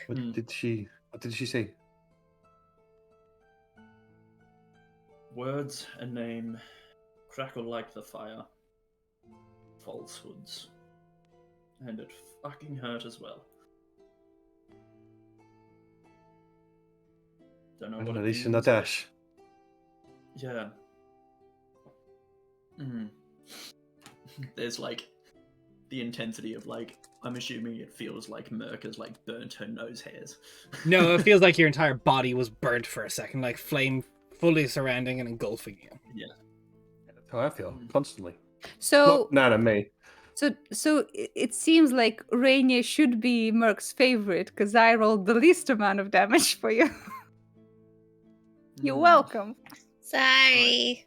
What Hmm. did she? What did she say? words a name crackle like the fire. Falsehoods. And it fucking hurt as well. Don't know what it Alicia means. Nadash. Yeah. There's like the intensity of like, I'm assuming it feels like Merc has like burnt her nose hairs. No, it feels like your entire body was burnt for a second, like flame fully surrounding and engulfing you. That's how I feel constantly. So Not me. So it seems like Rainier should be Merc's favorite because I rolled the least amount of damage for you. You're welcome. Sorry.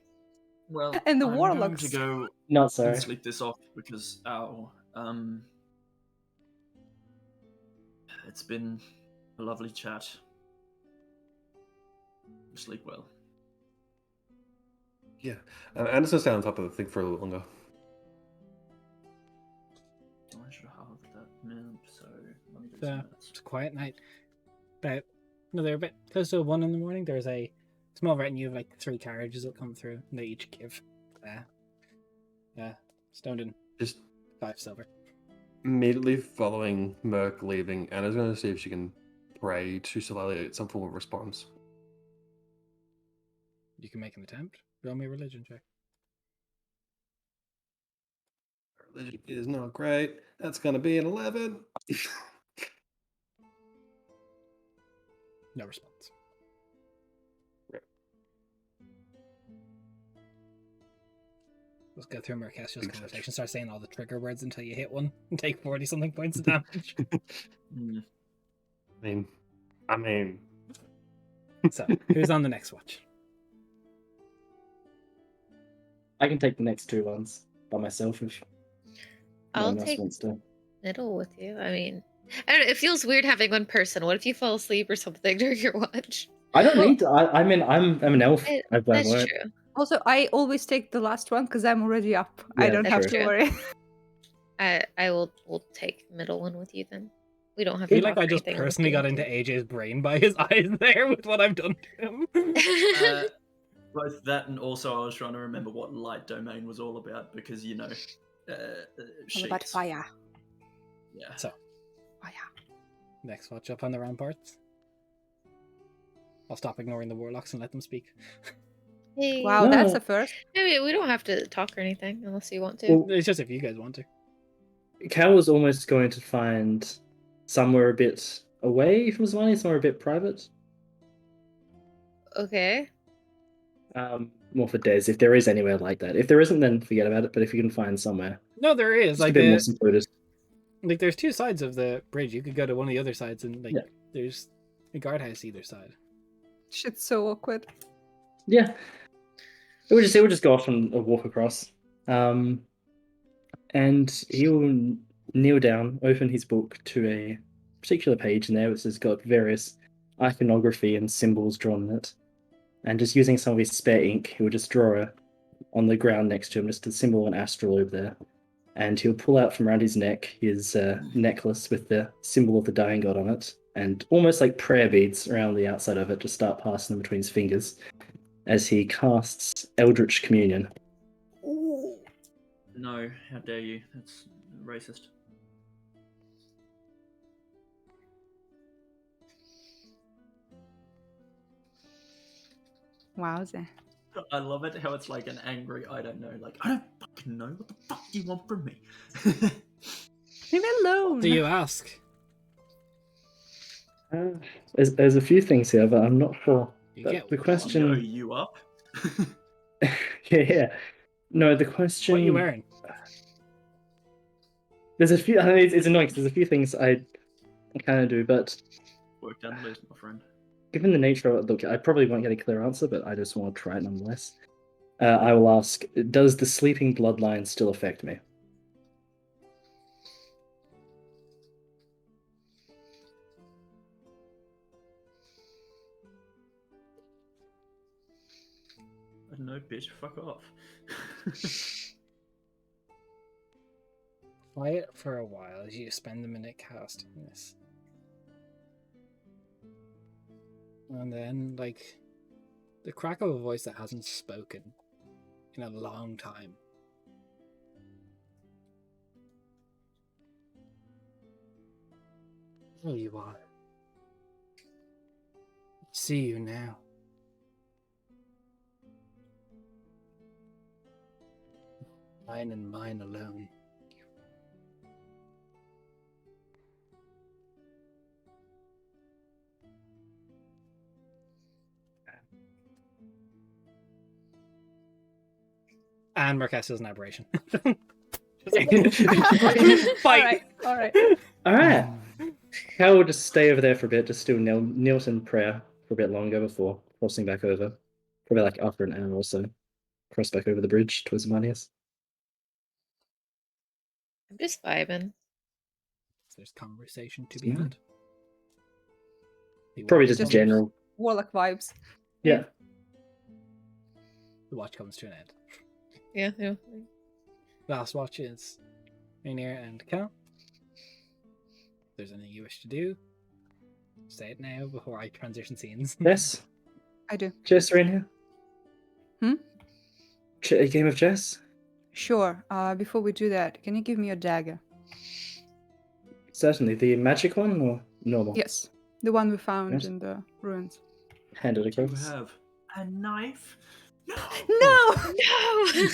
Well, And the I'm warlocks. going to go Not sorry. and sleep this off because it's been a lovely chat. Sleep well. Yeah. Anderson stay on top of the thing for a little longer. I should have that map, so let me do So, some minutes. it's a quiet night. But no, they're a bit close to 1 in the morning. There's a small retinue of like 3 carriages that come through, and they each give stoned in Just 5 silver. immediately following Merc leaving, Anna's going to see if she can pray to Solalia at some form of response. You can make an attempt. Roll me a religion check. Religion is not great. That's going to be an 11. No response. Let's go through Mercastio's Big conversation. Start saying all the trigger words until you hit one and take 40 something points of damage. I mean. So, who's on the next watch? I can take the next 2 ones by myself if no I'll one else take wants to. middle with you. I mean, I don't know, it feels weird having one person. What if you fall asleep or something during your watch? I don't Well- need to. I'm an elf. I That's work. true. Also, I always take the last one because I'm already up. I Yeah, don't have that's to true. worry. I will take middle one with you then. We don't have I to feel like talk I or just anything unless personally you got want into AJ's brain by his eyes there with what I've done to him. to. Both that and also I was trying to remember what light domain was all about because All about sheets. fire. Yeah. So, Fire. next watch up on the ramparts. I'll stop ignoring the warlocks and let them speak. Hey. Wow, No. that's a first. I mean, we don't have to talk or anything unless you want to. Well, It's just if you guys want to. Cal was almost going to find somewhere a bit away from Zvani, somewhere a bit private. Okay. More for Des, if there is anywhere like that. If there isn't, then forget about it. But if you can find somewhere, No, there is. just a Like, bit more secluded. like there's 2 sides of the bridge. You could go to one of the other sides, and like Yeah. there's a guardhouse either side. Shit's so awkward. Yeah, it would just go off on a walk across, and he will kneel down, open his book to a particular page in there, which has got various iconography and symbols drawn in it, and just using some of his spare ink, he will just draw on the ground next to him, just a symbol of an astrolabe there, and he'll pull out from around his neck his necklace with the symbol of the dying god on it, and almost like prayer beads around the outside of it, to start passing them between his fingers as he casts Eldritch Communion. No, how dare you? That's racist. Wowza. I love it how it's like an angry, I don't know, like, I don't fucking know. What the fuck do you want from me? Leave me alone. Do you ask? There's a few things here, but I'm not sure. You But get the Yo, question, you up? yeah. No, the question. What are you wearing? There's a few. I mean, it's annoying 'cause there's a few things I kind of do, but Work down the list, my friend. given the nature of it, look, I probably won't get a clear answer, but I just want to try it nonetheless. I will ask: does the sleeping bloodline still affect me? I don't know, bitch, fuck off. Quiet for a while as you spend a minute casting this. And then, like, the crack of a voice that hasn't spoken in a long time. There you are. See you now. Mine and mine alone. And Marquess is an aberration. Fight! All right. All right. Cal will just stay over there for a bit, just do knelt in prayer for a bit longer before crossing back over. Probably like after an hour or so. Cross back over the bridge towards Manius. I'm just vibing. There's conversation to be had. The Probably watch just comes- general. Warlock vibes. Yeah. The watch comes to an end. Yeah. Last watch is Rainier and Cal. If there's anything you wish to do, say it now before I transition scenes. Chess? I do. Chess are in here? Hmm? A game of chess? Sure. Before we do that, can you give me your dagger? Certainly. The magic one or normal? Yes, the one we found Yes. in the ruins. Hand it You across. have a knife? No! No. No!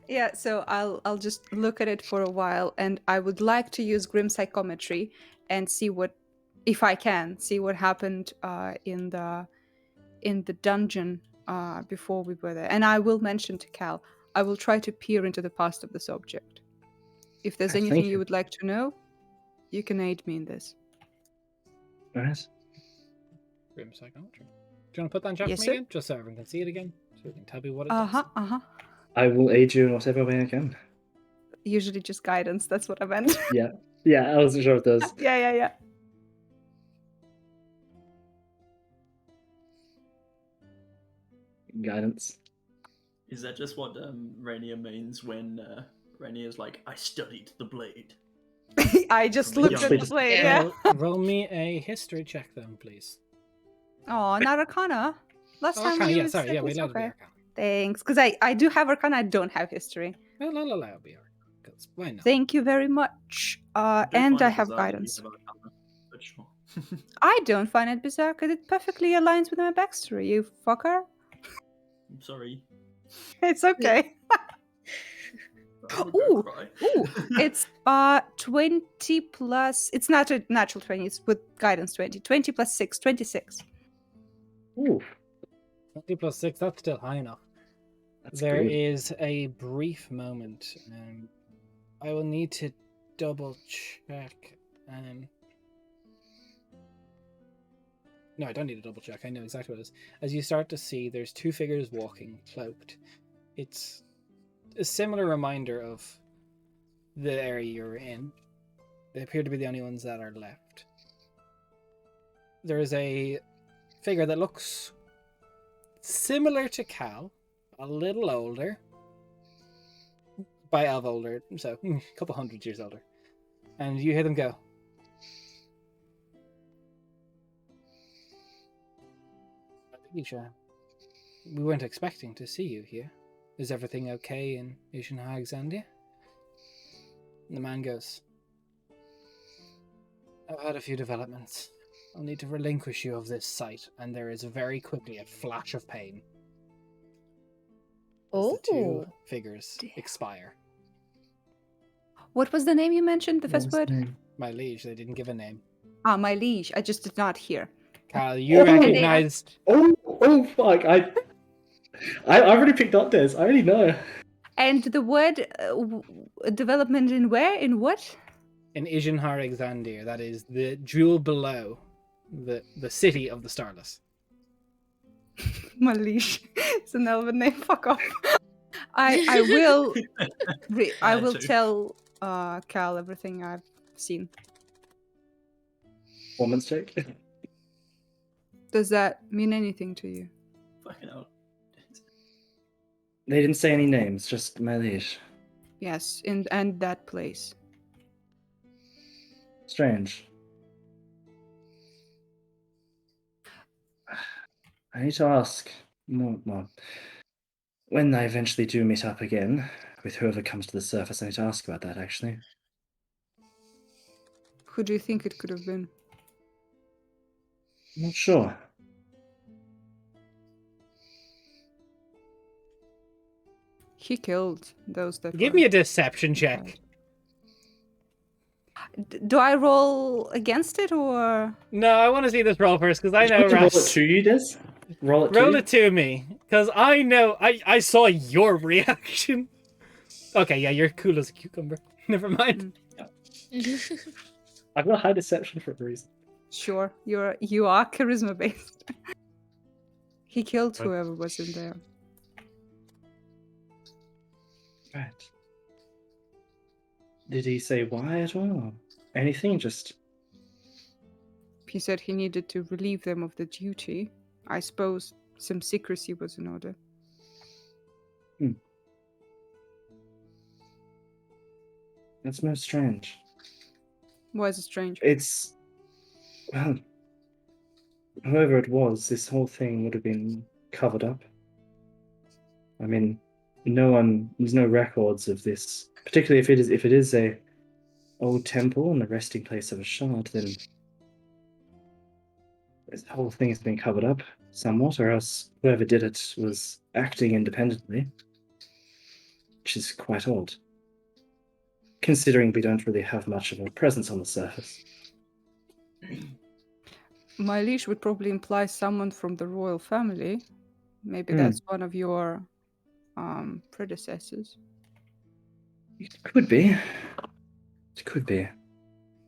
Yeah, so I'll just look at it for a while, and I would like to use grim psychometry and see what, if I can, see what happened in the dungeon before we were there. And I will mention to Cal, I will try to peer into the past of this object. If there's Thank anything you. you would like to know, you can aid me in this. Alright. Grim psychometry. Do you want to put that in chat Yes, for me sir. again? Just so everyone can see it again? So you can tell me what it Uh huh. does. I will aid you in whatever way I can. Usually just guidance. That's what I meant. Yeah. Yeah, I wasn't sure if there's. Yeah. Guidance. Is that just what Rainier means when Rainier's like, I studied the blade? I just From the looked at young- the blade. Yeah. Yeah. Roll me a history check then, please. Oh, not Arcana. Last time Arcana, we yeah, used sorry, yeah, we it's allowed to be okay. Arcana. Thanks, because I do have Arcana. I don't have history. Well, I'll allow it to be Arcana. Because why not? Thank you very much. I do And find I it have bizarre that you guidance. have Arcana, but sure. I don't find it bizarre because it perfectly aligns with my backstory. You fucker. I'm sorry. It's okay. I'm gonna Ooh, cry. ooh, it's 20 plus. It's not a natural 20. It's with guidance 20. 20 plus 6, 26. Ooh, 20 plus 6, that's still high enough. that's There good. is a brief moment. I will need to double check. No, I don't need to double check. I know exactly what it is. As you start to see, there's two figures walking, cloaked. It's a similar reminder of the area you're in. They appear to be the only ones that are left. There is a figure that looks similar to Cal, a little older. by elf older, so a couple 100 years older. And you hear them go, Alicia, we weren't expecting to see you here. Is everything okay in Asian Alexandria? And the man goes, I've had a few developments. I'll need to relinquish you of this site, and there is very quickly a flash of pain as the two figures expire. What was the name you mentioned? The first word? My liege, they didn't give a name. Ah, my liege. I just did not hear. Carl, you Oh. recognize... Oh, fuck! I already picked up this. I already know. And the word development in where? In what? In Asian Alexandria, that is the jewel below the city of the Starless. My liege. It's an elven name. Fuck off. I will I will too. tell Cal everything I've seen. Woman's check. Does that mean anything to you? Fucking hell. They didn't say any names, just my liege. Yes, and that place. Strange. I need to ask more. When I eventually do meet up again with whoever comes to the surface, I need to ask about that, actually. Who do you think it could have been? I'm not sure. He killed those that Give were- me a deception check. Do I roll against it or? No, I want to see this roll first, because I know Would you roll Ras. it to you, Des? Roll it to Roll you? it to me, because I know I saw your reaction. Okay, yeah, you're cool as a cucumber. Never mind. I've got high deception for a reason. Sure, you are charisma based. He killed Right. whoever was in there. Right. Did he say why at all? Or anything? Just He said he needed to relieve them of the duty. I suppose some secrecy was in order. that's most strange. Why is it strange? It's well, whoever it was, this whole thing would have been covered up. I mean, there's no records of this, particularly if it is a old temple and the resting place of a shard, then this whole thing has been covered up somewhat, or else whoever did it was acting independently, which is quite odd, considering we don't really have much of a presence on the surface. My liege would probably imply someone from the royal family. Maybe Hmm. that's one of your predecessors. It could be. It could be.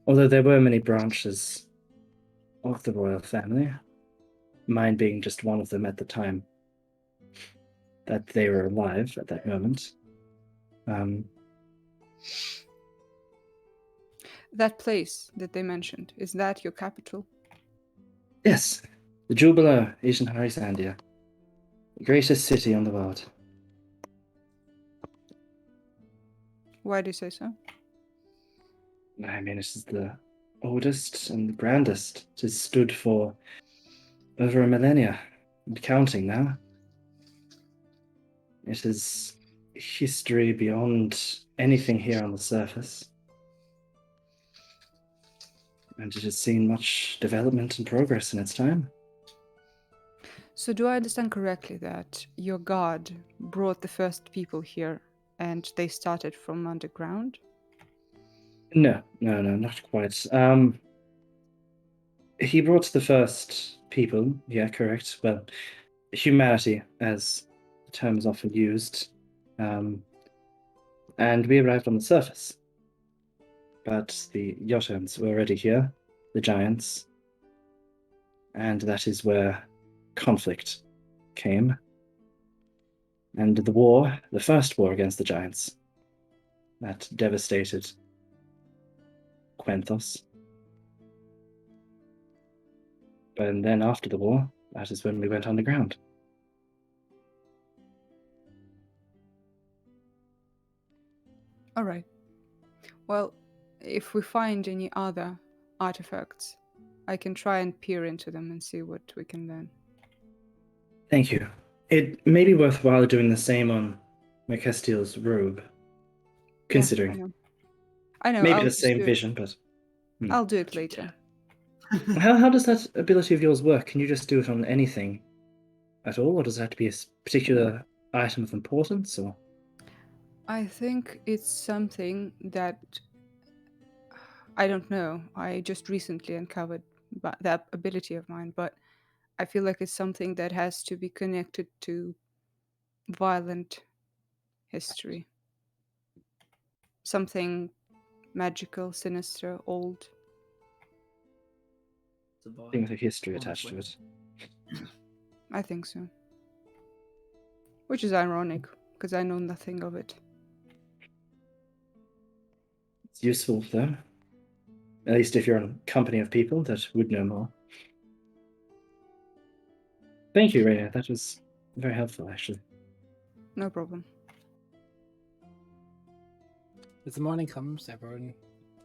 Although there were many branches of the royal family, mine being just one of them at the time that they were alive at that moment. That place that they mentioned, is that your capital? Yes, the jewel below, Asian Alexandria. The greatest city on the world. Why do you say so? I mean, it is the oldest and the grandest. It has stood for over a millennia and counting now. It is history beyond anything here on the surface. And it has seen much development and progress in its time. So do I understand correctly that your god brought the first people here and they started from underground? No, not quite. He brought the first people, yeah, correct. Well, humanity, as the term is often used. And we arrived on the surface. But the Jotuns were already here, the giants. And that is where conflict came. And the war, the first war against the giants, that devastated Quenthos. And then after the war, that is when we went underground. All right. Well, if we find any other artifacts, I can try and peer into them and see what we can learn. Thank you. It may be worthwhile doing the same on Mercastiel's robe, considering. Yeah, I know. Maybe I'll the just same do it. vision, but I'll do it later. how does that ability of yours work? Can you just do it on anything at all, or does it have to be a particular item of importance? Or I think it's something that I don't know. I just recently uncovered that ability of mine, but I feel like it's something that has to be connected to violent history. Something magical, sinister, old. It's a vibe, things with history attached honestly. to it? I think so. Which is ironic, because I know nothing of it. It's useful, though. At least if you're in a company of people that would know more. Thank you, Raya. That was very helpful, actually. No problem. As the morning comes, everyone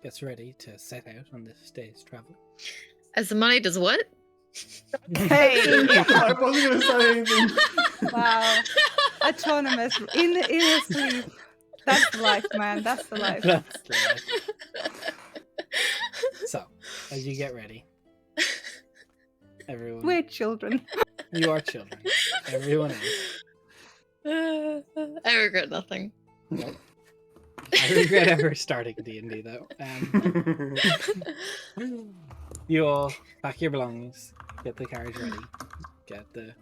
gets ready to set out on this day's travel. As the money does what? Hey! I wasn't going to say anything. Wow. Autonomous in his sleep. That's the life, man. That's the life. That's the life. So, as you get ready, everyone, We're children. you are children. Everyone is. I regret nothing. Nope. I regret ever starting D&D though. You all pack your belongings, get the carriage ready, get the.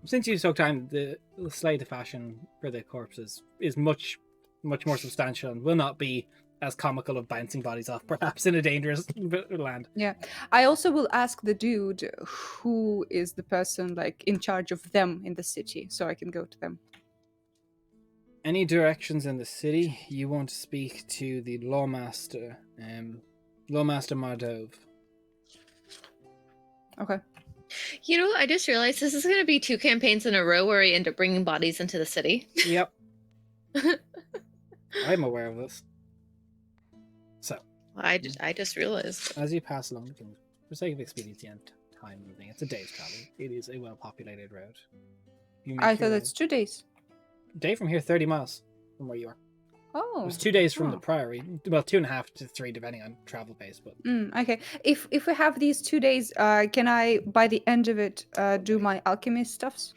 Since you took time, the sleigh to fashion for the corpses is much more substantial and will not be as comical of bouncing bodies off, perhaps in a dangerous land. Yeah. I also will ask the dude who is the person like in charge of them in the city, so I can go to them. Any directions in the city, you want to speak to the lawmaster, Lawmaster Mardov. Okay. You know, I just realized this is going to be 2 campaigns in a row where we end up bringing bodies into the city. Yep. I'm aware of this. So, I just realized. as you pass along the kingdom, for sake of expediency and time moving, it's a day's travel. It is a well-populated road. You make I your thought way- it's 2 days. day from here, 30 miles from where you are. Oh. It was 2 days from the Oh. Priory. Well, 2.5 to 3, depending on travel pace. But Okay. If we have these 2 days, can I by the end of it do my alchemy stuffs?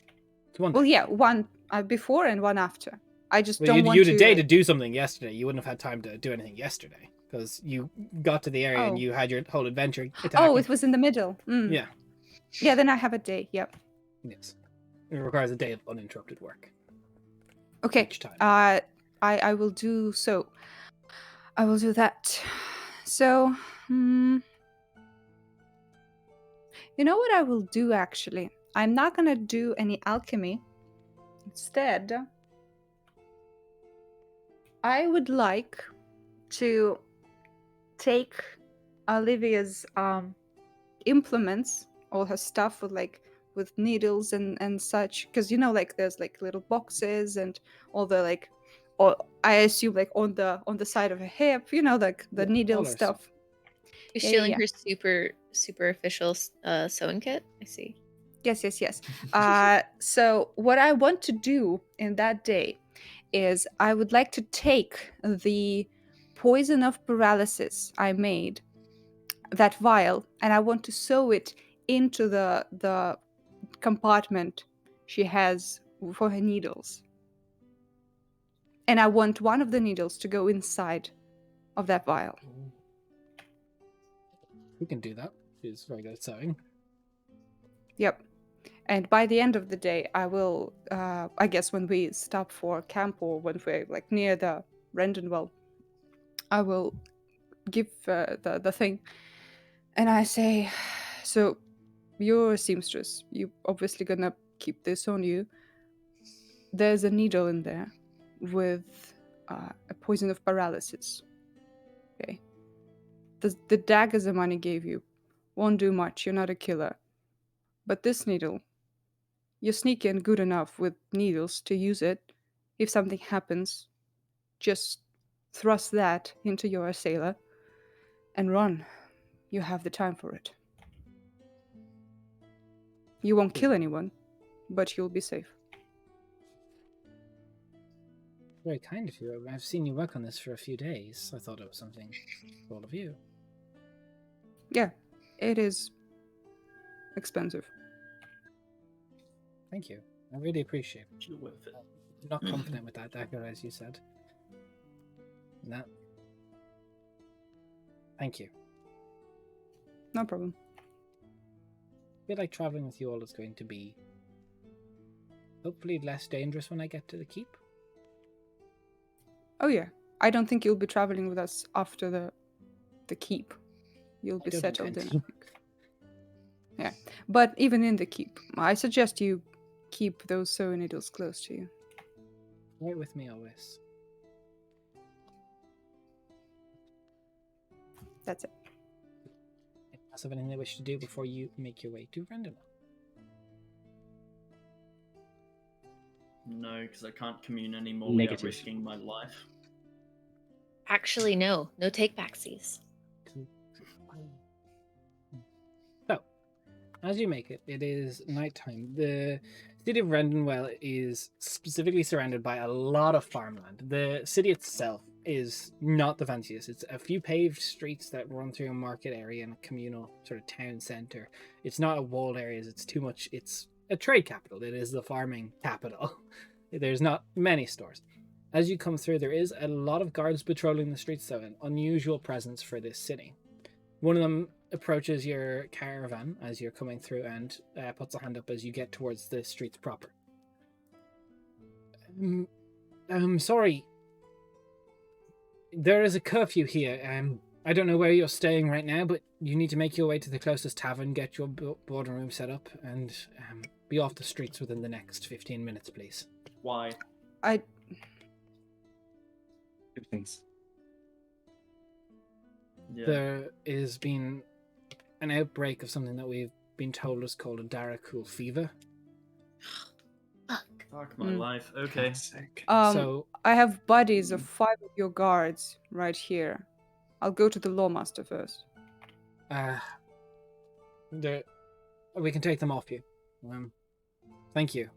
it's one. Well, yeah, one before and one after. I just Well, don't you want had to. a day to do something yesterday. You wouldn't have had time to do anything yesterday because you got to the area and Oh. you had your whole adventure. Oh, attacking. it was in the middle. Yeah. Yeah, then I have a day. Yep. Yes. It requires a day of uninterrupted work. Okay. Each time. I will do so. I will do that. So, you know what I will do actually? I'm not gonna do any alchemy. Instead, I would like to take Olivia's implements, all her stuff with needles and such, because you know, like there's like little boxes and all the like, or I assume like on the side of her hip, you know, like the Yeah, needle all our stuff. stuff. You're Yeah, stealing yeah. her super official sewing kit? I see. Yes. So what I want to do in that day is I would like to take the poison of paralysis I made, that vial, and I want to sew it into the compartment she has for her needles. And I want one of the needles to go inside of that vial. We can do that. She's very good at sewing. Yep. And by the end of the day, I will, I guess when we stop for camp or when we're like near the Vrendenwel, I will give the thing. And I say, so you're a seamstress. You're obviously gonna keep this on you. There's a needle in there with a poison of paralysis. Okay. The daggers the money gave you won't do much. You're not a killer. But this needle, you're sneaky and good enough with needles to use it. If something happens, just thrust that into your assailer, and run. You have the time for it. You won't kill anyone, but you'll be safe. Very kind of you. I've seen you work on this for a few days. I thought it was something for all of you. Yeah, it is expensive. Thank you. I really appreciate it. You're worth it. I'm not confident with that dagger, as you said. No. Thank you. No problem. I feel like traveling with you all is going to be hopefully less dangerous when I get to the keep. Oh yeah, I don't think you'll be traveling with us after the keep. You'll be don't settled in, I intend think. Yeah, but even in the keep, I suggest you keep those sewing needles close to you. Right with me always. That's it. Anyone else have anything they wish to do before you make your way to Vrendenwel? No, because I can't commune anymore without Negative. risking my life. Actually, no. No take backsies. So, as you make it, it is nighttime. The city of Vrendenwel is specifically surrounded by a lot of farmland. The city itself is not the fanciest. It's a few paved streets that run through a market area and a communal sort of town center. It's not a walled areas. It's too much. It's a trade capital. It is the farming capital. There's not many stores. As you come through, there is a lot of guards patrolling the streets, though, an unusual presence for this city. One of them approaches your caravan as you're coming through and puts a hand up as you get towards the streets proper. Sorry. There is a curfew here. I don't know where you're staying right now, but you need to make your way to the closest tavern, get your boarding room set up, and be off the streets within the next 15 minutes, please. Why? Good things. Yeah. There has been an outbreak of something that we've been told is called a Darakul fever. Fuck. Fuck my life. Okay. Classic. So I have bodies of 5 of your guards right here. I'll go to the lawmaster first. we can take them off you. Thank you.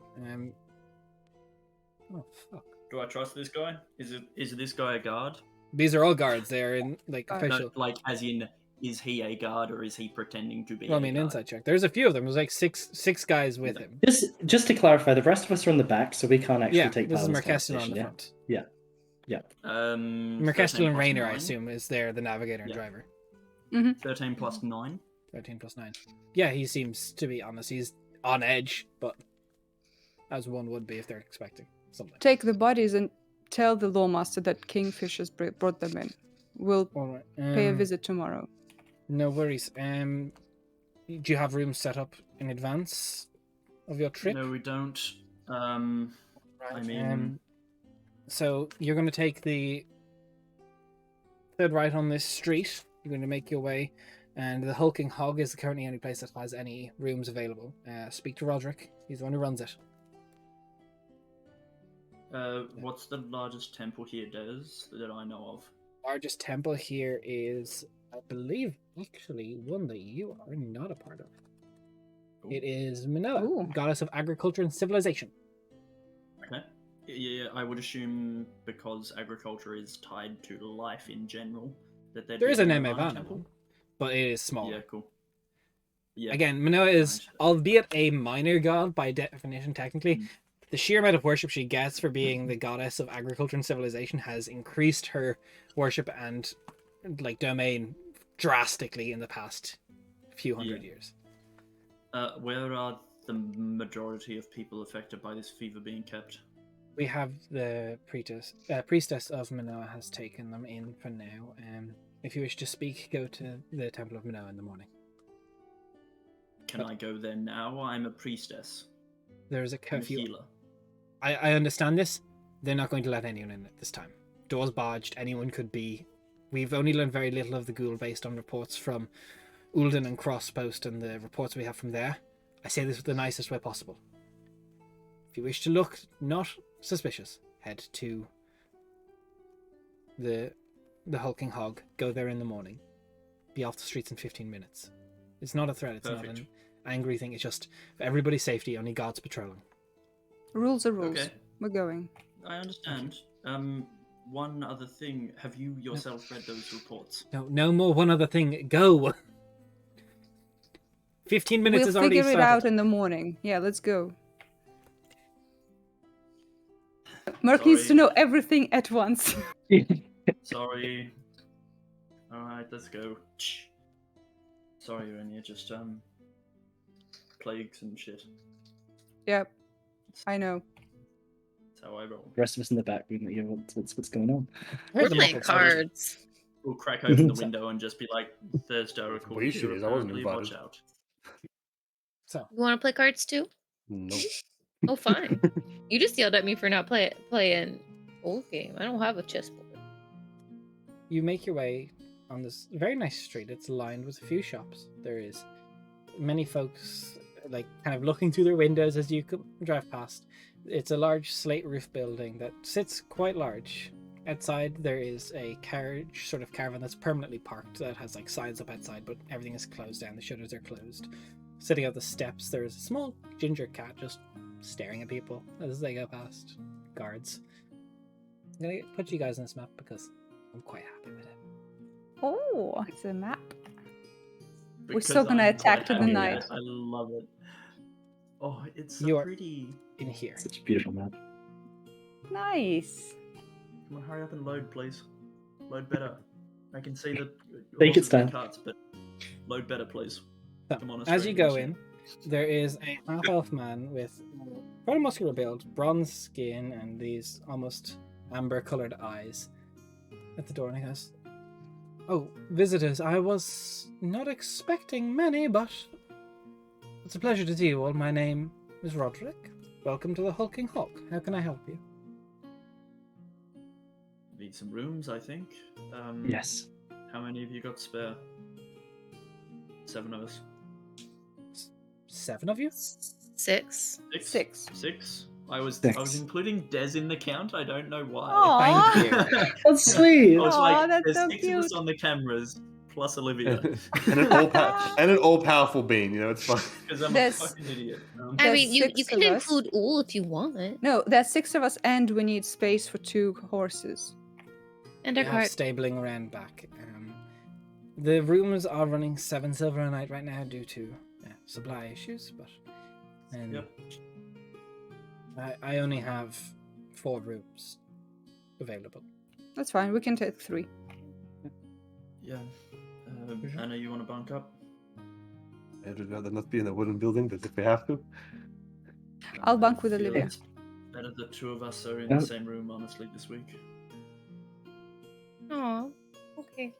Oh fuck. Do I trust this guy? Is this guy a guard? These are all guards. They're in like No, official. No, like as in, is he a guard or is he pretending to be? Roll a me an guard? insight check. There's a few of them. There's like six guys with him. Just to clarify, the rest of us are in the back, so we can't actually Yeah, take this part is in this Merkestel on conversation, the yeah? front. Merkestel Merkestel and Rainer, I assume, is there the navigator and Yeah. driver. 13 plus 9. 13 plus 9. Yeah, he seems to be honest. He's on edge, but as one would be if they're expecting something. Take the bodies and tell the lawmaster that Kingfishers brought them in. We'll All right. pay a visit tomorrow. No worries. Do you have rooms set up in advance of your trip? No, we don't. Right. I mean, so you're going to take the third right on this street. You're going to make your way, and the Hulking Hog is currently the only place that has any rooms available. Speak to Roderick. He's the one who runs it. what's the largest temple here, Des, that I know of? Largest temple here is, I believe, actually one that you are not a part of. Ooh. It is Minoa, Ooh. goddess of agriculture and civilization. Okay. Yeah, I would assume because agriculture is tied to life in general that There is an Nirvana Emevana temple. one, but it is smaller. Yeah, cool. Yeah. Again, Minoa is, Right. albeit a minor god by definition, technically, Mm. the sheer amount of worship she gets for being the goddess of agriculture and civilization has increased her worship and like domain drastically in the past few hundred Yeah. years. Where are the majority of people affected by this fever being kept? We have the priestess of Minoa has taken them in for now. If you wish to speak, go to the Temple of Minoa in the morning. Can I go there now? I'm a priestess. There is a I'm a curfew. healer. I understand this. They're not going to let anyone in at this time. Doors barged, anyone could be. We've only learned very little of the ghoul based on reports from Ulden and Crosspost and the reports we have from there. I say this with the nicest way possible. If you wish to look not suspicious, head to the hulking hog. Go there in the morning. Be off the streets in 15 minutes. It's not a threat. It's Perfect. not an angry thing. It's just for everybody's safety. Only God's patrolling. Rules are rules. Okay. We're going. I understand. One other thing. Have you yourself read those reports? No more. One other thing. Go. 15 minutes We'll is already figure it started. out in the morning. Yeah, let's go. Merc needs to Sorry. know everything at once. Sorry. Alright, let's go. Sorry, Irenia, just plagues and shit. Yep, I know. That's how I roll. The rest of us in the back, we don't hear what's going on. We're the playing Muppets. cards. We'll crack open the window and just be like, there's Derek. Well, you should, I wasn't Watch invited. out. So, You want to play cards too? No. Oh, fine. You just yelled at me for not playing old game. I don't have a chessboard. you make your way on this very nice street. It's lined with a few shops. There is many folks like kind of looking through their windows as you drive past. It's a large slate roof building that sits quite large. Outside there is a carriage, sort of caravan that's permanently parked that has like signs up outside, but everything is closed down. The shutters are closed. Sitting out the steps, there is a small ginger cat just staring at people as they go past. Guards. I'm gonna put you guys on this map because I'm quite happy with it. Oh, it's a map. We're Because still gonna I'm attack quite to the happy with night. it. I love it. Oh, it's so You are- pretty. In here. Such a beautiful map. Nice. Come on, hurry up and load, please. Load better. I can see the Take its horses and time. carts, but load better, please. So, Come on, as you go Australians. in, there is a half-elf man with quite a muscular build, bronze skin, and these almost amber-colored eyes at the door, and he goes, "Oh, visitors, I was not expecting many, but it's a pleasure to see you all. My name is Roderick. Welcome to the Hulking Hawk. How can I help you?" Need some rooms, I think. Yes. How many have you got spare? 7 of us. 7 of you? 6. Six. 6? I was Six. including Des in the count. I don't know why. Aw. Thank you. That's sweet. I was Aw, like, that's there's so 6 of us cute. on the cameras, plus Olivia. and an all-powerful bean. You know, it's fine. Because I'm There's- a fucking idiot. I There's mean, you 6 can of us. include all if you want. No, there's 6 of us, and we need space for 2 horses. And We a have cart. stabling around back. The rooms are running 7 silver a night right now due to supply issues, but Yep. I only have 4 rooms available. That's fine. We can take 3. Yeah. Anna, you want to bunk up? I'd rather not be in a wooden building, but if we have to. I'll bunk with I feel Olivia. it's better the 2 of us are in Yeah. the same room, honestly, this week. Aw. Okay.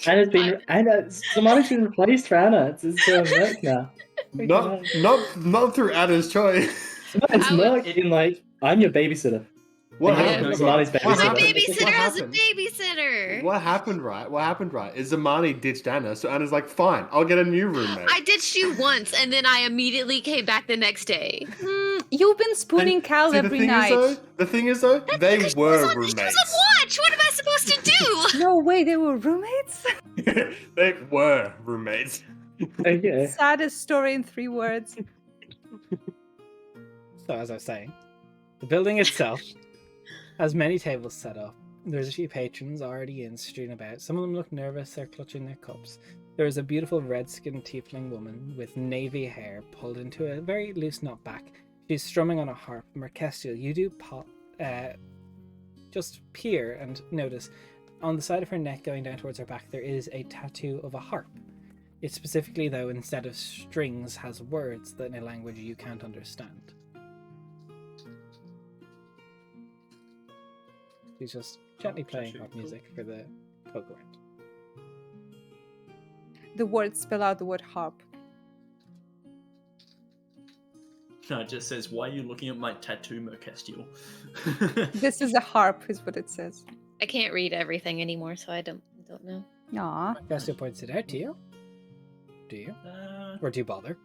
Anna's Samani's been replaced for Anna. It's Merc now. Not through Anna's choice. It's I Merc in like, I'm your babysitter. What Yeah, happened? Zamani's What My babysitter. happened? babysitter What has a happened? babysitter. What happened, right? What happened, right? Is Zamani ditched Anna, so Anna's like, fine, I'll get a new roommate. I ditched you once, and then I immediately came back the next day. You've been spooning And Cal see, every night. the thing is though, they Because she were was on roommates. watch. What am I supposed to do? No way, they were roommates? They were roommates. Okay. Saddest story in 3 words. So as I was saying, the building itself has many tables set up. There's a few patrons already in, strewn about. Some of them look nervous, they're clutching their cups. There is a beautiful red-skinned tiefling woman with navy hair pulled into a very loose knot back. She's strumming on a harp. Merkestiel, you do just peer and notice on the side of her neck going down towards her back there is a tattoo of a harp. It specifically, though, instead of strings, has words that in a language you can't understand. She's just gently playing tattoo, harp cool. music for the folk around. The words spell out the word harp. No, it just says, why are you looking at my tattoo, Merkestiel? This is a harp, is what it says. I can't read everything anymore, so I don't know. Aw. Merkestiel points it out to you. Do you? Or do you bother?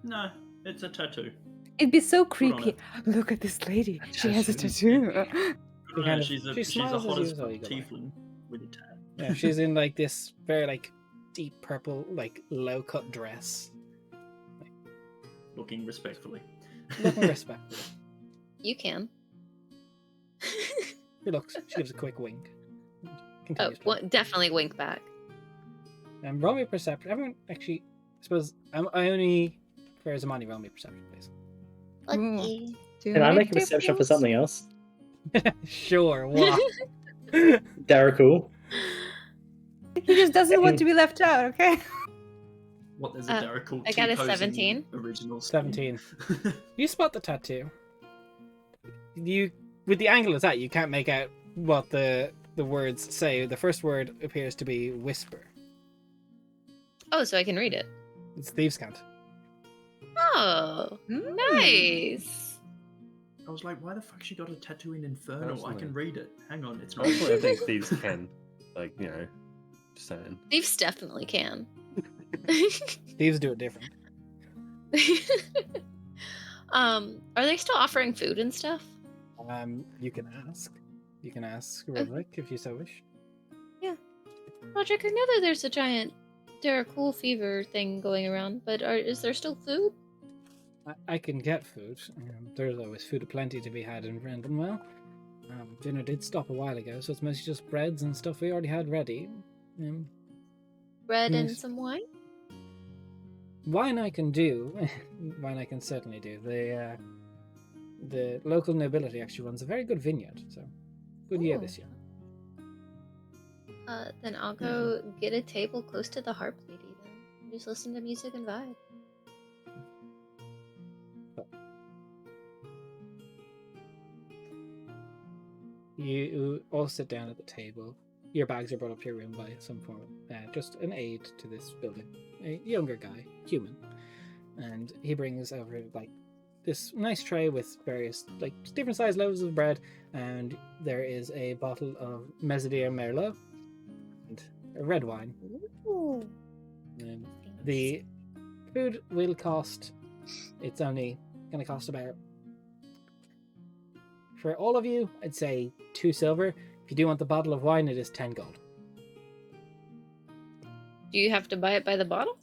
No, it's a tattoo. It'd be so Good on creepy. Look at this lady. She has a tattoo. She No, kind of she's a she smiles hot as as you, so you go by. tiefling with a tat. Yeah, she's in like this very like deep purple, like low cut dress. Looking respectfully. Looking respectful. You can. She looks. She gives a quick wink. Oh, Continues well, playing. definitely wink back. Roll me perception. Everyone, actually, I suppose I only for Zamani roll me perception, please. Lucky. Do Can I many make a perception for tables? something else? Sure. What? Daracool. He just doesn't want to be left out, okay? What, there's a Daracool I got a T-posing 17. Original skin? 17. You spot the tattoo. You, with the angle it's at, you can't make out what the words say. The first word appears to be whisper. Oh, so I can read it. It's thieves' cant. Oh, Mm. nice. I was like, why the fuck she got a tattoo in Infernal? I Personally. can read it. Hang on, it's not. Personally, I think thieves can. Like, you know, just saying. Thieves definitely can. Thieves do it different. Are they still offering food and stuff? You can ask. You can ask Roderick if you so wish. Roderick, I know that there's a giant Daracool fever thing going around, but is there still food? I can get food. There's always food aplenty to be had in Vrendenwel. Dinner did stop a while ago, so it's mostly just breads and stuff we already had ready. Bread and Yes. some wine? Wine I can do. Wine I can certainly do. The local nobility actually runs a very good vineyard, so good year Oh. this year. Then I'll go get a table close to the harp lady then. Just listen to music and vibe. You all sit down at the table. Your bags are brought up to your room by some form of just an aide to this building. A younger guy, human. And he brings over like this nice tray with various like different sized loaves of bread, and there is a bottle of Mezzadier Merlot and a red wine. Ooh. And the food will cost, it's only going to cost about, for all of you, I'd say 2 silver. If you do want the bottle of wine, it is 10 gold. Do you have to buy it by the bottle?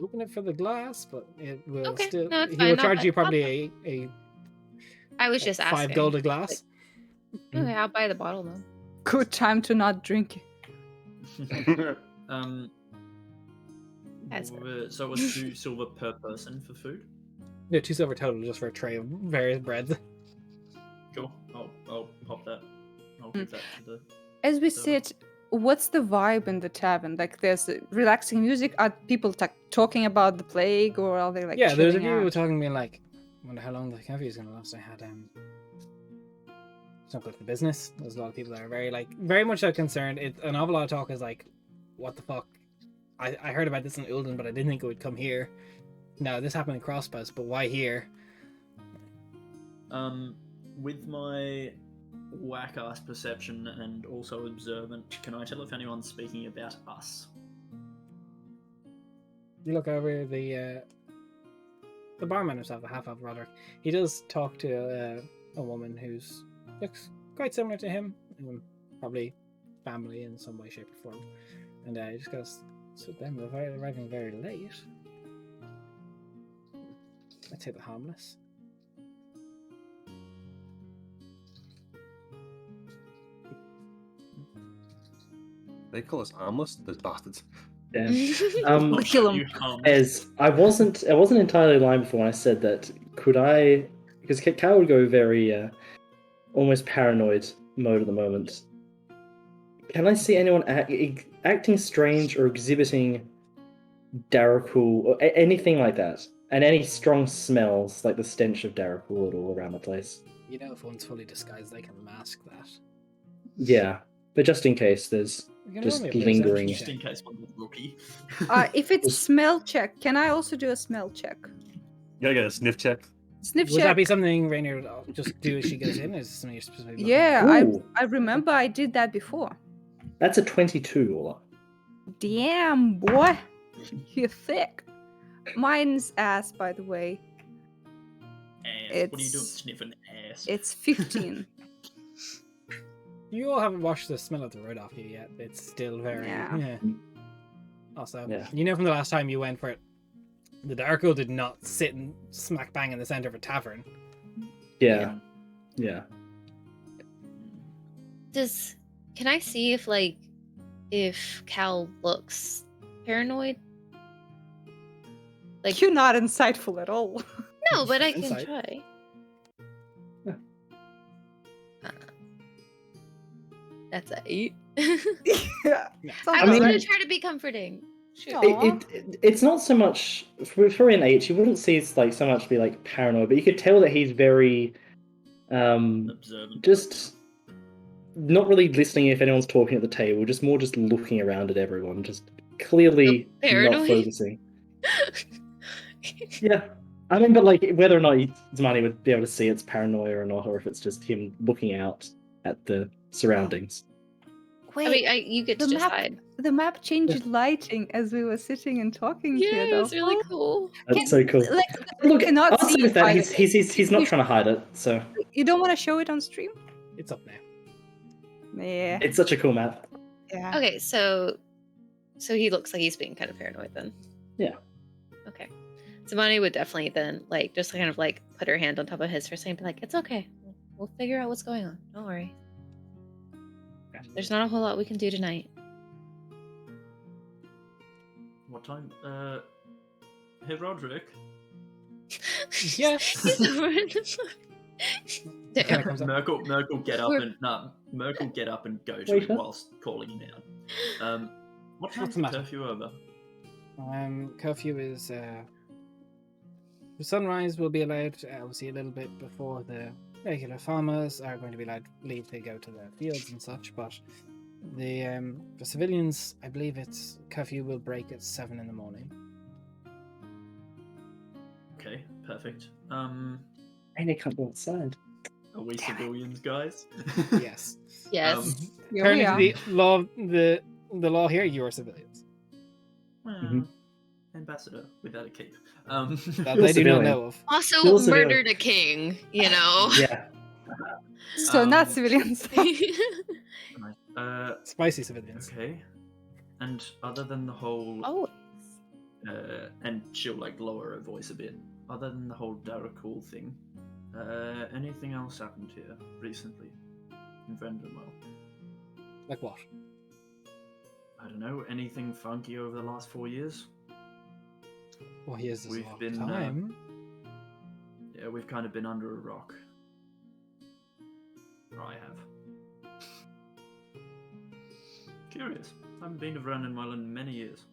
Open it for the glass, but it will Okay, still, no, it's he fine, will I'll charge buy- you probably a I was just 5 asking. gold a glass. Okay, I'll buy the bottle then. Good time to not drink it. Um. That's fair. So it was 2 silver per person for food. No, 2 silver total just for a tray of various breads. Cool. I'll pop that. I'll give that to the. As we So- sit, what's the vibe in the tavern? Like, there's relaxing music. Are people talking about the plague, or are they like? Yeah, there's a chilling few who were out? talking to me like, I wonder how long the cafe is going to last. I had it's not good for business. There's a lot of people that are very much so concerned. An awful lot of talk is like, what the fuck? I heard about this in Ulden, but I didn't think it would come here. No, this happened in Crossbows, but why here? With my whack ass perception and also observant, can I tell if anyone's speaking about us? You look over the barman himself, the half-elf Roderick. He does talk to a woman who's looks quite similar to him, probably family in some way, shape, or form. And he just goes, "So them are arriving very late. I'd say the harmless." They call us harmless, those bastards. Yeah. We'll kill 'em. You As I wasn't entirely lying before when I said that. Could I? Because Cal would go very almost paranoid mode at the moment. Can I see anyone acting strange or exhibiting Daracool or anything like that? And any strong smells like the stench of Daracool at all around the place? You know, if one's fully disguised, they can mask that. Yeah, but just in case there's You can Just roll me a perception lingering. Just check. in case one's a rookie. If it's smell check, can I also do a smell check? You gotta get a sniff check. Sniff Would check. that be something Rainier would just do as she goes in? Is this something you're specifically looking Yeah, at? Ooh. I remember I did that before. that's a 22 all up. Damn, boy, you're thick. Mine's ass, by the way. Ass. What are you doing It's- sniffing Yes. It's 15. You all haven't washed the smell of the road off you yet. It's still very. Yeah. Also, Yeah. you know from the last time you went for it, the Darko did not sit and smack bang in the center of a tavern. Yeah. Yeah. Can I see if Cal looks paranoid? Like You're not insightful at all. no, but I can Insight. try. Yeah. That's a 8. Yeah. Yeah. I I was mean- gonna try to be comforting. Shoot. Aw. It's not so much for an H. You wouldn't see it's like so much be like paranoid, but you could tell that he's very, Observant. just not really listening if anyone's talking at the table. Just more just looking around at everyone, just clearly not Paranoid? focusing. Yeah, I mean, but like whether or not Zamani would be able to see it's paranoia or not, or if it's just him looking out at the surroundings. Wait, I mean, you get to the map- decide. the map changed lighting as we were sitting and talking Yeah, here. it's really cool. That's so cool. Like, Look, cannot I'll say see with that, it, he's not trying to hide it. So you don't want to show it on stream? It's up now. Yeah. it's such a cool map. Yeah. Okay, so he looks like he's being kind of paranoid then. Yeah. Okay. Zamani would definitely then just kind of put her hand on top of his for a second and be like, "It's okay. We'll figure out what's going on. Don't worry. There's not a whole lot we can do tonight." What time? Hey, Roderick. Yes. Damn. Kinda comes up. Merkel get up We're- and Merkel get up and go to Wait, him what? whilst calling him out. What What's time's the the matter? curfew over? Curfew is the sunrise will be allowed obviously a little bit before the regular farmers are going to be allowed leave to go to their fields and such, but the for civilians, I believe it's curfew will break at 7 in the morning. Okay, perfect. And they can't go outside. Are we Damn it. civilians, guys? Yes. Yes. Here we According are. to the law, the law here, you are civilians. Well, Mhm. ambassador without a cape. That Still they do not civilian. know of. Also Still civilian. murdered a king, you know. Yeah. So not Um, civilians. Right. Spicy civilians. Okay. And other than the whole, Oh, and she'll lower her voice a bit. Other than the whole Darakul thing, anything else happened here recently in Vrendenwel? Like what? I don't know. Anything funky over the last 4 years? Well, here's this We've long been, time. Yeah, we've kind of been under a rock. Or I have. Curious. I haven't been to Vrendenwel in many years.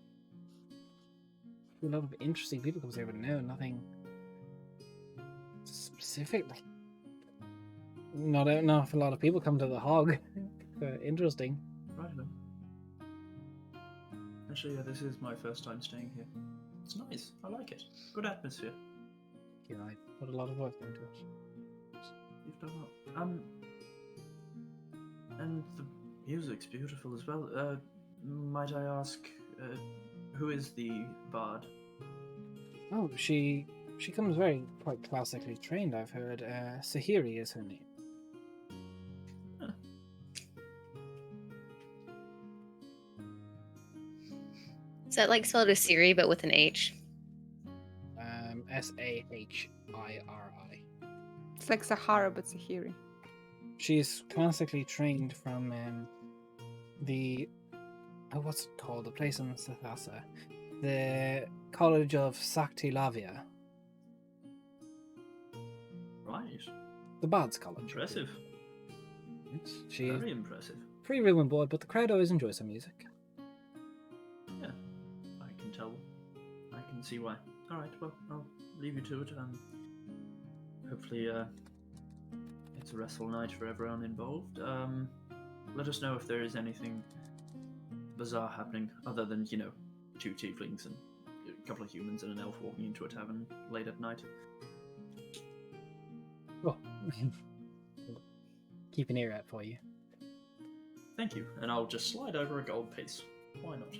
A lot of interesting people comes here, but no, nothing specific. Not an awful lot of people come to the Hog. Interesting. Right then. Actually, yeah, this is my first time staying here. It's nice. I like it. Good atmosphere. You know, I put a lot of work into it. You've done well. And the music's beautiful as well. Might I ask, who is the bard? Oh, she comes quite classically trained, I've heard. Sahiri is her name. is that spelled as Siri but with an H? Sahiri. It's like Sahara, but Sahiri. She's classically trained from what's it called? The place in Sathasa. The College of Saktilavia. Right. The Bard's College. Impressive. She's Very impressive. pretty real on board, but the crowd always enjoys her music. Yeah. I can tell. I can see why. Alright, well, I'll leave you to it. Hopefully, it's a restful night for everyone involved. Let us know if there is anything bizarre happening other than, 2 tieflings and a couple of humans and an elf walking into a tavern late at night. Oh. Keep an ear out for you. Thank you, and I'll just slide over a gold piece. Why not?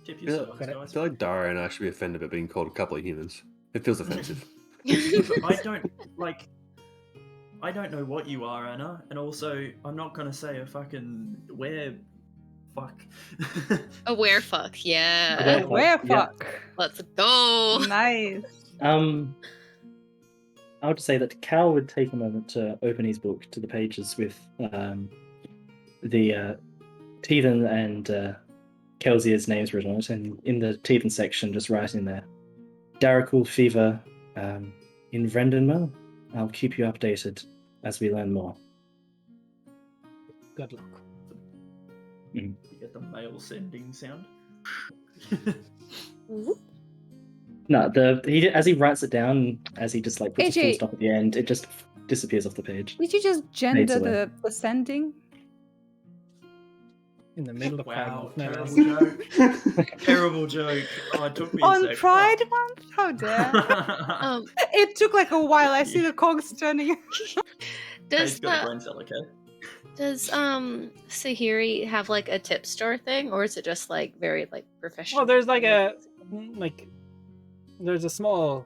Tip Yeah, yourselves, okay. I guys. feel like Dara and I should be offended by being called a couple of humans. It feels offensive. But I don't I don't know what you are, Anna, and also I'm not gonna say a fucking where. Fuck. A where fuck, yeah. Where Where Yeah. fuck? Let's go. Nice. I would say that Cal would take a moment to open his book to the pages with the Teethan and Kelsier's names written on it, and in the Teethan section, just write in there, Darrakul fever in Vrendenwel. I'll keep you updated as we learn more. Good luck. You get the mail sending sound. No, as he writes it down, as he just like puts a full AJ. stop at the end, it just disappears off the page. Did you just Fades gender away. the sending? In the middle of Wow, Pride Month. terrible joke. Terrible joke. Oh, it took me a On sec. Pride Month? How dare. It took like a while. I see the cogs turning. Does Paige got a brain cell, okay? does Sahiri have like a tip store thing, or is it just like very like professional? Well, there's like there's a small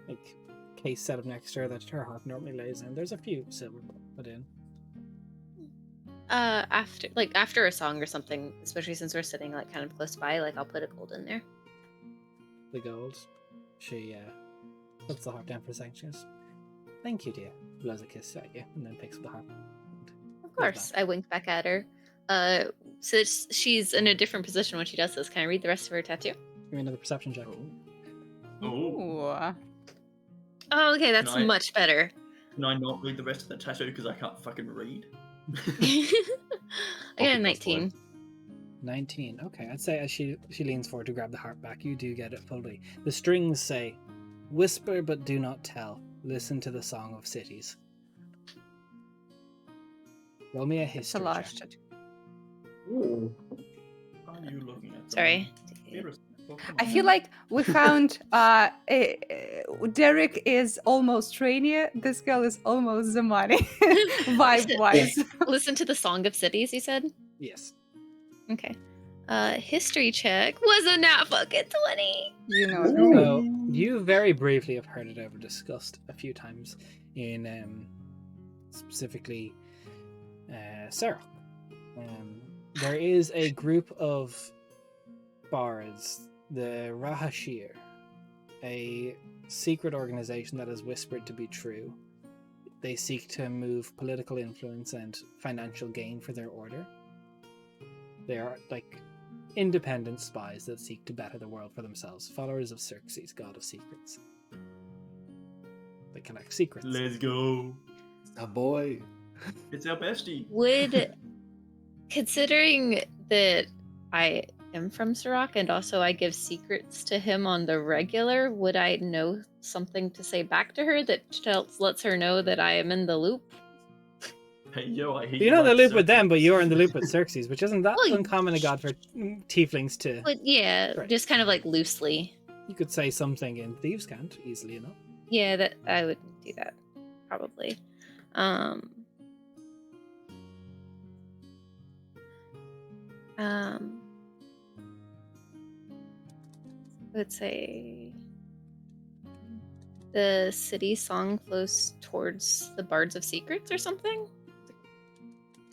like case set up next to her that her heart normally lays in. There's a few silver put in. after a song or something, especially since we're sitting like kind of close by, like I'll put a gold in there. The gold. She puts the harp down for a second. She goes, "Thank you, dear." Blows a kiss at you, and then picks up the harp. Of course, I wink back at her. So she's in a different position when she does this. Can I read the rest of her tattoo? Give me another perception check. Oh. Ooh. Oh, okay, that's Can I- much better. Can I not read the rest of the tattoo because I can't fucking read? I got a 19. 19. Okay, I'd say as she leans forward to grab the harp back, you do get it fully. The strings say, "Whisper but do not tell. Listen to the song of cities." Roll me a It's a history large check. tattoo. Ooh. Are you looking at them? Sorry. Be respectful, come I on. feel like we found Derek is almost Rainier. This girl is almost Zamani, vibe wise. Listen to the Song of Cities, you said? Yes. Okay. History check was a nat fucking 20. You know. So you very briefly have heard it over discussed a few times in specifically Sarah. There is a group of bards, the Rahashir, a secret organization that is whispered to be true. They seek to move political influence and financial gain for their order. They are like independent spies that seek to better the world for themselves, followers of Xerxes, god of secrets. They collect secrets. Let's go. A boy. It's our bestie. Would, considering that I am from Sirach and also I give secrets to him on the regular, would I know something to say back to her that lets her know that I am in the loop? Hey, yo, I hear You're not in the like loop with circus. them, but you're in the loop with Xerxes, which isn't that Well, uncommon a god for tieflings to... But yeah, Right. just kind of like loosely. You could say something in Thieves' Cant, easily enough. Yeah, that I would do that probably. I would say the city song flows towards the Bards of Secrets or something.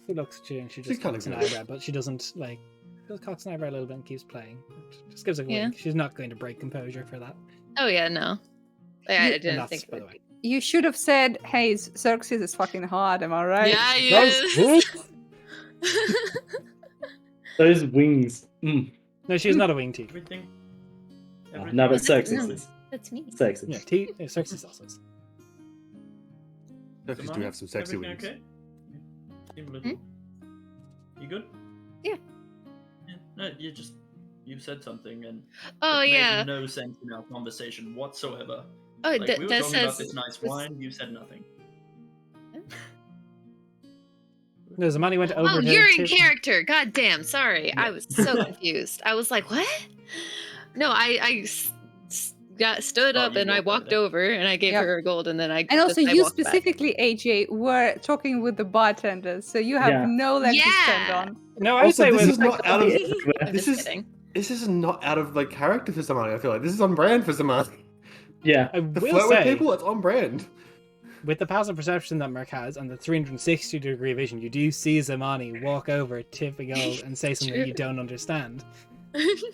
She looks at you and she She's just kinda cocks an good. eyebrow, but she doesn't, like... Just cocks an eyebrow a little bit and keeps playing. Just gives a Yeah. wink. She's not going to break composure for that. Oh yeah, no. I And didn't that's, think by it the would way. You should have said, "Hey, Xerxes is fucking hard." Am I right? Yeah, he Those- is. Those wings. Mm. No, she's not a wing thief. Everything. No, but That's- Xerxes no. is. That's me. Xerxes. Yeah, Xerxes also is. Xerxes do have some sexy Everything wings. okay? Seem a little... You good? Yeah. No, you said something and Oh it yeah. made no sense in our conversation whatsoever. Oh, Like, we were that talking about says this nice wine, you said nothing. No, Zamani went over Oh, to... you're in to- character. God damn, sorry. I was so confused. I was like, what? No, I stood Oh, up you and I walked walked over over and I gave Yep. her a gold and then I And also, I you walked back. specifically, AJ, were talking with the bartenders, so you have Yeah. no leg to stand Yeah. on. No, I would Also, say this with... is not out of... I'm This just is kidding. this is not out of like character for Zamani. I feel like this is on brand for Zamani. Yeah. I The will flirt with say... people, it's on brand. with the passive perception that Merc has and the 360-degree vision, you do see Zamani walk over to Gold and say something True. you don't understand.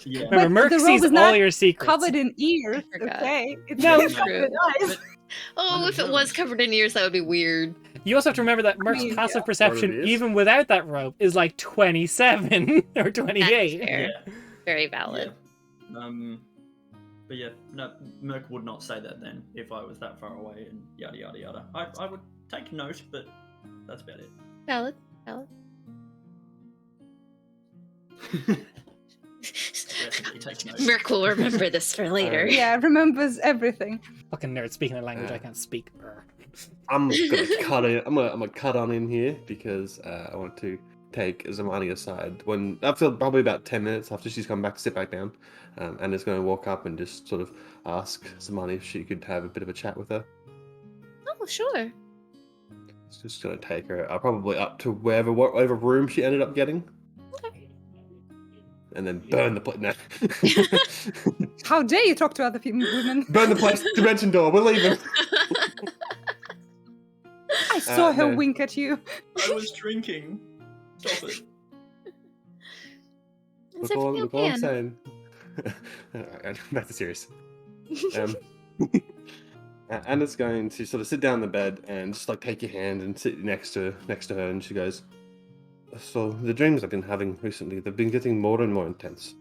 Yeah. Remember, Merc the robe sees is all not your secrets. Covered in ears, Forgot. okay? It's No. just covered in eyes. Oh, if it was covered in ears, that would be weird. You also have to remember that Merc's mean, passive yeah. perception, What it is. even without that robe, is like 27 or 28. That's fair. Yeah. Very valid. Yeah. But yeah, no, Merc would not say that then if I was that far away and yada yada yada. I would take note, but that's about it. Valid. Valid. Definitely take note. Merc will remember this for later. Yeah, remembers everything. Fucking nerd speaking a language I can't speak. I'm gonna cut it. I'm gonna cut on in here because I want to take Zamani aside. When after probably about 10 minutes after she's come back, sit back down, and is going to walk up and just sort of ask Zamani if she could have a bit of a chat with her. Oh, sure. It's just gonna take her probably up to whatever room she ended up getting, Okay. and then burn the place. No. How dare you talk to other women? Burn the place. Dimension door. We're leaving. I saw her no. wink at you. I was drinking. Stop it. Is Look all everything I'm okay? saying. Alright, back to serious. Anna's going to sort of sit down in the bed and just like take your hand and sit next to her, and she goes, "So the dreams I've been having recently, they've been getting more and more intense.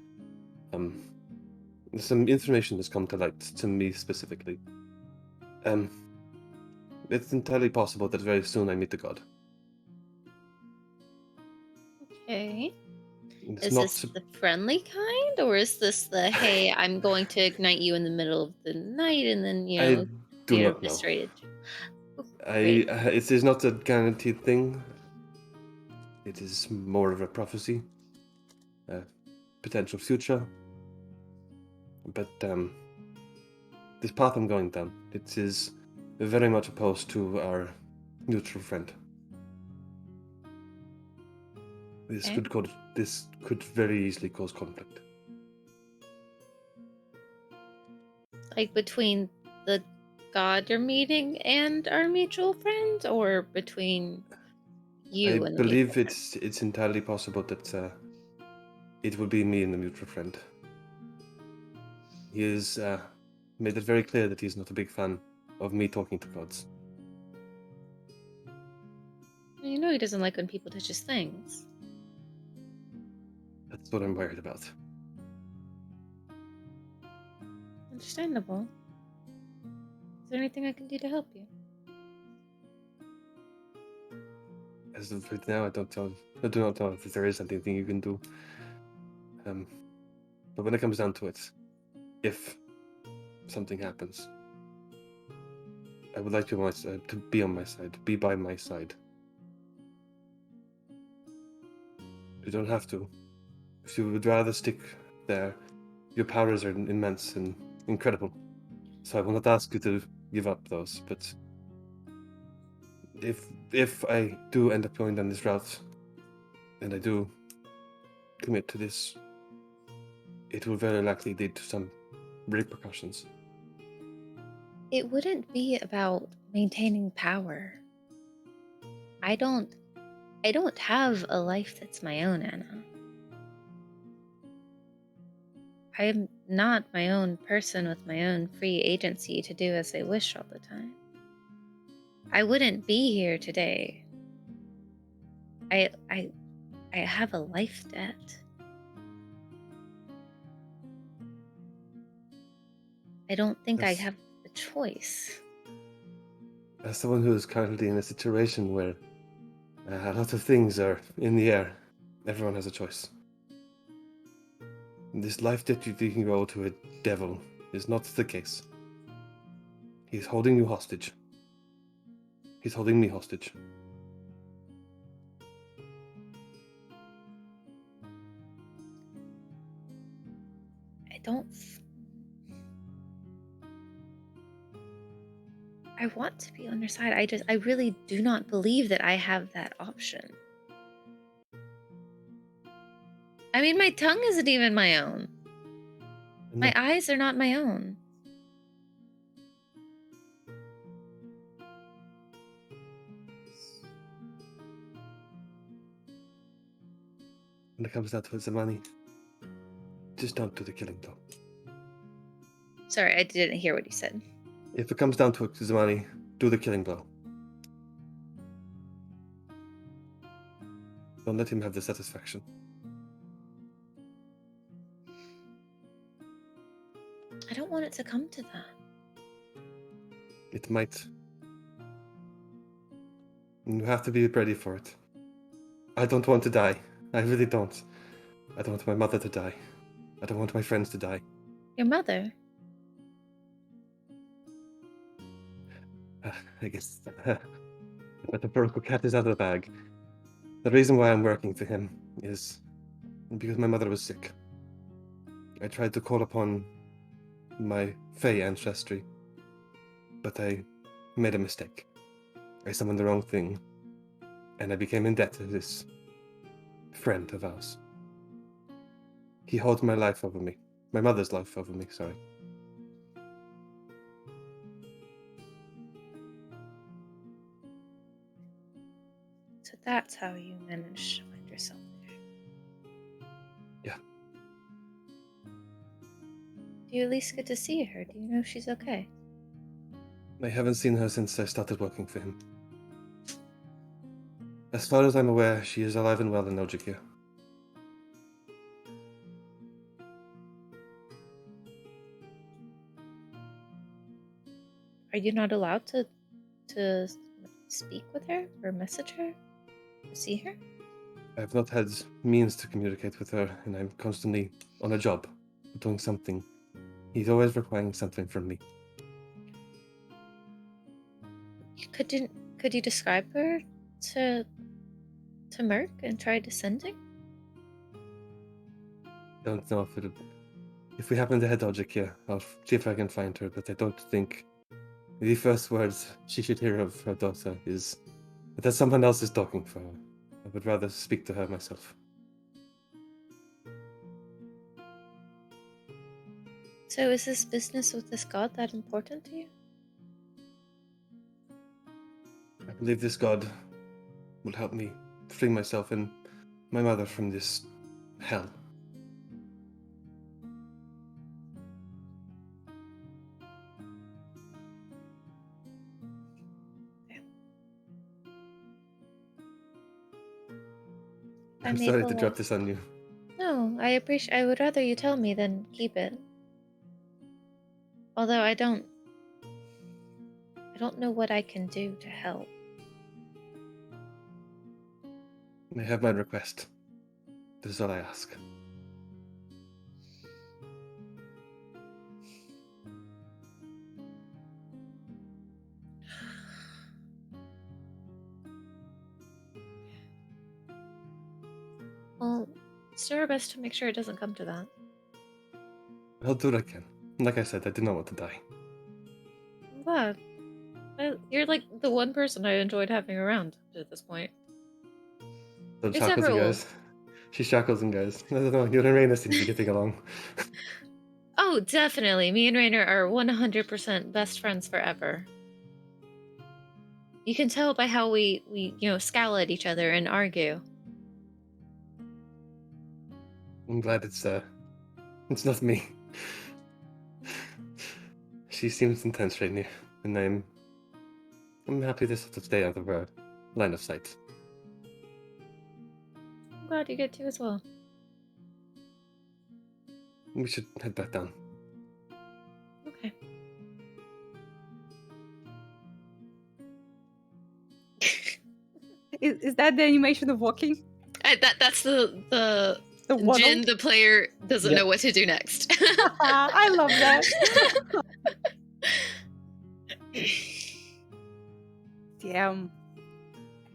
Some information has come to light to me specifically. It's entirely possible that very soon I meet the god. Okay. It's Is not this the friendly kind, or is this the hey, I'm going to ignite you in the middle of the night and then I do you're not know. eviscerated? It is not a guaranteed thing. It is more of a prophecy, a potential future. But this path I'm going down, it is very much opposed to our mutual friend. This Okay. could very easily cause conflict. Like between the god you're meeting and our mutual friend, or between you I and the believe mutual friend? it's entirely possible that it will be me and the mutual friend. He has made it very clear that he's not a big fan of me talking to gods. You know he doesn't like when people touch his things. That's what I'm worried about. Understandable. Is there anything I can do to help you? As of right now, I do not know if there is anything you can do. But when it comes down to it, if something happens, I would like you to be on my side, be by my side. You don't have to. If you would rather stick there, your powers are immense and incredible. So I will not ask you to give up those, but if I do end up going down this route, and I do commit to this, it will very likely lead to some repercussions. It wouldn't be about maintaining power. I don't have a life that's my own, Anna. I am not my own person with my own free agency to do as I wish all the time. I wouldn't be here today. I have a life debt. I don't think I Yes. have a choice. As someone who is currently in a situation where a lot of things are in the air, everyone has a choice. This life that you think you owe to a devil is not the case. He's holding you hostage. He's holding me hostage. I want to be on your side. I really do not believe that I have that option. I mean, my tongue isn't even my own. My eyes are not my own. When it comes down to the money, just don't do the killing blow. Sorry, I didn't hear what you said. If it comes down to it, the money, do the killing blow. Don't let him have the satisfaction. I don't want it to come to that. It might. You have to be ready for it. I don't want to die. I really don't. I don't want my mother to die. I don't want my friends to die. Your mother? I guess the metaphorical cat is out of the bag. The reason why I'm working for him is because my mother was sick. I tried to call upon my Fey ancestry, but I made a mistake. I summoned the wrong thing, and I became in debt to this friend of ours. He holds my life over me. My mother's life over me, sorry. So that's how you managed to find yourself there. Yeah. Do you at least get to see her? Do you know she's okay? I haven't seen her since I started working for him. As far as I'm aware, she is alive and well in Ojikia. Are you not allowed to speak with her or message her? See her? I've not had means to communicate with her, and I'm constantly on a job, doing something. He's always requiring something from me. Could you describe her to Merc and try descending? Don't know if we happen to head to Ojikia, I'll see if I can find her, but I don't think the first words she should hear of her daughter is that someone else is talking for her. I would rather speak to her myself. So is this business with this god that important to you? I believe this god will help me free myself and my mother from this hell. I'm sorry to drop this on you. No, I would rather you tell me than keep it. Although I don't know what I can do to help. I have my request. This is all I ask. Well, let's do our best to make sure it doesn't come to that. I'll do what I can. Like I said, I do not want to die. I'm glad. You're like the one person I enjoyed having around at this point. So There's shackles and several. guys. She shackles and guys. I don't know, you and Raina seem to be getting along. Oh, definitely. Me and Rainer are 100% best friends forever. You can tell by how we scowl at each other and argue. I'm glad it's not me. She seems intense right now, and I'm happy to sort of stay out of her line of sight. I'm glad you get to as well. We should head back down. Okay. Is that the animation of walking? That's the waddle? Jin, the player, doesn't Yep. know what to do next. I love that. Damn.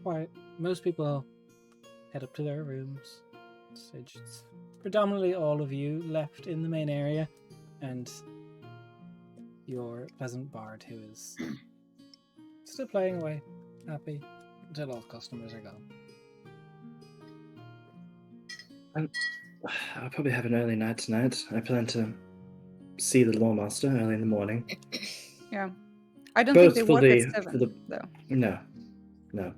Right. Most people head up to their rooms. So it's predominantly all of you left in the main area, and your pleasant bard who is still playing away, happy until all customers are gone. I'll probably have an early night tonight. I plan to see the Lawmaster early in the morning. Yeah. I don't Both think they for work the- at 7, for the- though. No.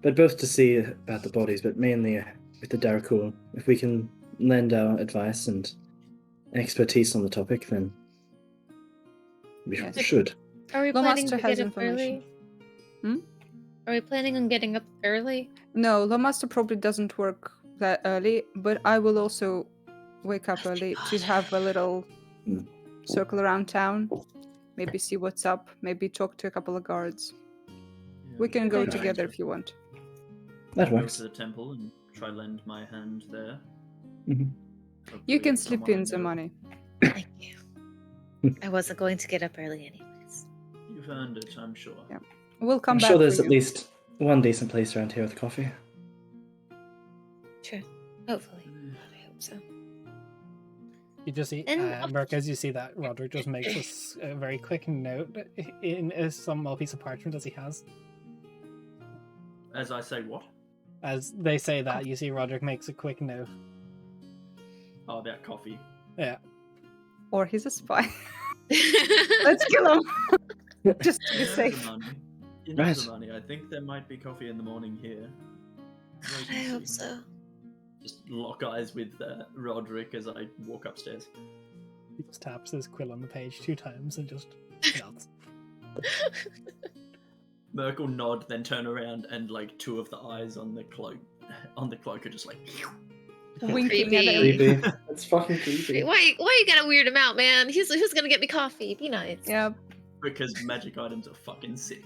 But both to see about the bodies, but mainly with the Darkul. If we can lend our advice and expertise on the topic, then we Yes. should. Are we Law planning Master to has get up information. early? Are we planning on getting up early? No, Lawmaster probably doesn't work that early, but I will also wake up early to have a little circle around town. Maybe see what's up. Maybe talk to a couple of guards. We can go Okay. together if you want. That Go works. to the temple and try lend my hand there. Mhm. You Hopefully can it's slip someone I in some know. money. Thank you. I wasn't going to get up early anyways. You've earned it, I'm sure. Yeah. We'll come I'm back sure there's for at you. least one decent place around here with coffee. Sure. Hopefully. I hope so. You just see, And- Merc, as you see that, Roderick just makes a very quick note in a small piece of parchment as he has. As I say, what? As they say that, you see Roderick makes a quick note. Oh, about coffee. Yeah. Or he's a spy. Let's kill him. Just to be You know the safe. money. You know Right. the money. I think there might be coffee in the morning here. Wait I and hope see. so. Just lock eyes with Roderick as I walk upstairs. He just taps his quill on the page 2 times and just nods. Merc will nod, then turn around, and like 2 of the eyes on the cloak are just like. Winking at him. Creepy. Creepy. That's fucking creepy. Why you gotta weird him out, man? Who's gonna get me coffee? Be nice. Yeah. Because magic items are fucking sick.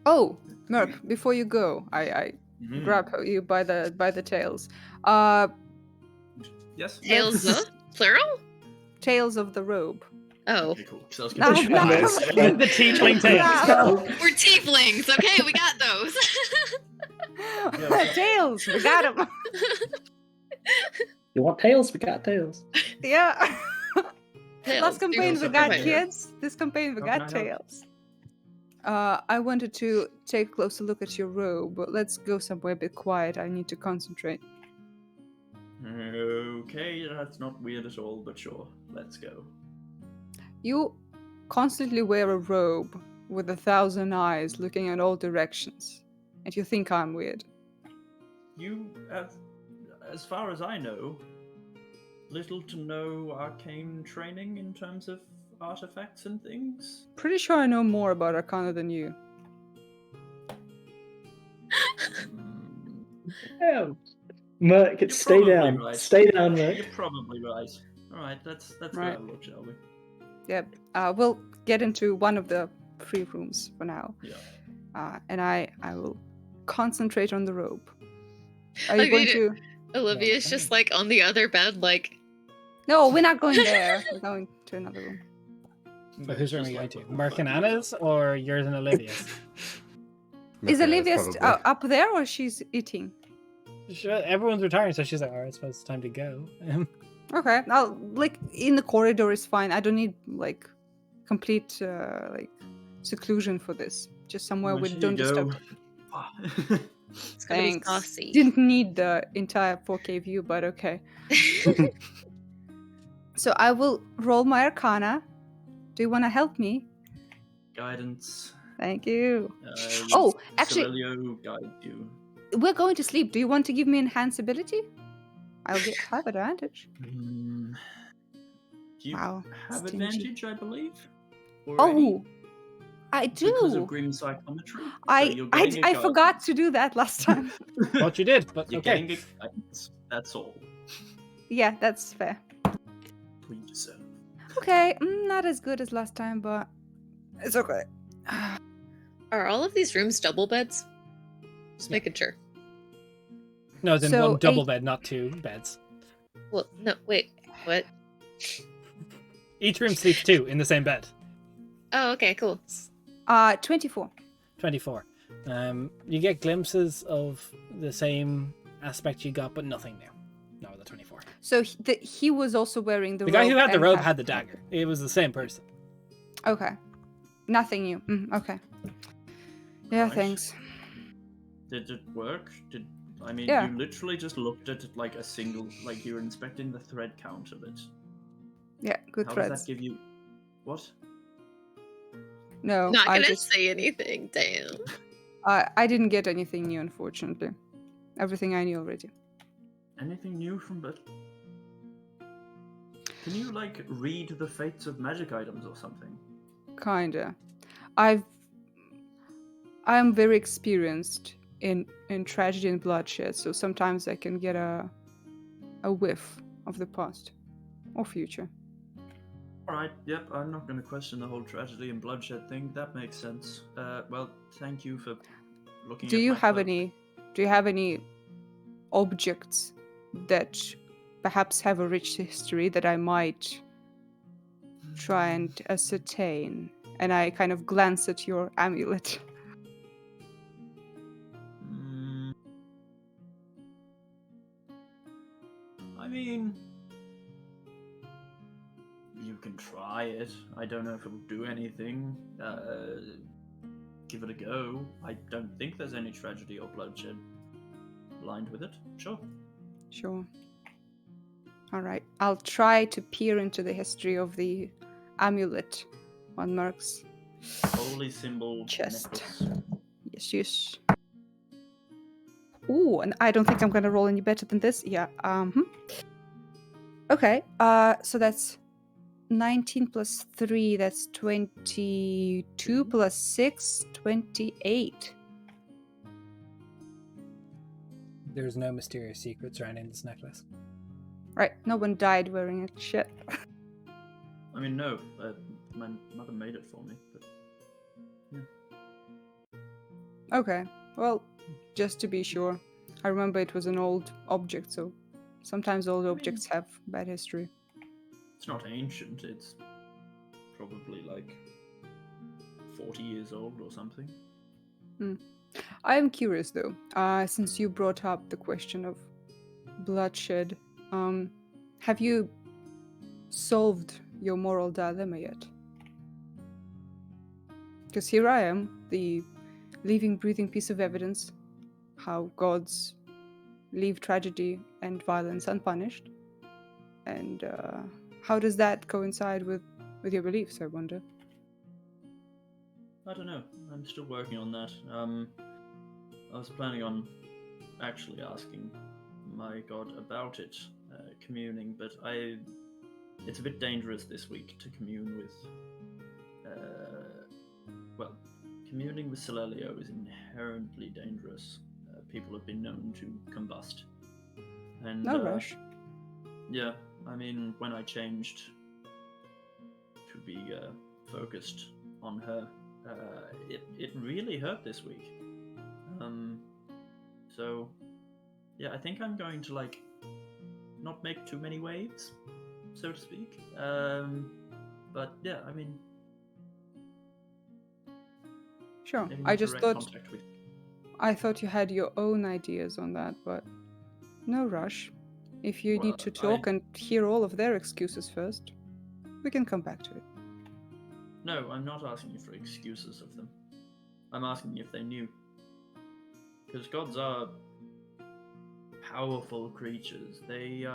Oh, Merc, before you go, I Mhm. grab you by the tails. Yes. Tails, Let's- plural? Tails of the robe. Oh, Okay, cool. So I was No, gonna no. The tiefling tails. No. we're tieflings. Okay, we got those. Tails, we got him. You want tails? We got tails. Yeah. Tails, Last campaign we tails got everywhere. kids. This campaign we How can got I help? tails. I wanted to take a closer look at your robe, but let's go somewhere a bit quiet. I need to concentrate. Okay, that's not weird at all, but sure. Let's go. You constantly wear a robe with 1,000 eyes looking in all directions, and you think I'm weird. You have, as far as I know, little to no arcane training in terms of artifacts and things. Pretty sure I know more about Arcana than you. Mm, Damn. Merc, You're stay probably down. right. Stay down, Merc. You're probably right. Alright, let's Right. go look, shall we? Yep. We'll get into one of the free rooms for now. Yeah. And I will concentrate on the robe. Are I you going mean, to? Olivia's just like on the other bed, like No, we're not going there. We're going to another room. So whose room are Just you going like to? looking Merc and like- Anna's or yours and Olivia's? Is Okay, Olivia probably. up there or she's eating? Everyone's retiring, so she's like, alright, I suppose it's time to go. Okay, I'll like in the corridor is fine. I don't need like complete like seclusion for this. Just somewhere Well, we here don't you disturb. go. it's gonna be Thanks. saucy. Didn't need the entire 4K view, but okay. So I will roll my Arcana. Do you want to help me? Guidance. Thank you. Uh, Oh, actually, Cerelio guide you. we're going to sleep. Do you want to give me enhance ability? I'll get have advantage. Mm, do you Wow, have stingy. advantage, I believe? Already? Oh, I do. Because of grim psychometry? So I you're getting a I guide- forgot to do that last time. Thought you did, but You're okay. getting a guidance. That's all. Yeah, that's fair. We deserve. Okay, not as good as last time, but it's okay. Are all of these rooms double beds? Just making sure. No, it's in So, one double eight- bed, not 2 beds. Well, no, wait, what? Each room sleeps 2 in the same bed. Oh, okay, cool. 24. 24. You get glimpses of the same aspect you got, but nothing new. No, the 24. So he was also wearing the The robe. guy who had the and robe had the dagger. It was the same person. Okay. Nothing new. Okay. Yeah, Right. thanks. Did it work? I mean, Yeah. you literally just looked at it like a single, like you were inspecting the thread count of it. Yeah, good How does threads. that give you? What? No, Not I gonna just say anything, damn. I didn't get anything new, unfortunately. Everything I knew already. Anything new from but? Can you like read the fates of magic items or something? Kinda. I'm very experienced in tragedy and bloodshed, so sometimes I can get a whiff of the past or future. Alright, yep, I'm not going to question the whole tragedy and bloodshed thing. That makes sense. Well, thank you for looking Do at you my have cloak. any objects that perhaps have a rich history that I might try and ascertain? And I kind of glance at your amulet. Mm, I mean, you can try it. I don't know if it'll do anything. Give it a go. I don't think there's any tragedy or bloodshed aligned with it. Sure. Sure. All right. I'll try to peer into the history of the amulet on Mark's Holy symbol chest. necklace. Yes, yes. Ooh, and I don't think I'm gonna roll any better than this. Yeah. Okay. So that's 19 plus 3. That's 22 plus 6. 28. There's no mysterious secrets surrounding this necklace. Right. No one died wearing it. Shit. I mean, no. My mother made it for me. But Okay. Well, just to be sure. I remember it was an old object, so sometimes old objects have bad history. it's not ancient. It's probably like 40 years old or something. I am curious though, since you brought up the question of bloodshed, have you solved your moral dilemma yet? Because here I am, the living, breathing piece of evidence, how gods leave tragedy and violence unpunished. And how does that coincide with your beliefs, I wonder? I don't know. I'm still working on that. I was planning on actually asking my god about it, communing, but it's a bit dangerous this week to commune with. Well, communing with Celelio is inherently dangerous. People have been known to combust. And No rush. yeah, I mean, when I changed to be focused on her, it really hurt this week. So yeah, I think I'm going to like not make too many waves, so to speak. But yeah, I mean, Sure. maybe I not just direct thought contact with. I thought you had your own ideas on that, but no rush. If you Well, need to talk and hear all of their excuses first, we can come back to it. No, I'm not asking you for excuses of them. I'm asking you if they knew. Because gods are powerful creatures. They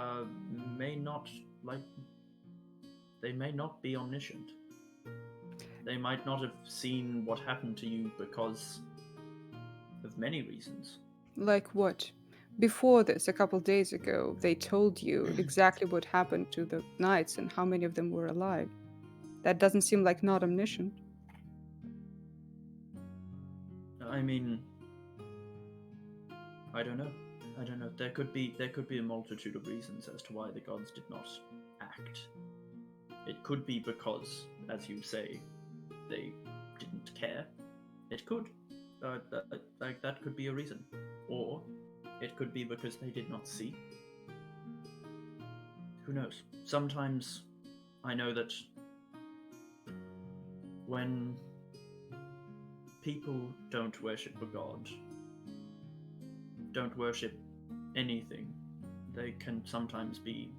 may not They may not be omniscient. They might not have seen what happened to you because of many reasons. Like what? Before this, a couple days ago, they told you exactly what happened to the knights and how many of them were alive. That doesn't seem like not omniscient. I mean, I don't know. I don't know. There could be a multitude of reasons as to why the gods did not act. It could be because, as you say, they didn't care. It could. That could be a reason. Or it could be because they did not see. Who knows? Sometimes I know that when people don't worship a god, don't worship anything, they can sometimes be,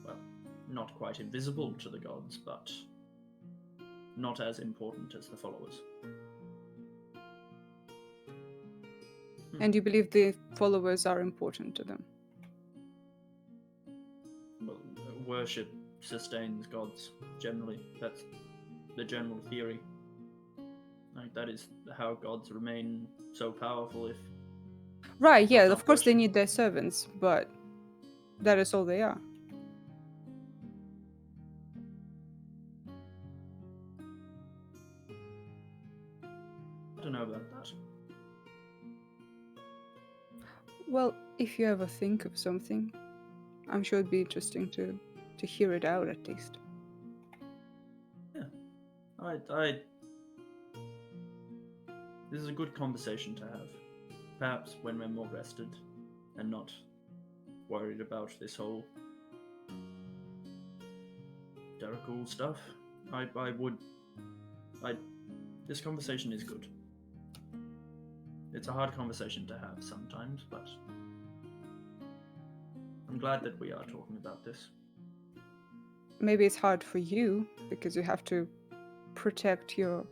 well, not quite invisible to the gods, but not as important as the followers. And you believe the followers are important to them? Well, worship sustains gods, generally. That's the general theory. Like, that is how gods remain so powerful. If Right, yeah, Not of course they unfortunate. need their servants, but that is all they are. I don't know about that. Well, if you ever think of something, I'm sure it'd be interesting to hear it out at least. This is a good conversation to have. Perhaps when we're more rested and not worried about this whole Derrickle stuff. This conversation is good. It's a hard conversation to have sometimes, but I'm glad that we are talking about this. Maybe it's hard for you because you have to protect your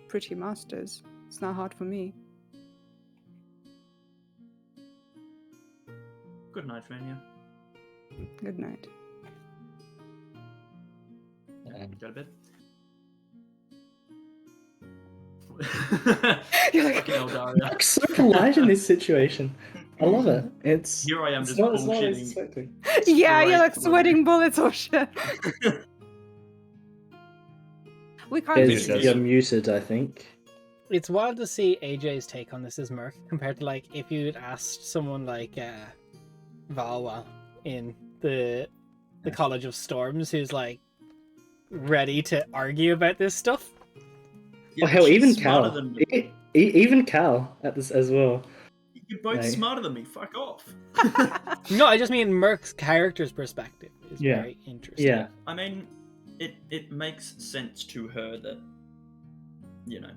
pretty masters. It's not hard for me. Good night, Vanya. Good night. Go to bed. You're like- Fucking hell, Daria. I'm so polite in this situation. I love it. It's Here I am it's just not, it's not what I was bullshitting. expecting. Yeah, you're like Straight sweating bullets or shit. We can't Maybe Is, it does. you're muted, I think. It's wild to see AJ's take on this as Merc compared to like if you'd asked someone like Valwa in the College of Storms who's like ready to argue about this stuff. Yeah, Oh hell, she's even smarter Cal. than me. Even Cal at this as well. You're both Right. smarter than me. Fuck off. No, I just mean Merc's character's perspective is Yeah. very interesting. Yeah. I mean, it makes sense to her that, you know,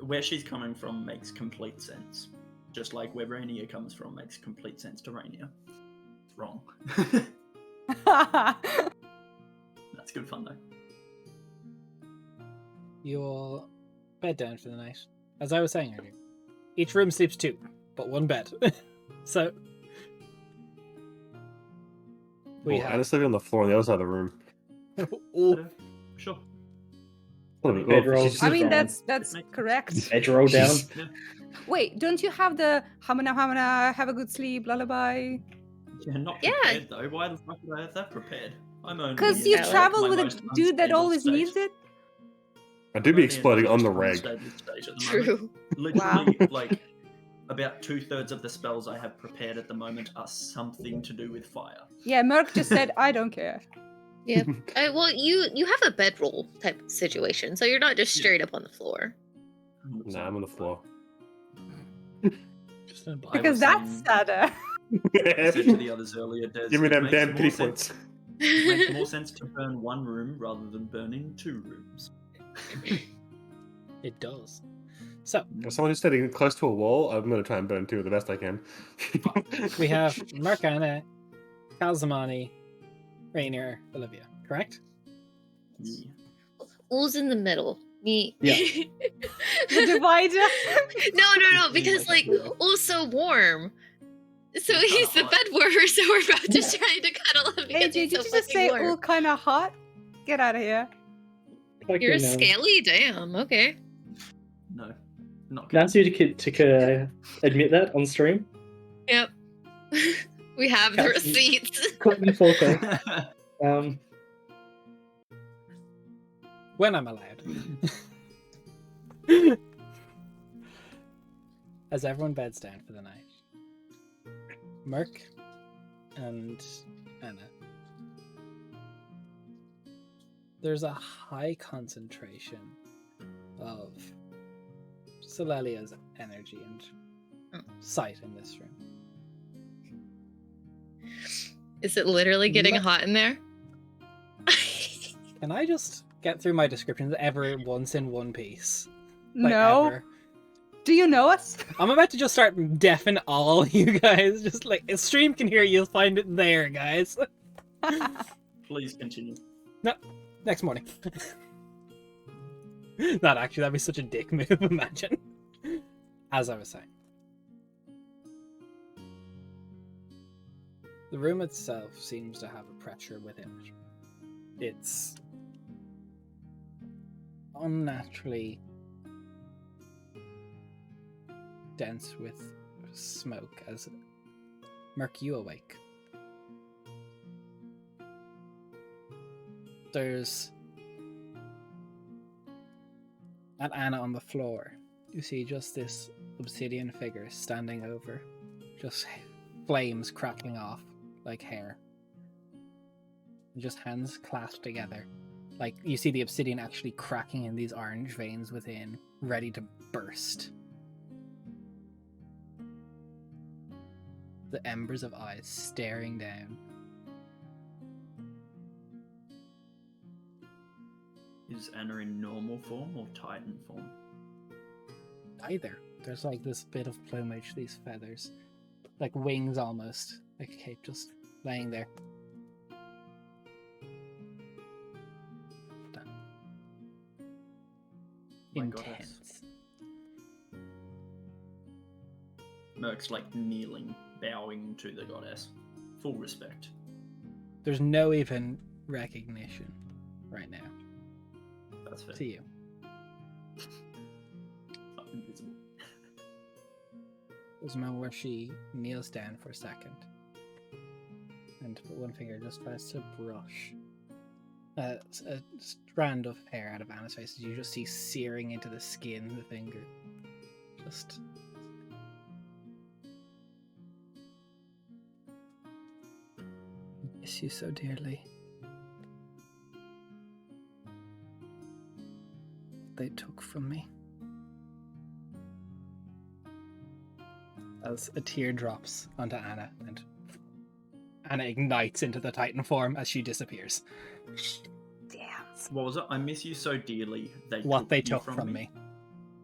where she's coming from makes complete sense. Just like where Rainier comes from makes complete sense to Rainier. It's wrong. That's good fun though. You'll bed down for the night. As I was saying earlier, each room sleeps two, but one bed. So we And have. it's living on the floor on the other side of the room. Oh, Sure. Bedroll. I mean, down. that's correct. Edge roll down. Yeah. Wait, don't you have the hamana, have a good sleep, lullaby? Yeah, not Yeah. prepared though. Why the fuck would I have that prepared? I'm only. Because in, you Yeah, travel my with a most dude that unstable always state. needs it? I do I'm be only in exploding my on the most reg. unstable state at the moment. True. Literally, like, about 2/3 of the spells I have prepared at the moment are something to do with fire. Yeah, Merc just said, I don't care. Yep. Well, you have a bedroll type situation, so you're not just Yeah. straight up on the floor. 100%. Nah, I'm on the floor. just in a block. I Because was that's saying- sadder. I said to the others earlier, Des, Give me it them makes damn more pity sense- points. It makes more sense to burn one room rather than burning 2 rooms. It does. So As someone who's sitting close to a wall, I'm going to try and burn 2 the best I can. we have Marcana, Calzamani, Rainier, Olivia. Correct? Yeah. Who's in the middle? Me. Yeah. The divider. No, because like also warm. So he's the hot. bed warmer, so we're both just trying to cuddle him because AJ, he's did so you just fucking say warm. all kind of hot? Get out of here. You're Fucking, scaly, damn. Okay. No, not Nice of you to admit that on stream. Yep. We have the Captain- receipts. Cut in 4K. When I'm allowed. As everyone beds down for the night, Merc and Anna. There's a high concentration of Solelia's energy and sight in this room. Is it literally getting Let- hot in there? Can I just get through my descriptions ever once in one piece? Like, No. ever? Do you know us? I'm about to just start deafening all you guys. Just like a stream can hear, you'll find it there, guys. Please continue. Next morning. Not actually, that'd be such a dick move, imagine. As I was saying. The room itself seems to have a pressure within it. It's unnaturally dense with smoke as Merc, you awake. There's at Anna on the floor. You see just this obsidian figure standing over, just flames cracking off like hair. Just hands clasped together. Like, you see the obsidian actually cracking in these orange veins within, ready to burst. The embers of eyes staring down. Is Anna in normal form or Titan form? Either. There's like this bit of plumage, these feathers. Like wings almost. Like a cape just laying there. My Intense. goddess. Merc's like kneeling, bowing to the goddess. Full respect. There's no even recognition right now That's fair. to you. I'm invisible. There's a moment where she kneels down for a second. And one finger just tries to brush a strand of hair out of Anna's face as you just see searing into the skin the finger. Just. I miss you so dearly. They took from me. As a tear drops onto Anna, and Anna ignites into the Titan form as she disappears. Damn. What was it? I miss you so dearly. What they you took from me.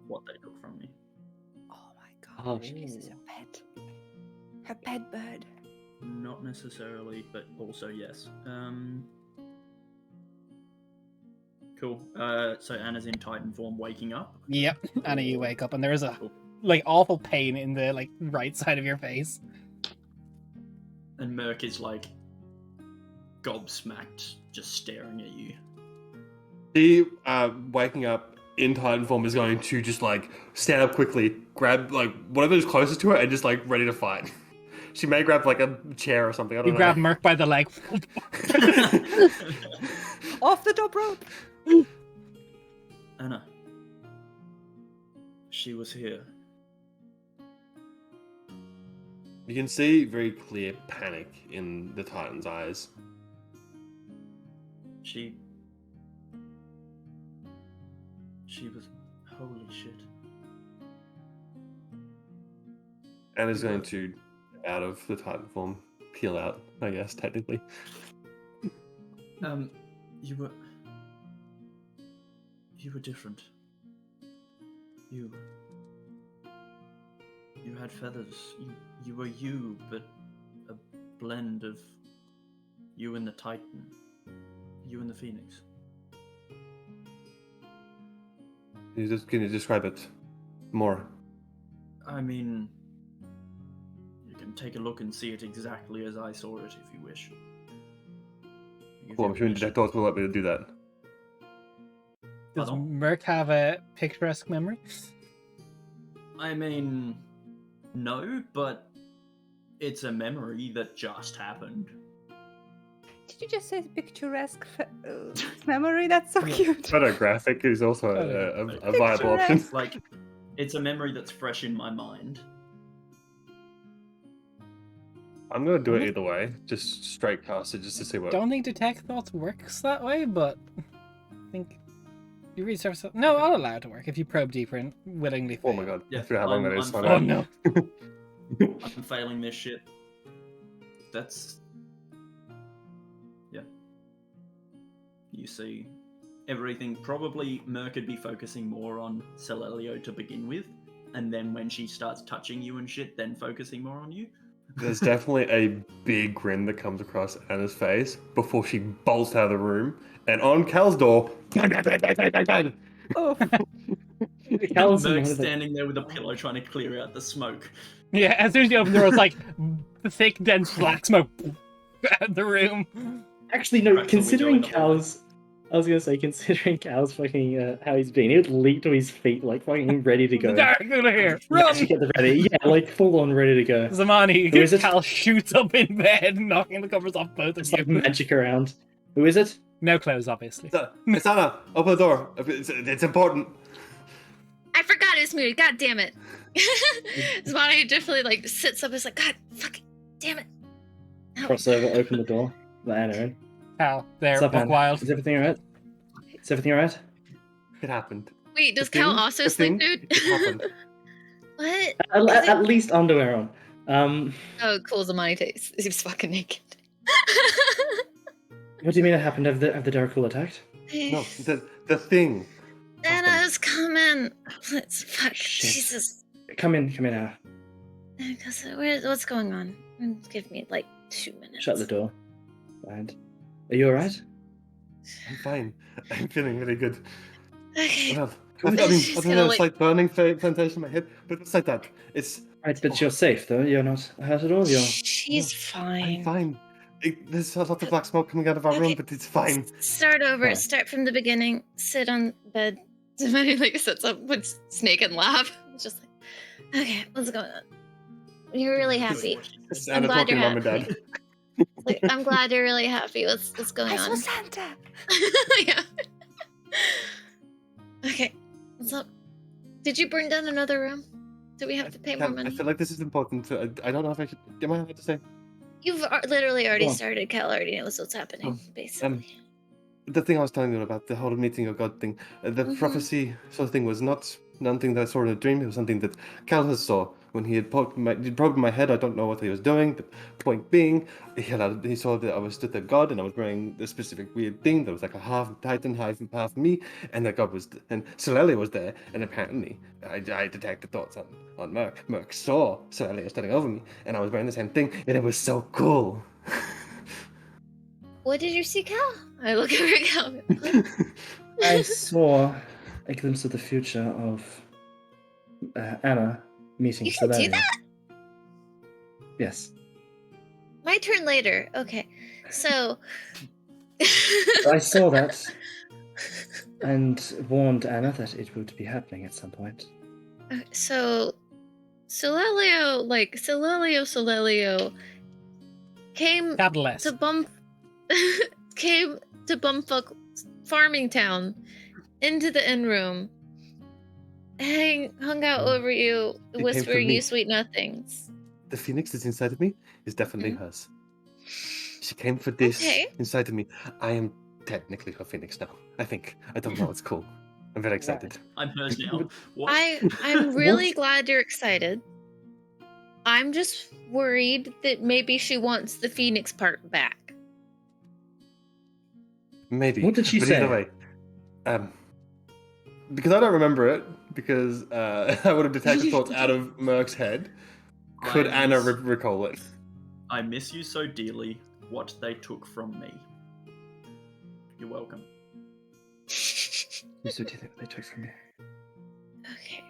What they took from me. Oh my Oh. gosh, this is a pet. Her pet bird. Not necessarily, but also yes. Cool. So Anna's in Titan form, waking up. Yep, Anna, you wake up, and there is a Cool. like awful pain in the like right side of your face. And Merc is like gobsmacked, just staring at you. She, waking up in Titan form, is going to just like stand up quickly, grab like whatever's closest to her, and just like ready to fight. She may grab like a chair or something. I don't You know. grab Merc by the leg. Off the top rope. Anna. She was here. You can see very clear panic in the Titan's eyes. She was... Holy shit. Anna's going to, out of the Titan form, peel out, I guess, technically. You were different. You had feathers. You were you, but a blend of you and the Titan. You and the Phoenix. Can you describe it more? I mean, you can take a look and see it exactly as I saw it if you wish. Well, I'm sure Detectors will let me do that. Does Pardon? Merc have a picturesque memory? I mean, no, but it's a memory that just happened. Did you just say picturesque memory? That's so cute. Photographic is also a viable option. Picturesque. Like, it's a memory that's fresh in my mind. I'm gonna do it either way, just straight cast it just to see what. Don't think Detect Thoughts works that way, but I think you research. No, I'll allow it to work if you probe deeper and willingly. Oh my fail. god! Yeah, I forget how long I'm- that is. I'm my Oh bad. no! I'm failing this shit. That's... Yeah. You see, everything... Probably Merc would be focusing more on Celelio to begin with, and then when she starts touching you and shit, then focusing more on you. There's definitely a big grin that comes across Anna's face before she bolts out of the room, and on Cal's door. Bang, bang, bang, bang, bang, bang, bang. Oh, Cal's in Merc's one of the- standing there with a pillow trying to clear out the smoke. Yeah, as soon as you open the door, it's like the thick, dense black smoke out of the room. Actually, no. Cracks the window Considering in the hallway. Cal's I was gonna say, considering Cal's fucking how he's been, he would leap to his feet like fucking ready to go. Dark over here. Yeah, Run! to get the ready. Yeah, like full on ready to go. Zamani, Who is it? Cal shoots up in bed, knocking the covers off both of It's you. like magic around. Who is it? No clothes, obviously. It's Anna. Open the door. It's important. I forgot it was muted. God damn it. Zvani definitely like sits up. Is like, God, fucking damn it. Ow. Crossover, open the door. Let Anna in. Cal, there, What's up, buck Anna? wild. Is everything alright? Is everything alright? It happened. Wait, does The Cal thing- also the sleep, thing, dude? it happened. What? At least underwear on. Oh, cool. Zamani takes. He's fucking naked. What do you mean it happened? Have the Darkul attacked? No, the thing. Anna's coming. Let's fuck. Shit. Jesus. Come in, Anna. What's going on? Give me like 2 minutes. Shut the door. And are you alright? I'm fine. I'm feeling really good. Okay. Well, Good. I mean, She's other gonna, than a like- slight burning sensation in my head, but it's like that. It's Right, but you're safe though. You're not hurt at all. You're She's fine. I'm fine. There's a lot of black smoke coming out of our room, Okay. but it's fine. Start over. Fine. Start from the beginning. Sit on bed. Somebody like sits up with Snake and laugh. It's just like, okay, what's going on? You're really happy. It's I'm Anna glad talking you're mom and happy. dad. Like, I'm glad you're really happy. What's going on? Santa. Yeah. Okay. What's up? Did you burn down another room? Do we have to pay more I money? feel like this is important. I don't know if I should. Am I allowed to say? You've literally already Go on. started. Cal already knows what's happening, basically. The thing I was telling you about, the whole meeting of God thing, the Mhm. prophecy sort of thing was not something that I saw in a dream. It was something that Calvus saw when he had poked my head. I don't know what he was doing. The point being, he saw that I was stood at God and I was wearing this specific weird thing that was like a half Titan, half me, and that God was, and Solele was there, and apparently I detected thoughts on Merc. Merc saw Solele standing over me, and I was wearing the same thing, and it was so cool. What did you see, Cal? I look over at Cal. I saw a glimpse of the future of Anna meeting You can do Solarian. that? Yes. My turn later. Okay. So. I saw that and warned Anna that it would be happening at some point. So. Solelio came Capital S. to came to bumfuck farming town into the inn room, hung out over you, He came for whispering me. you sweet nothings. The phoenix that's inside of me is definitely Mhm. hers. She came for this Okay. inside of me. I am technically her phoenix now. I think. I don't know. It's cool. I'm very excited. I'm hers now. What? I'm really What? glad you're excited. I'm just worried that maybe she wants the phoenix part back. Maybe. What did she but say? Either way, because I don't remember it, because I would have detected thoughts out of Merc's head. Could I Anna miss- recall it? I miss you so dearly. What they took from me. You're welcome. What do you think they took from me? Okay.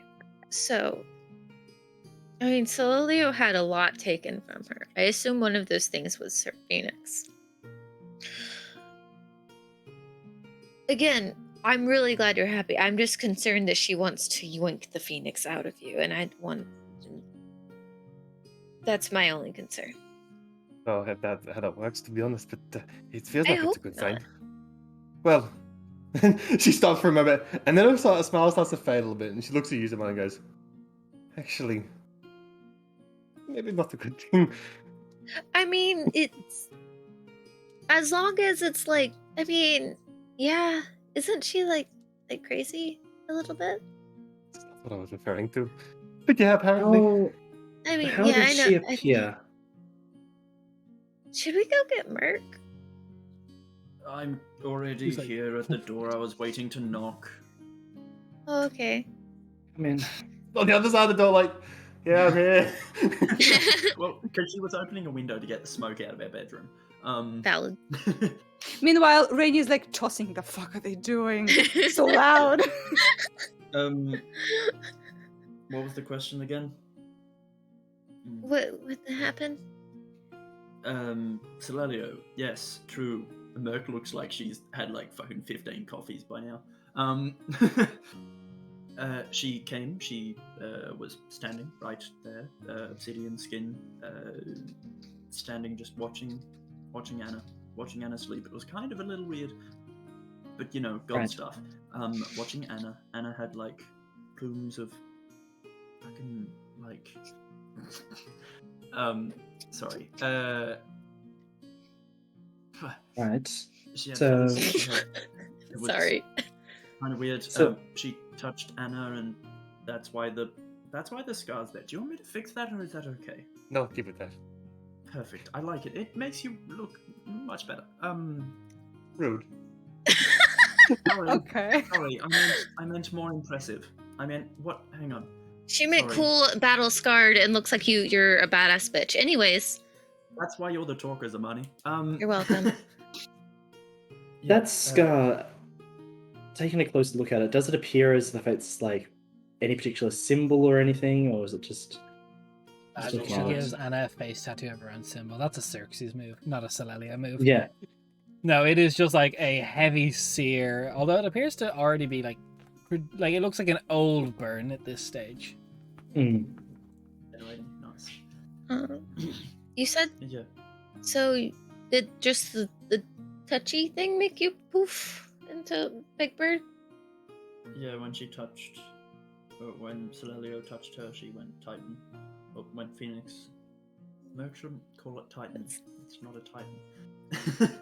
So, I mean, Solilio had a lot taken from her. I assume one of those things was her phoenix. Again, I'm really glad you're happy. I'm just concerned that she wants to yoink the phoenix out of you, and I want. That's my only concern. Oh, how that works, to be honest, but it feels I like it's a hope good not. sign. Well, she stops for a moment, and then a smile starts to fade a little bit, and she looks at you, Zamon, and goes, "Actually, maybe not a good thing." I mean, it's as long as it's like. I mean, yeah, isn't she like crazy a little bit? That's not what I was referring to. But yeah, apparently. Oh, I mean, how yeah, did I know. she appear? Should we go get Merc? I'm already He's like- here at the door. I was waiting to knock. Oh, okay. I mean, On the other side of the door, like, yeah, I'm here. Well, because she was opening a window to get the smoke out of our bedroom. Valid. Meanwhile, Rainey's like tossing. The fuck are they doing? So loud. What was the question again? What happened? Celalio, yes, true. Merc looks like she's had like fucking 15 coffees by now. She came. She was standing right there, obsidian skin, standing just watching Anna sleep. It was kind of a little weird, but you know, god Right. stuff. Watching Anna. Anna had like plumes of fucking like. Sorry. Right. She had So- feathers on her head. It was Sorry. kind of weird. So- She touched Anna, and that's why the scar's there. Do you want me to fix that, or is that okay? No, keep it there. Perfect. I like it. It makes you look much better. Rude. Sorry. Okay. Sorry. I meant more impressive. I meant what? Hang on. She meant Sorry. cool, battle scarred, and looks like you're a badass bitch. Anyways, That's why you're the talker, Zamani. You're welcome. yeah, That scar, taking a closer look at it, does it appear as if it's like any particular symbol or anything, or is it just She looking at it? gives Anna a face tattoo of her own symbol. That's a Xerxes move, not a Celelia move. Yeah. No, it is just like a heavy sear, although it appears to already be like it looks like an old burn at this stage. Hmm. Anyway, nice. You said Yeah. so. Did just the touchy thing make you poof into Big Bird? Yeah, when she touched, when Celelio touched her, she went Titan. Or went Phoenix. Merc shouldn't call it Titan. It's not a Titan.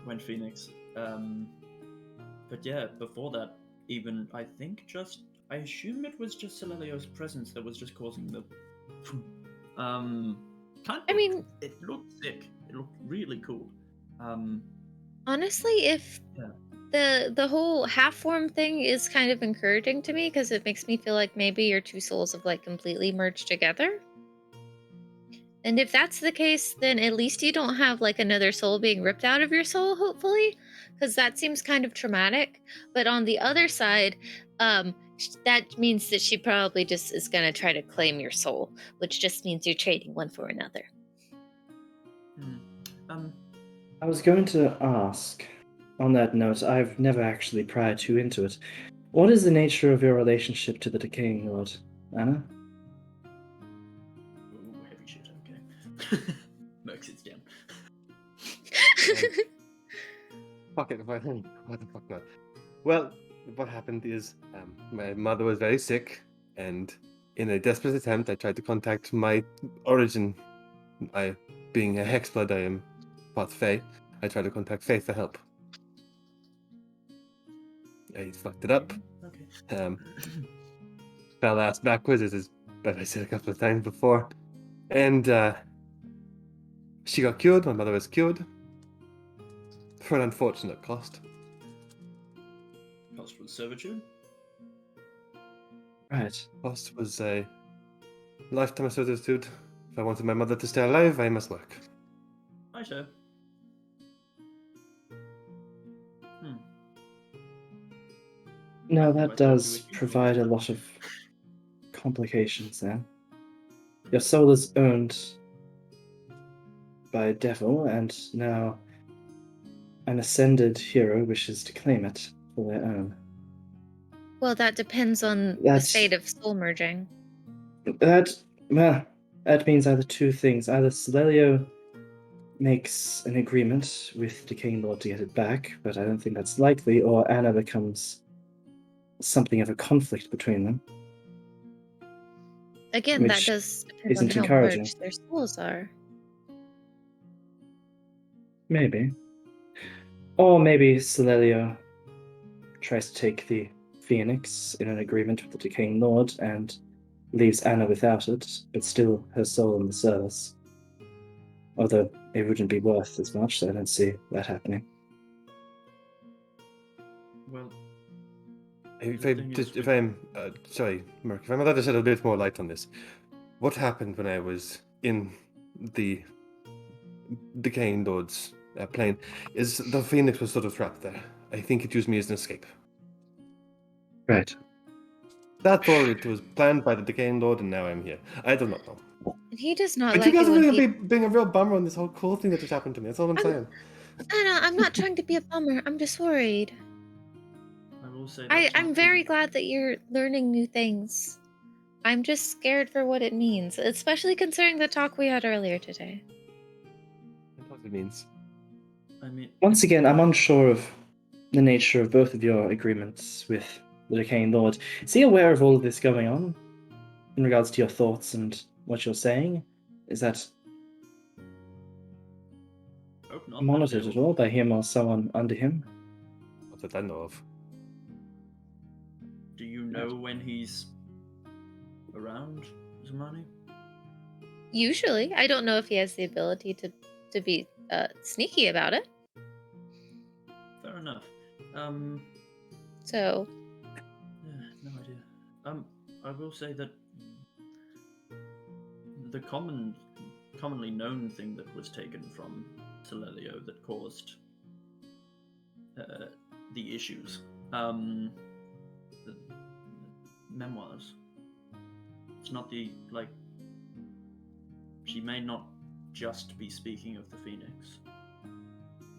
Went Phoenix. But yeah, before that, even I assume it was just Celelio's presence that was just causing the. I mean, it looked sick. It looked really cool. honestly, if Yeah. the whole half form thing is kind of encouraging to me because it makes me feel like maybe your two souls have like completely merged together. And if that's the case, then at least you don't have like another soul being ripped out of your soul, hopefully, because that seems kind of traumatic. But on the other side, that means that she probably just is going to try to claim your soul, which just means you're trading one for another. I was going to ask, on that note, I've never actually pried too into it. What is the nature of your relationship to the Decaying Lord, Anna? Ooh, heavy shit. Okay. Merc sits down. Fuck it. What the fuck not? Well, what happened is my mother was very sick, and in a desperate attempt, I tried to contact my origin. Being a hexblood, I am part Fae. I tried to contact Fae for help. I fucked it up. Okay. Fell ass backwards, as I said a couple of times before. And she got cured, my mother was cured. For an unfortunate cost. Cost was servitude. Right. Cost was a lifetime of servitude. If I wanted my mother to stay alive, I must work. Hi, sir. No, I that thought does you were provide a lot of complications then. Your soul is owned by a devil, and now an ascended hero wishes to claim it for their own. Well, that depends on the That's- state of soul merging. That means either two things. Either Celelio makes an agreement with Decaying Lord to get it back, but I don't think that's likely, or Anna becomes something of a conflict between them. Again, that Which does depend on isn't how encouraging. merged their souls are. Maybe. Or maybe Celelio tries to take the Phoenix in an agreement with the Decaying Lord and leaves Anna without it, but still her soul in the service. Although it wouldn't be worth as much, so I don't see that happening. Well, If I'm sorry, Merc, if I'm allowed to shed a bit more light on this, what happened when I was in the Decaying Lord's plane is the Phoenix was sort of trapped there. I think it used me as an escape. Right. That's all. It was planned by the Decaying Lord, and now I'm here. I do not know. And he does not But like you guys it are when really people... being a real bummer on this whole cool thing that just happened to me. That's all I'm saying. Anna, I'm not trying to be a bummer. I'm just worried. I will say that's I'm not very the- glad that you're learning new things. I'm just scared for what it means, especially considering the talk we had earlier today. That's what it means. I mean, Once again, I'm unsure of the nature of both of your agreements with the Decaying Lord. Is he aware of all of this going on in regards to your thoughts and what you're saying? Is that hope not. monitored at all by him or someone under him? Not that I know of. Do you know when he's around, Zamani? Usually, I don't know if he has the ability to be sneaky about it. Fair enough. So, Yeah, no idea. I will say that the commonly known thing that was taken from Celelio that caused the issues, the memoirs. It's not she may not just be speaking of the Phoenix.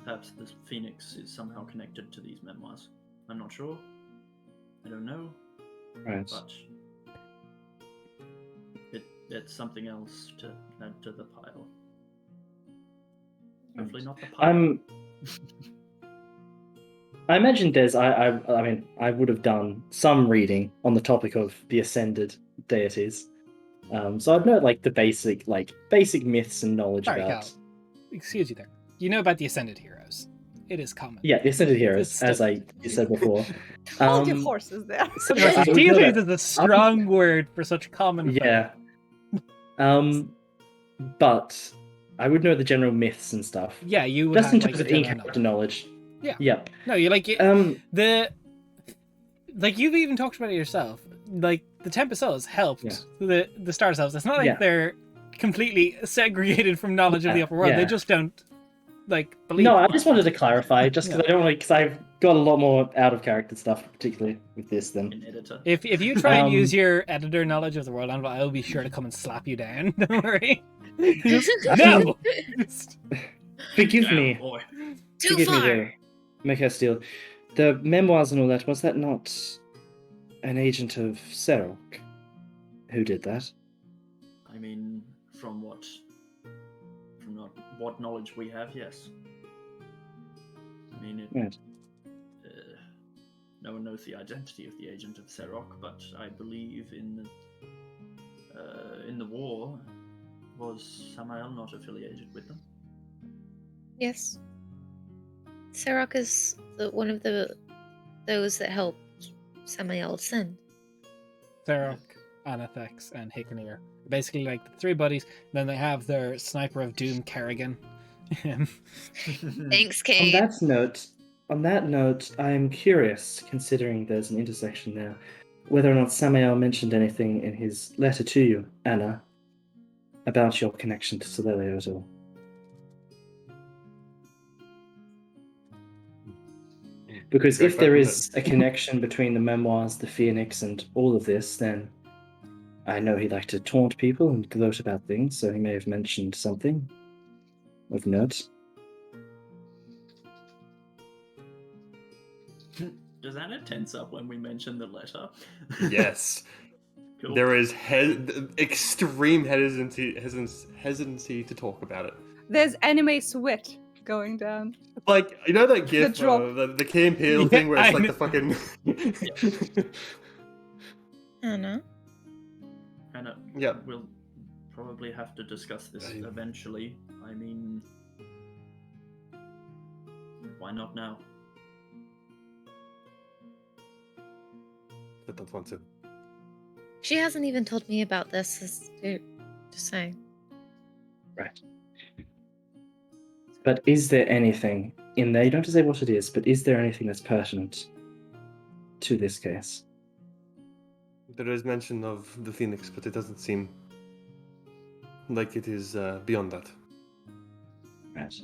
Perhaps the Phoenix is somehow connected to these memoirs. I'm not sure. I don't know. Right. But it's something else to add to the pile. Hopefully not the pile. I imagine there's. I mean, I would have done some reading on the topic of the ascended deities. So I'd know like the basic myths and knowledge Sorry, about. Cal. Excuse you there. You know about the Ascended Heroes. It is common. Yeah, the ascended heroes, It's as still- you said before. Hold your horses there. So No, I would know Deities that- is a strong word for such common. Yeah. But I would know the general myths and stuff. Yeah, you would Just have in like terms a of general in-character knowledge. Yeah. Yep. No, you like it. Um. Like you've even talked about it yourself. Like the Tempest Souls helped Yeah. the Star Souls. It's not like Yeah. they're completely segregated from knowledge of the Yeah, upper world. yeah. They just don't like believe. No, it. I just wanted to clarify, just because I don't want because I've got a lot more out of character stuff, particularly with this. Than An editor. If you try and use Um, your editor knowledge of the world anvil, I'll be sure to come and slap you down. Don't worry. Just, no. Just- forgive Damn, me, boy. too forgive me, far. though, Mecha Steel. The memoirs and all that, was that not an agent of Serok who did that? I mean, from what knowledge we have, yes. I mean, Right. no one knows the identity of the agent of Serok, but I believe in the war, was Samael not affiliated with them? Yes. Sarok is one of those that helped Samael ascend. Therok, Anathex, and Hikanir. Basically, like the three buddies. Then they have their Sniper of Doom, Kerrigan. Thanks, On Kate. that note, I'm curious, considering there's an intersection there, whether or not Samael mentioned anything in his letter to you, Anna, about your connection to Celelio at all. Because Great if there question. is a connection between the memoirs, the Phoenix, and all of this, then I know he liked to taunt people and gloat about things, so he may have mentioned something of note. Does Anna tense up when we mention the letter? Yes. Cool. There is extreme hesitancy to talk about it. There's anime sweat going down. Like, you know that gif, drop. the Key and Peele Yeah, thing where it's I like know. the fucking... Anna. Anna, Yeah. we'll probably have to discuss this I- eventually. I mean, why not now? I don't want to. She hasn't even told me about this. Just saying. Right. But is there anything in there? You don't have to say what it is, but is there anything that's pertinent to this case? There is mention of the Phoenix, but it doesn't seem like it is beyond that. Right.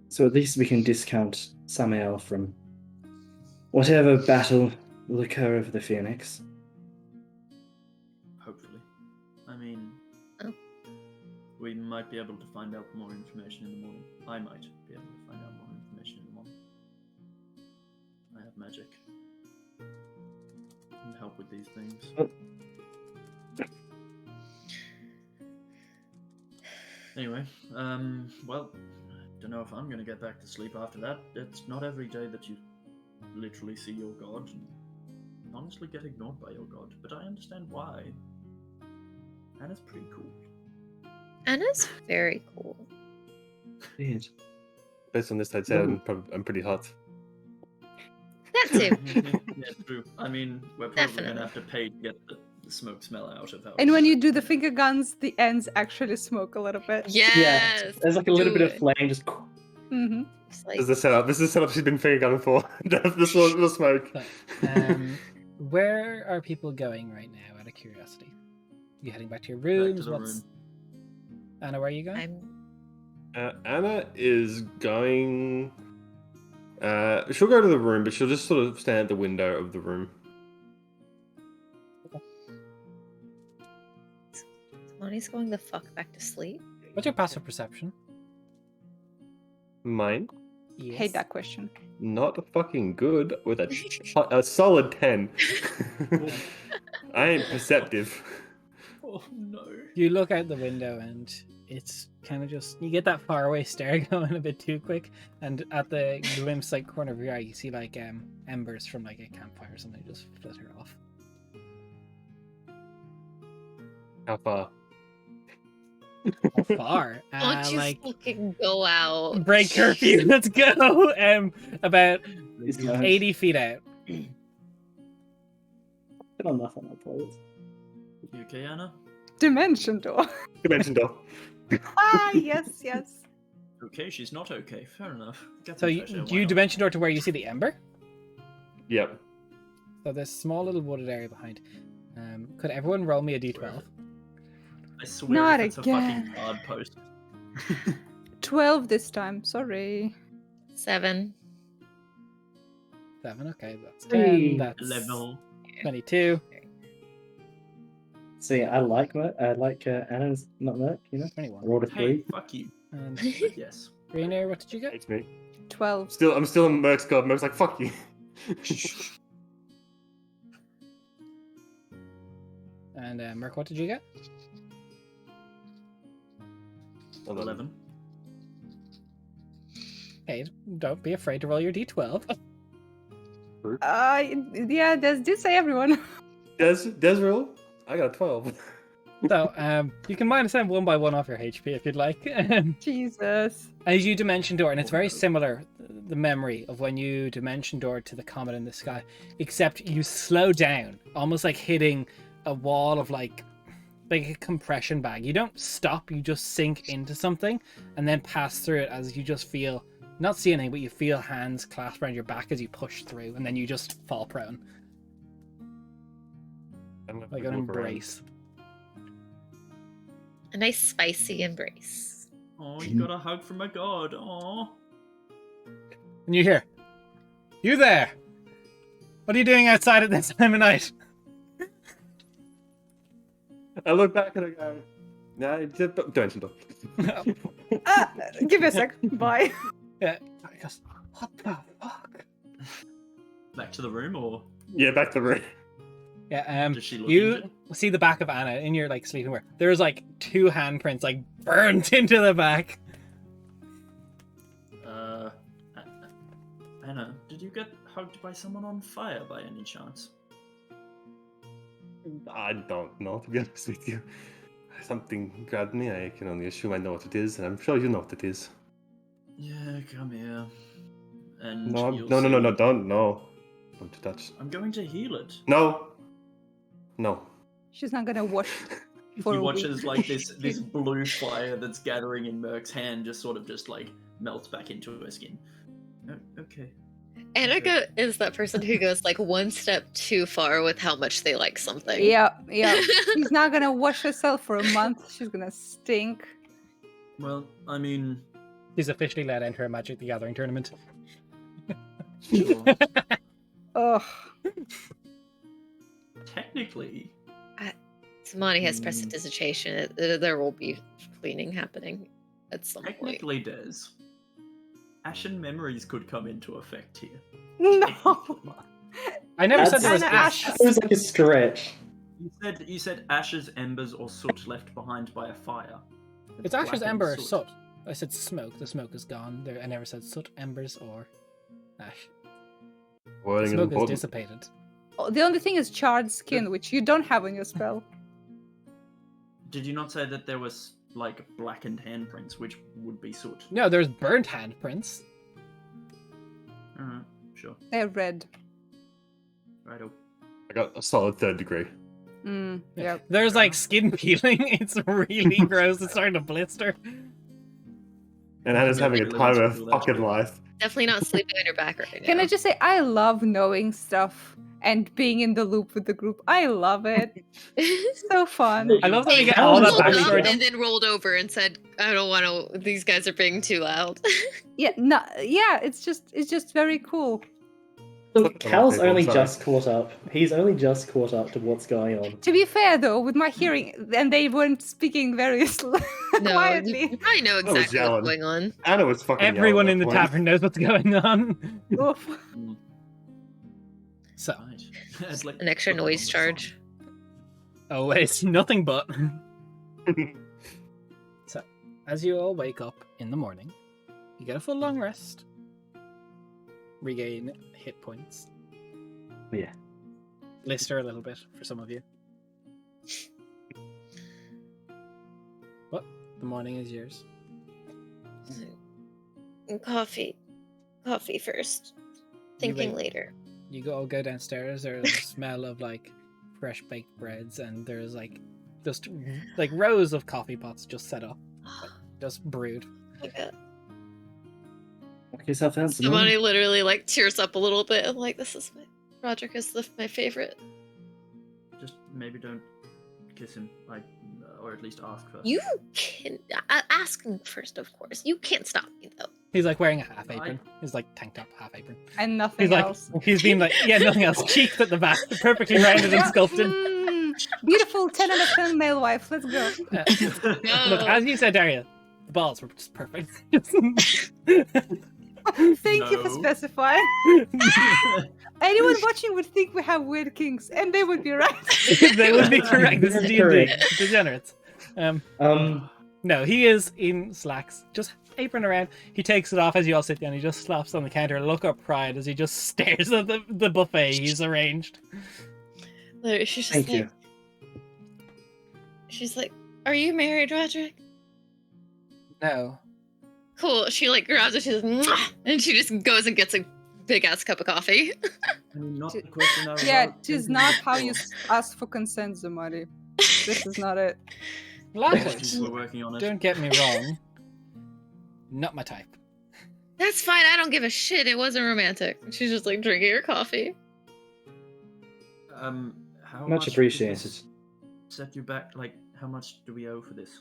So at least we can discount Samael from whatever battle will occur over the Phoenix. Hopefully. I mean, Oh. we might be able to find out more information in the morning. I might be able to find out more information in the morning. I have magic. Can help with these things. Anyway, well, I don't know if I'm gonna get back to sleep after that. It's not every day that you literally see your god and honestly get ignored by your god, but I understand why. And it's pretty cool. Anna's very cool. Indeed. Based on this, I'd say I'm pretty hot. That too. Yeah, true. I mean, we're probably Definitely. gonna have to pay to get the smoke smell out of our... And when you do the finger guns, the ends actually smoke a little bit. Yes. Yeah, there's like a little do bit of it. flame just. Mm-hmm. It's like, This is the setup. This is the setup she's been finger gunning for. the smoke. So, where are people going right now, out of curiosity? You heading back to your rooms? the room. Anna, where are you going? Anna is going. She'll go to the room, but she'll just sort of stand at the window of the room. Monty's going the fuck back to sleep. What's your passive perception? Mine, Yes. Hate that question. not fucking good with a solid 10. I ain't perceptive. Oh no. You look out the window and it's kind of just, you get that faraway stare going a bit too quick, and at the glimpse like corner of your eye you see like embers from like a campfire or something just flitter off. How far? How far? Don't you like fucking go out. break curfew, let's go. About These guys. 80 feet out. Get on nothing, I suppose. You okay, Anna? Dimension door. Dimension door. Yes. Okay, she's not okay. Fair enough. Get So some you, fresh air, do why you not? dimension door to where you see the ember? Yep. So there's a small little wooded area behind. Could everyone roll me a d12? I swear Not if it's a again. fucking card post. 12 this time. Sorry. 7. 7, okay, that's 10, Hey. that's Level. 22, See, I like Anna's not Merc, you know? 21. I rolled a Hey, 3. fuck you. And But yes. Rainier, what did you get? Hates me. 12. I'm still in Merc's god. Merc's like, fuck you. And Merc, what did you get? 11. Hey, don't be afraid to roll your d12. Yeah, did say everyone. Des roll? I got a 12. So, you can minus them 1 by 1 off your HP if you'd like. Jesus. As you dimension door, and it's Oh, very no. similar, the memory of when you dimension door to the comet in the sky, except you slow down, almost like hitting a wall of like a compression bag. You don't stop, you just sink into something and then pass through it as you just feel, not see anything, but you feel hands clasped around your back as you push through, and then you just fall prone. Like an embrace. A nice spicy embrace. Oh, you got a hug from a god. Oh. And you hear, "You there? What are you doing outside at this time of night?" I look back and I go, nah, it's a dimension door. Give me a sec. Bye. Yeah. I goes, "What the fuck?" Back to the room, or Yeah, back to the room. Yeah, does she look you injured? see the back of Anna in your like sleeping wear. There's like 2 handprints like burnt into the back. Anna, did you get hugged by someone on fire by any chance? I don't know, to be honest with you. Something grabbed me. I can only assume I know what it is, and I'm sure you know what it is. Yeah, come here. And No, you'll no, see- don't, no. Don't touch. I'm going to heal it. No. No. She's not gonna wash for He a watches week. like this blue fire that's gathering in Merc's hand just sort of just like melts back into her skin. Okay. Annika is that person who goes like one step too far with how much they like something. Yeah. She's not gonna wash herself for a month. She's gonna stink. Well, I mean, He's officially let enter a Magic the Gathering tournament. sure. Ugh. Technically, Samani has prestidigitation. There will be cleaning happening at some point. Technically, Des, Ashen memories could come into effect here. No. I never said That's- there was Anna ash. Ash. It was like a stretch. You said ashes, embers, or soot left behind by a fire. It's ashes, blackened ember, or soot. I said smoke. The smoke is gone. I never said soot, embers, or ash. The Boiling is smoke is important. dissipated. Oh, the only thing is charred skin, which you don't have on your spell. Did you not say that there was like blackened handprints, which would be soot? No, there's burnt handprints. Alright, sure. They're red. Right. I got a solid 3rd degree. Yeah. There's like skin peeling. It's really gross. It's starting to blister. And Anna's having a time of her fucking life. Definitely not sleeping on your back right now. Can I just say, I love knowing stuff and being in the loop with the group. I love it. So fun. I love that we get How all is that this Rolled up backstory. and then rolled over and said, "I don't want to. These guys are being too loud." Yeah, no, yeah, it's just very cool. So Look, Cal's people, only sorry. just caught up. He's only just caught up to what's going on. To be fair, though, with my hearing, and they weren't speaking very No, quietly. you probably know was exactly yelling. what's going on. Anna was fucking Everyone in yelling the at that point. tavern knows what's going on. Oof. So, Right. It's like An extra put that on noise the charge. oh, it's nothing but. So, as you all wake up in the morning, you get a full long rest, regain hit points, Yeah. blister a little bit for some of you. But the morning is yours. Coffee first. Thinking wait. later. You go downstairs. There's a smell of like fresh baked breads, and there's like just like rows of coffee pots just set up, just brewed. Like that. Knock yourself out. Somebody literally like tears up a little bit. I'm like, this is Roderick is my favorite. Just maybe don't kiss him, like, or at least ask first. You can ask him first, of course. You can't stop me though. He's like wearing a half apron. He's like tank top, half apron. And nothing He's like else. he's been like nothing else. Cheeks at the back, perfectly rounded and sculpted. Beautiful 10 out of 10 male wife. Let's go. Look, as you said, Daria, the balls were just perfect. Thank you for No. specifying. Anyone watching would think we have weird kinks, and they would be right. They would be correct. This is D&D. Correct. Degenerates. No, he is in slacks, just apron around. He takes it off as you all sit down. He just slaps on the counter, look up pride as he just stares at the buffet he's arranged. Literally, she's just Thank like, you. she's like, "Are you married, Roderick?" No. Cool. She like grabs it. She's like, "Mwah!" And she just goes and gets a big ass cup of coffee. I mean, not the question I was Yeah, asking it is not how you before. ask for consent, Zamari. This is not it. Laughed. We're working on it. Don't get me wrong. Not my type. That's fine. I don't give a shit. It wasn't romantic. She's just like drinking her coffee. How Much did appreciated. this Set you back. Like, how much do we owe for this?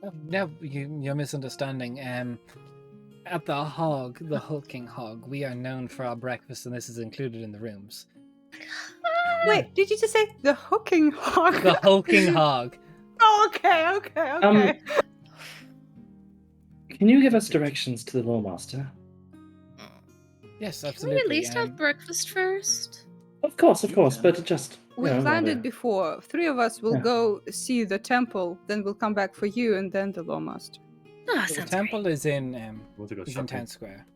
Oh, no, you're misunderstanding. At the Hog, the Hulking Hog, we are known for our breakfast, and this is included in the rooms. Wait, did you just say the hooking hog? The Hulking Hog. Oh, okay. Can you give us directions to the Lawmaster? Yes, Can absolutely. we at least have breakfast first? Of course, but just. We you know, planned rather- it before. 3 of us will Yeah. go see the temple, then we'll come back for you, and then the Lawmaster. Oh, The sounds temple is in Want to go is in shopping? Town Square.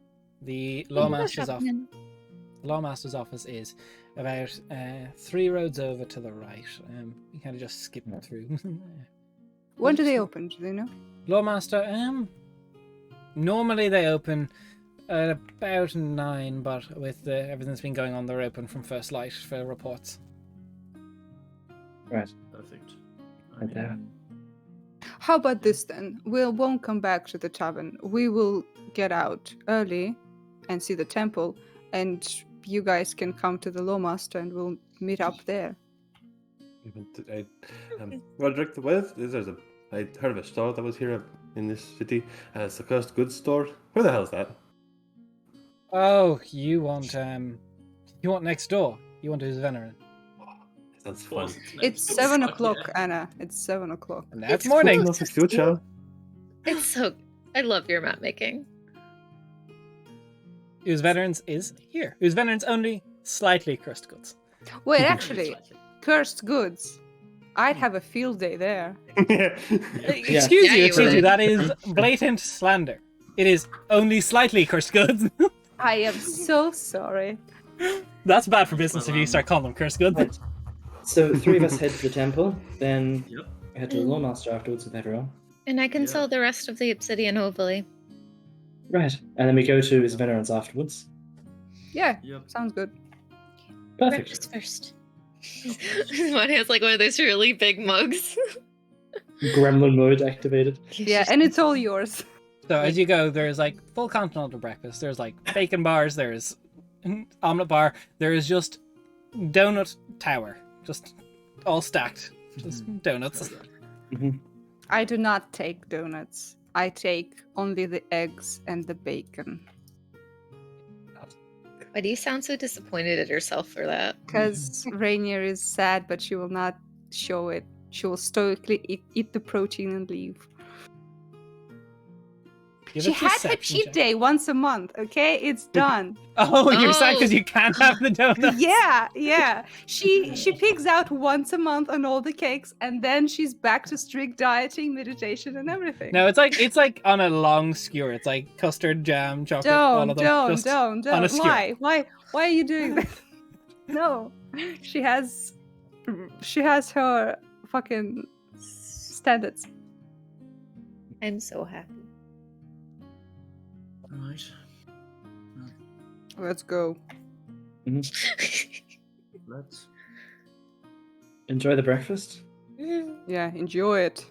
The great. Lawmaster's office is about 3 roads over to the right. You kind of just skip through. When do they open? Do they know? Lawmaster, normally they open at about 9, but with everything that's been going on, they're open from first light for reports. Right. Perfect. Right there. How about this then? We won't come back to the tavern. We will get out early and see the temple, and you guys can come to the Lawmaster and we'll meet up there. Roderick, I heard of a store that was here in this city. It's the Cursed Goods store. Where the hell is that? Oh, you want next door? You want to use Venerin? That's Of fun. course its name's It's still 7 stuck, o'clock, yeah. Anna. It's 7 o'clock. And now it's It's morning. Not a future. It's so. I love your map making. Whose veterans is here. Whose veterans only slightly cursed goods. Wait, Very actually, slightly. cursed goods. I'd have a field day there. Excuse Yeah, you, you excuse you. would. That is blatant slander. It is only slightly cursed goods. I am so sorry. That's bad for business if you Well, start calling them cursed goods. Right. So 3 of us head to the temple, then Yep. we head to the Lawmaster afterwards with everyone. And I can Yeah. sell the rest of the obsidian, hopefully. Right. And then we go to his veterans afterwards. Yeah, Yep. sounds good. Perfect. Breakfast first. Mine has like one of those really big mugs. Gremlin mode activated. Yeah, and it's all yours. So as you go, there's like full continental breakfast. There's like bacon bars. There's omelet bar. There is just donut tower, just all stacked, just donuts. I do not take donuts. I take only the eggs and the bacon. Why do you sound so disappointed at yourself for that? Because Rainier is sad, but she will not show it. She will stoically eat the protein and leave. Give She a had her deception cheat check. day once a month, okay? It's done. Oh, you're sad Oh. because you can't have the donuts. Yeah. She pigs out once a month on all the cakes, and then she's back to strict dieting, meditation, and everything. No, it's like on a long skewer. It's like custard, jam, chocolate, all of them. just Don't. on a skewer. Why are you doing that? No. She has her fucking standards. I'm so happy. Right. Let's go. Let's. Enjoy the breakfast. Yeah, enjoy it.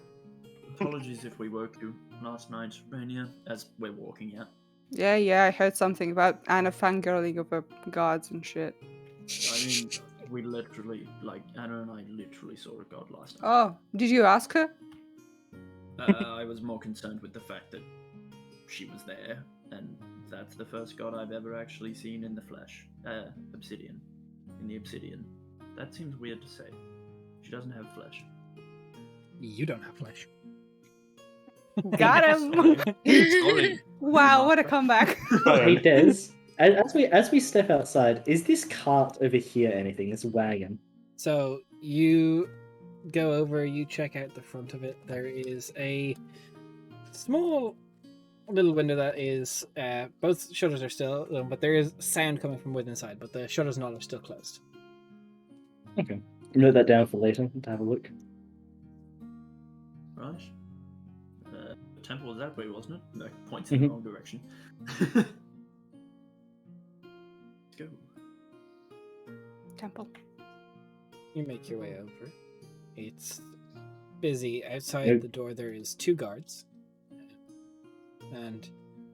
Apologies if we woke you last night, Rainier, as we're walking out. Yeah, I heard something about Anna fangirling over gods and shit. I mean, we literally, like, Anna and I literally saw a god last night. Oh, did you ask her? I was more concerned with the fact that she was there, and that's the first god I've ever actually seen in the flesh. Obsidian. In the obsidian. That seems weird to say. She doesn't have flesh. You don't have flesh. Got him. Sorry. Wow, what a comeback. Hey Des, as we step outside, is this cart over here anything? This wagon? So you go over, you check out the front of it. There is a small little window that is both shutters are still, but there is sound coming from within inside, but the shutters and all are still closed. Okay. Note that down for later to have a look. Right. The temple was that way, wasn't it? No, points in the wrong direction. Let's go. Temple. You make your way over. It's busy. Outside Nope. the door there is 2 guards. And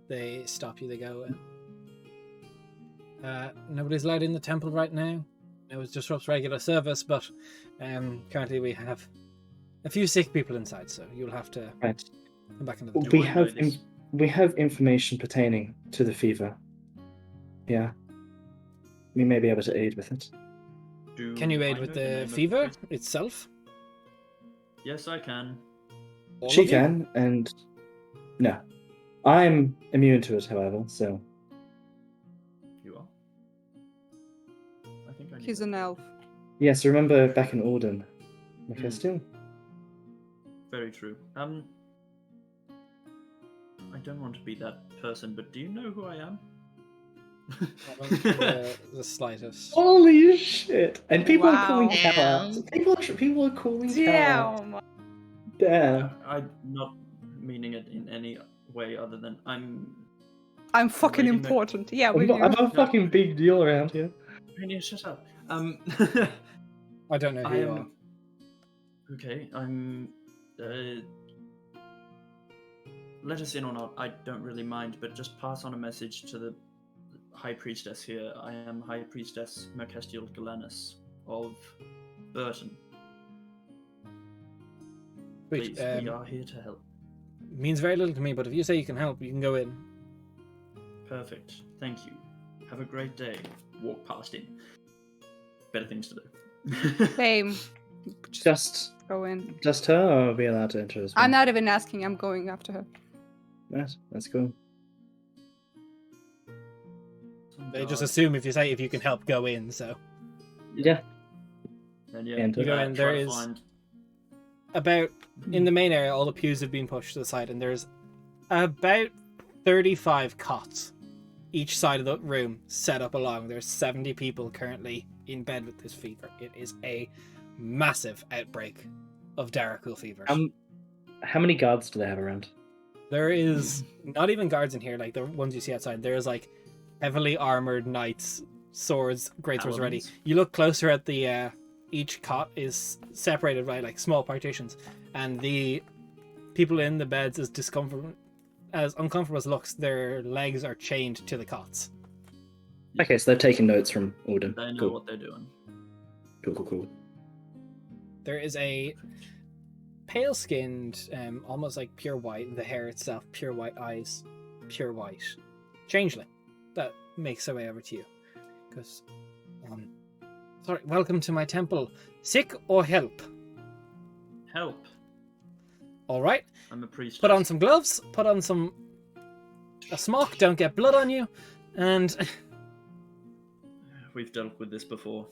they stop you, they go, nobody's allowed in the temple right now. It disrupts regular service, but currently we have a few sick people inside, so you'll have to Right. come back into the Do temple. We I know have this? we have information pertaining to the fever. Yeah. We may be able to aid with it. Can you I aid know with the name the of fever it? itself? Yes, I can. All She of you? can, and no. I'm immune to it, however, so You are. I think I. He's knew an that. elf. yes, remember back in Alden. Mephisto? Very true. I don't want to be that person, but do you know who I am? The slightest. Holy shit! And people are calling Wow. Cal out. Damn. People are calling Cal out. Damn. Damn. I'm not meaning it in any way other than I'm. I'm fucking Rating the- important. Yeah, we I'm a fucking big deal around here. Rainier, shut up. I don't know who I you am. are. Okay, I'm. Let us in or not, I don't really mind, but just pass on a message to the High Priestess here. I am High Priestess Mercastiel Galanus of Burton. Wait, Please, we are here to help. means very little to me, but if you say you can help, you can go in. Perfect. Thank you. Have a great day. Walk past him. Better things to do. Same. Just Go in. her, or are we allowed to enter as well? I'm not even asking. I'm going after her. Right, that's cool. They just assume if you can help, go in. So Yeah. And yeah, Enter. You go in, try there to is- find- about in the main area, all the pews have been pushed to the side, and there's about 35 cots each side of the room set up along. There's 70 people currently in bed with this fever. It is a massive outbreak of Darakul fever. How many guards do they have around? There is not even guards in here, like the ones you see outside. There is like heavily armored knights, swords, greatswords ready. Paladins. You look closer at the each cot is separated by like small partitions, and the people in the beds as uncomfortable as looks, their legs are chained to the cots. Okay, so they're taking notes from Orden. They know Cool. what they're doing. Cool. There is a pale-skinned, almost like pure white, the hair itself, pure white eyes, pure white changeling that makes their way over to you. Because, sorry, welcome to my temple. Sick or help? Help. All right. I'm a priest. Put on some gloves. Put on a smock. Don't get blood on you. And We've dealt with this before.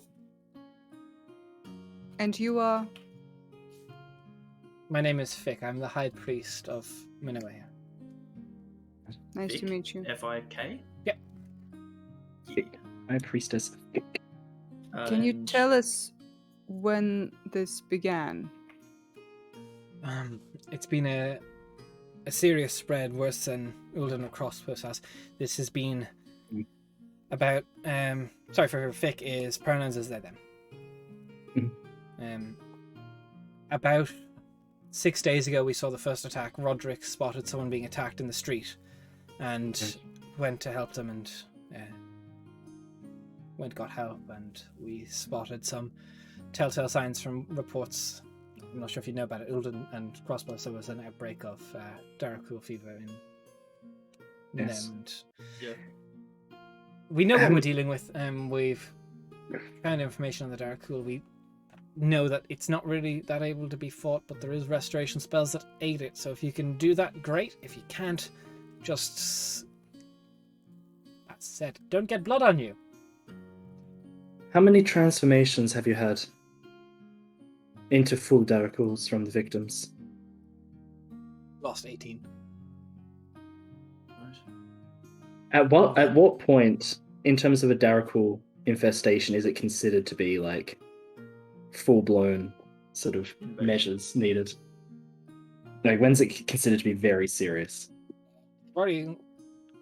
And you are. my name is Fick. I'm the High Priest of Minawaya. Nice to Fik? meet you. F-I-K? Yep. Yeah. My priestess. Can you And tell us when this began? It's been a serious spread, worse than Ulden or Crosspost has. This has been about sorry for Fick is pronouns is they them. About 6 days ago we saw the first attack. Roderick spotted someone being attacked in the street and went to help them, and got help, and we spotted some telltale signs from reports. I'm not sure if you know about it. Ulden and Crossbow, there was an outbreak of Darakul fever in Yes. them. And Yeah. we know what we're dealing with. We've found information on the Darakul. We know that it's not really that able to be fought, but there is restoration spells that aid it. So if you can do that, great. If you can't, just that's said, don't get blood on you. How many transformations have you had into full Darakuls from the victims? Lost 18. Right. At what point, in terms of a Darakul infestation, is it considered to be like full-blown sort of Invasion. measures needed? Like, when's it considered to be very serious? Already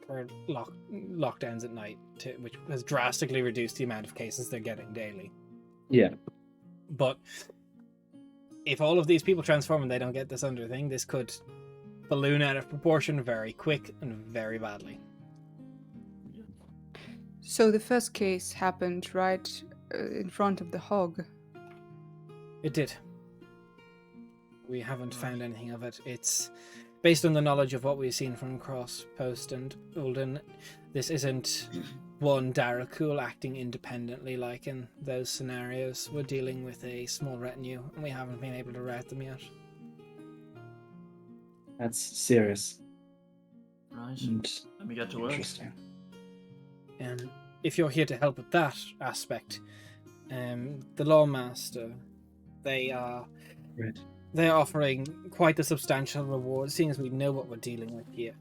for lockdowns at night, which has drastically reduced the amount of cases they're getting daily. Yeah. But if all of these people transform and they don't get this under thing, this could balloon out of proportion very quick and very badly. So the first case happened right in front of the hog. It did. We haven't found anything of it. It's based on the knowledge of what we've seen from Crosspost and Ulden. This isn't one Darakul acting independently like in those scenarios. We're dealing with a small retinue, and we haven't been able to rout them yet. That's serious. Right. And Let me get to work. interesting. And if you're here to help with that aspect, the Lawmaster, they are Right. they're offering quite a substantial reward, seeing as we know what we're dealing with here.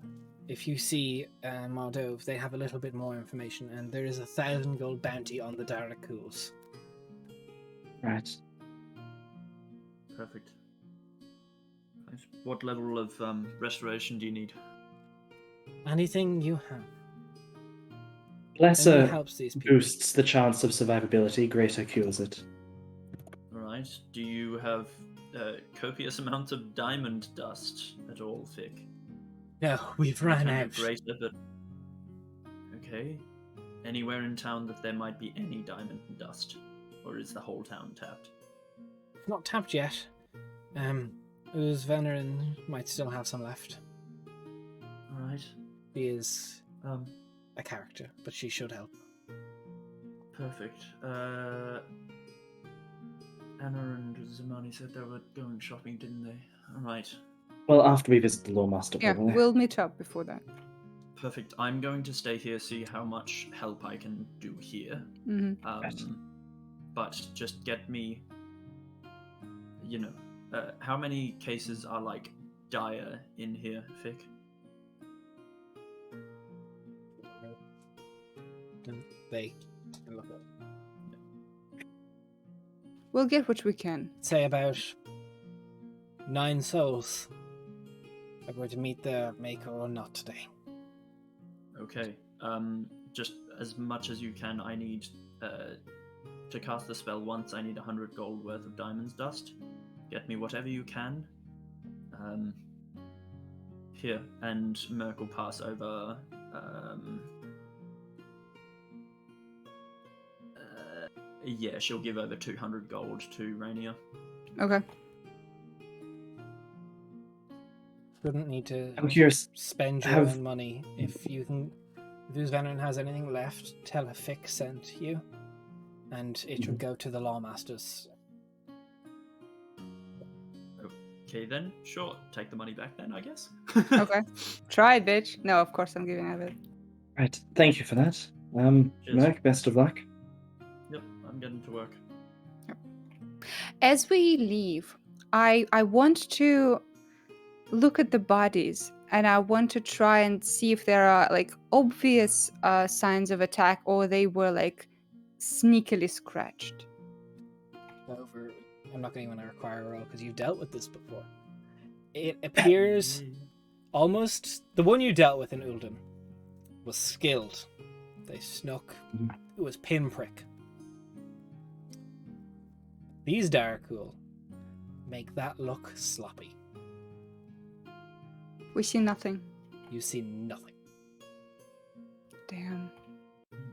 If you see Mardove, they have a little bit more information, and there is 1,000 gold bounty on the Darakuls. Right. Perfect. Nice. What level of restoration do you need? Anything you have. Lesser Only helps these people. boosts the chance of survivability, greater cures it. Alright. Do you have copious amounts of diamond dust at all, Fick? No, we've ran Kind of out. greater, but... Okay. Anywhere in town that there might be any diamond dust? Or is the whole town tapped? Not tapped yet. Venerin might still have some left. Alright. She is Um, a character, but she should help. perfect. Anna and Zamani said they were going shopping, didn't they? All right. Well, after we visit the Lawmaster, Yeah, probably. we'll meet up before that. Perfect. I'm going to stay here, see how much help I can do here. Hmm. Right. But just get me, how many cases are like dire in here, Fick? And they can look up. We'll get what we can. Say about 9 souls. If we're to meet the Maker or not today. Okay. Just as much as you can. I need to cast the spell once. I need 100 gold worth of diamond's dust. Get me whatever you can. Here, and Merc will pass over. Yeah, she'll give over 200 gold to Rainier. Okay. Wouldn't need to I'm curious. spend your own money. If you can, if this veteran has anything left, tell a Fick sent you, and it should go to the Lawmasters. Okay then, sure. Take the money back then, I guess. Okay. Try it, bitch. No, of course I'm giving it. Right. Thank you for that. Merc, best of luck. Yep, I'm getting to work. As we leave, I want to look at the bodies, and I want to try and see if there are like obvious signs of attack, or they were like sneakily scratched. Over, I'm not going to require a roll because you've dealt with this before. It appears almost the one you dealt with in Ulden was skilled. They snuck. It was pinprick. These Darkul make that look sloppy. We see nothing. You see nothing. Damn.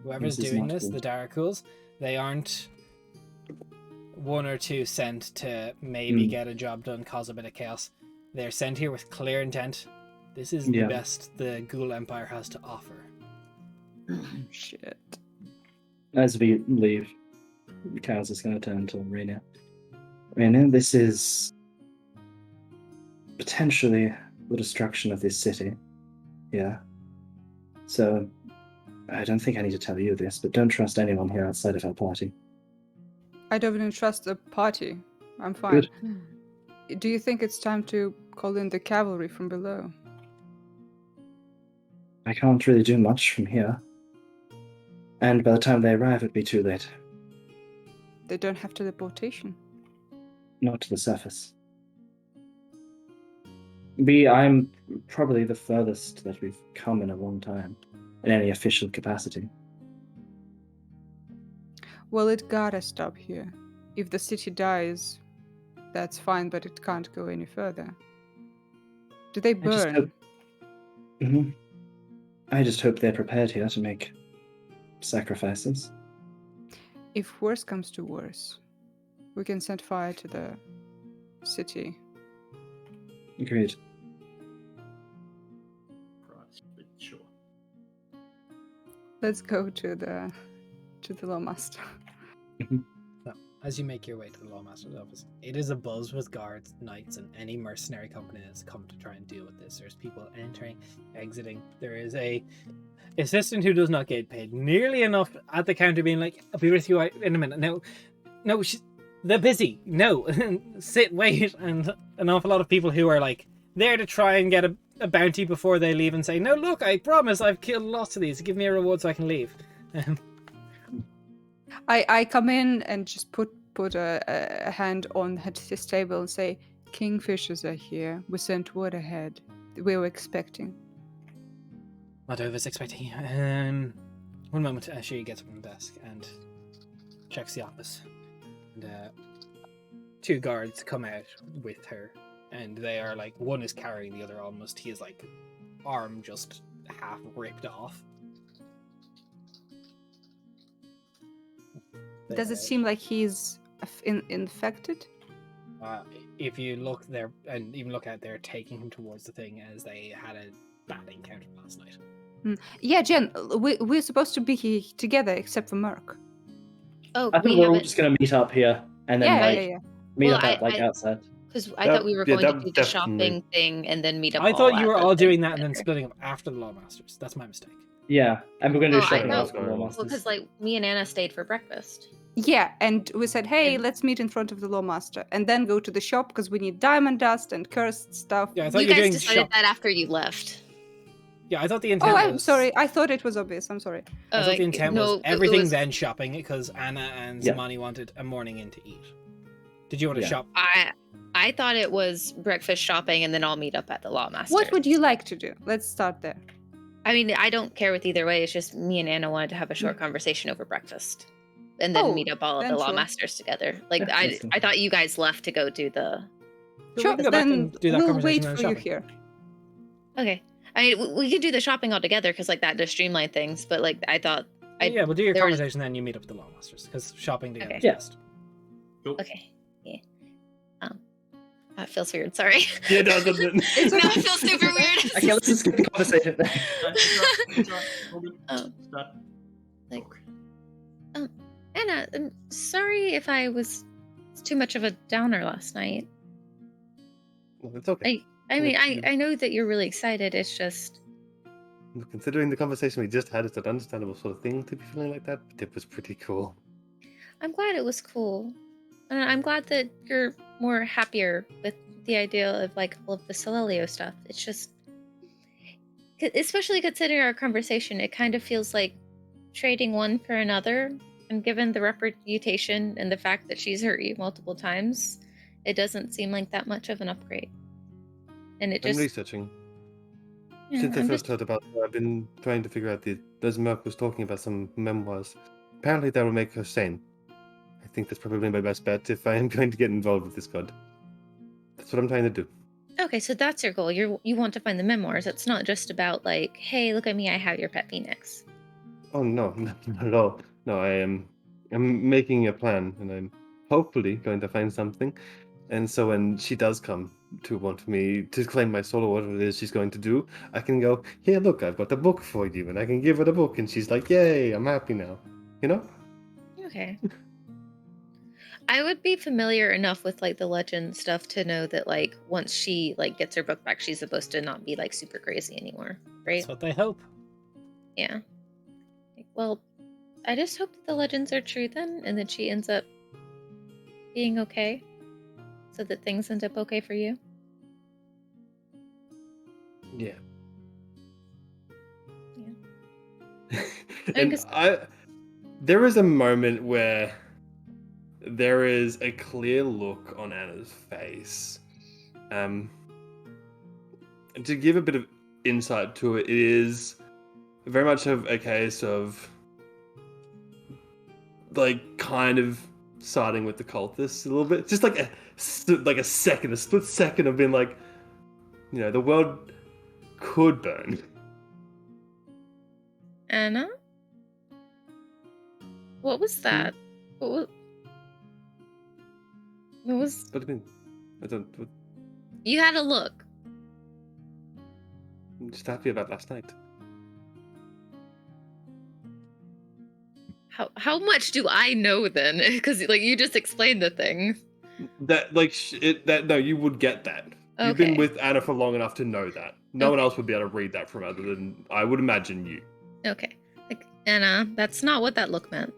Whoever's This is doing not this, good. the Darkuls, they aren't 1 or 2 sent to maybe get a job done, cause a bit of chaos. They're sent here with clear intent. This is the Yeah. best the Ghoul Empire has to offer. Shit. As we leave, Kyle's just going to turn to Rainier. Rainier, this is potentially the destruction of this city. Yeah. So, I don't think I need to tell you this, but don't trust anyone here outside of our party. I don't even trust the party. I'm fine. Good. Do you think it's time to call in the cavalry from below? I can't really do much from here. And by the time they arrive, it'd be too late. They don't have teleportation. Not to the surface. I'm probably the furthest that we've come in a long time, in any official capacity. Well, it gotta stop here. If the city dies, that's fine, but it can't go any further. Do they just burn? hope- Mhm. I just hope they're prepared here to make sacrifices. If worse comes to worse, we can set fire to the city. Agreed. Christ, but sure. Let's go to the Lawmaster. As you make your way to the Lawmaster's office, it is abuzz with guards, knights, and any mercenary company that's come to try and deal with this. There's people entering, exiting. There is a assistant who does not get paid nearly enough at the counter, being like, "I'll be with you in a minute." No, they're busy. No, sit, wait, and an awful lot of people who are like there to try and get a bounty before they leave, and say, "No, look, I promise, I've killed lots of these. Give me a reward so I can leave." I come in and just put a hand on his table and say, "Kingfishers are here. We sent word ahead. We were expecting." What I was expecting. One moment. She gets up on the desk and checks the office. And 2 guards come out with her. And they are like, one is carrying the other almost. He is like, arm just half ripped off. Does it seem like he's infected? If you look there, and even look out there, taking him towards the thing as they had a bad encounter last night. Yeah, Jen, we're supposed to be here together except for Merc. Oh, I we think we're all haven't. just going to meet up here and then meet Well, up at like outside. Because I thought we were going to do the definitely. shopping thing and then meet up. I thought all you were at the all thing doing that and then together. splitting up after the Lawmasters. That's my mistake. Yeah, and we're going to do Oh, I shopping know. after the Well, Well, Lawmasters. because like me and Anna stayed for breakfast. Yeah, and we said, hey, And- let's meet in front of the Lawmaster, and then go to the shop because we need diamond dust and cursed stuff. Yeah, I thought You you were guys doing decided shop. that after you left. Yeah, I thought the intent Oh, was. I'm sorry. I thought it was obvious. I'm sorry. I thought the intent was it everything was- then shopping because Anna and Yeah. Zamani wanted a morning in to eat. Did you want to Yeah. shop? I thought it was breakfast shopping and then I'll meet up at the Lawmaster. What would you like to do? Let's start there. I mean, I don't care with either way. It's just me and Anna wanted to have a short conversation over breakfast, and then Oh, meet up all of then the sure. Lawmasters together. Like Yeah, that's I thought you guys left to go do the. So we Sure, can go back then and do that we'll conversation wait and for you shopping. here. Okay, I mean we can do the shopping all together because like that does streamline things. But like I thought, Yeah, we'll do your there was- conversation then you meet up with the Lawmasters because shopping together Okay. is Yeah. best. Cool. okay, yeah. That feels weird. Sorry. Yeah, no, doesn't it? It's no, okay. it feels super weird. Okay, let's just skip the conversation. It's all right. All good. Oh. Start. Like- Talk. Anna, I'm sorry if I was too much of a downer last night. No, it's okay. I mean, You- I know that you're really excited. It's just Considering the conversation we just had, it's an understandable sort of thing to be feeling like that, but it was pretty cool. I'm glad it was cool. And I'm glad that you're more happier with the idea of like all of the Solelio stuff. It's just, especially considering our conversation, it kind of feels like trading one for another. And given the reputation and the fact that she's hurt you multiple times, it doesn't seem like that much of an upgrade. And it I'm just researching. yeah, Since I I'm first just- heard about her, I've been trying to figure out as Merc was talking about some memoirs. Apparently that will make her sane. I think that's probably my best bet if I am going to get involved with this god. That's what I'm trying to do. Okay, so that's your goal. You want to find the memoirs. It's not just about like, hey, look at me, I have your pet phoenix. Oh no, not at all. No, I'm making a plan and I'm hopefully going to find something. And so when she does come to want me to claim my soul or whatever it is she's going to do, I can go, here, look, I've got a book for you, and I can give her the book, and she's like, yay, I'm happy now. You know? Okay. I would be familiar enough with like the legend stuff to know that like once she like gets her book back, she's supposed to not be like super crazy anymore, right? That's what they hope. Yeah. Well, I just hope that the legends are true then, and that she ends up being okay, so that things end up okay for you. Yeah. Yeah. And there is a moment where there is a clear look on Anna's face. To give a bit of insight to it, it is very much of a case of like kind of siding with the cultists a little bit, just like a second, a split second of being like, you know, the world could burn. Anna? What was that? What was... But I mean, I don't. You had a look. I'm just happy about last night. How much do I know then? Because like you just explained the thing. That like no, you would get that. You've been Okay. with Anna for long enough to know that. No one Okay. else would be able to read that from other than I would imagine you. Okay. Like, Anna, that's not what that look meant.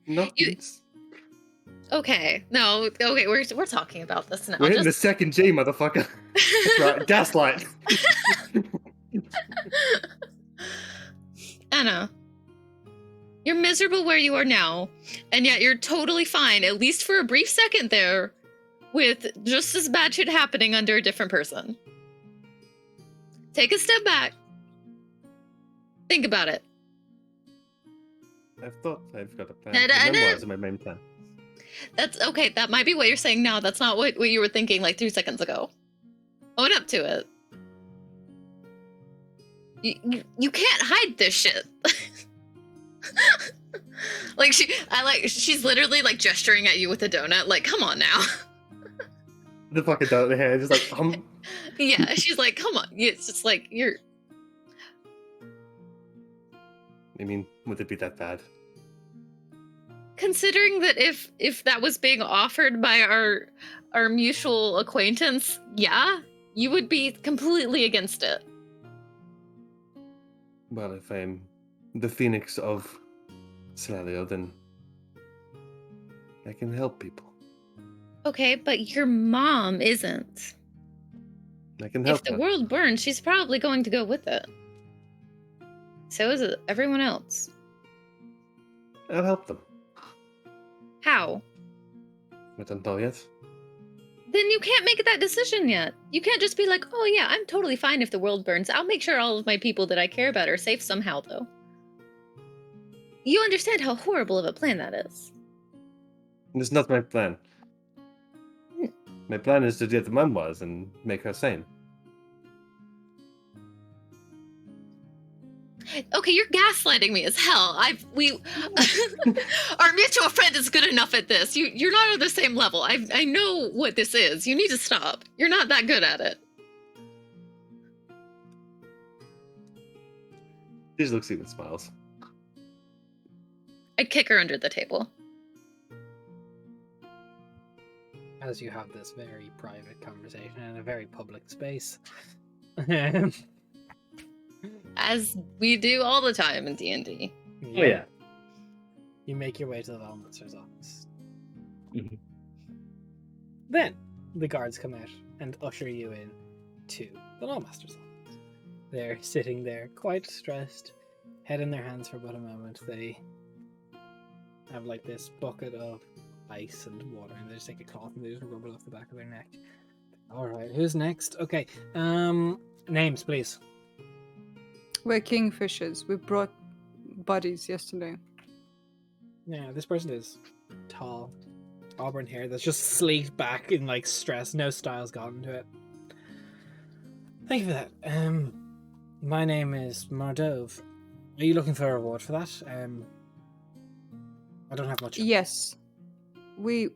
No, You- Okay. No, okay, we're talking about this now. we're hitting the Just... second G, motherfucker. That's right, gaslight. Anna, you're miserable where you are now, and yet you're totally fine, at least for a brief second there, with just as bad shit happening under a different person. Take a step back. Think about it. I've thought I've got a plan. And- The and- memoirs are my main plan. That's okay. That might be what you're saying now. That's not what you were thinking like 3 seconds ago. Own up to it. You can't hide this shit. Like she's literally like gesturing at you with a donut. Like, come on now. The fucking donut in the hand, just like Yeah, she's like, come on. It's just like you're. I mean, would it be that bad? considering that if that was being offered by our mutual acquaintance, yeah, you would be completely against it. Well, if I'm the phoenix of Celalio, then I can help people. Okay, but your mom isn't. I can If help the her. world burns, she's probably going to go with it. So is everyone else. I'll help them. How? I don't know yet. Then you can't make that decision yet. You can't just be like, oh yeah, I'm totally fine if the world burns. I'll make sure all of my people that I care about are safe somehow, though. You understand how horrible of a plan that is. It's not my plan. My plan is to get the memoirs and make her sane. Okay, you're gaslighting me as hell. Our mutual friend is good enough at this. You're not on the same level. I know what this is. You need to stop. You're not that good at it. She just looks at you and smiles. I kick her under the table. As you have this very private conversation in a very public space. As we do all the time in D&D. Oh yeah. You make your way to the Lawmaster's office. Mhm. Then the guards come out and usher you in to the Lawmaster's office. They're sitting there quite stressed, head in their hands for but a moment. They have like this bucket of ice and water, and they just take a cloth and they just rub it off the back of their neck. Alright, who's next? Okay. Names, please. We're kingfishers. We brought bodies yesterday. Yeah, this person is tall, auburn hair that's just sleeked back in like stress. No style's gotten to it. Thank you for that. My name is Mardove. Are you looking for a reward for that? I don't have much. Yes. We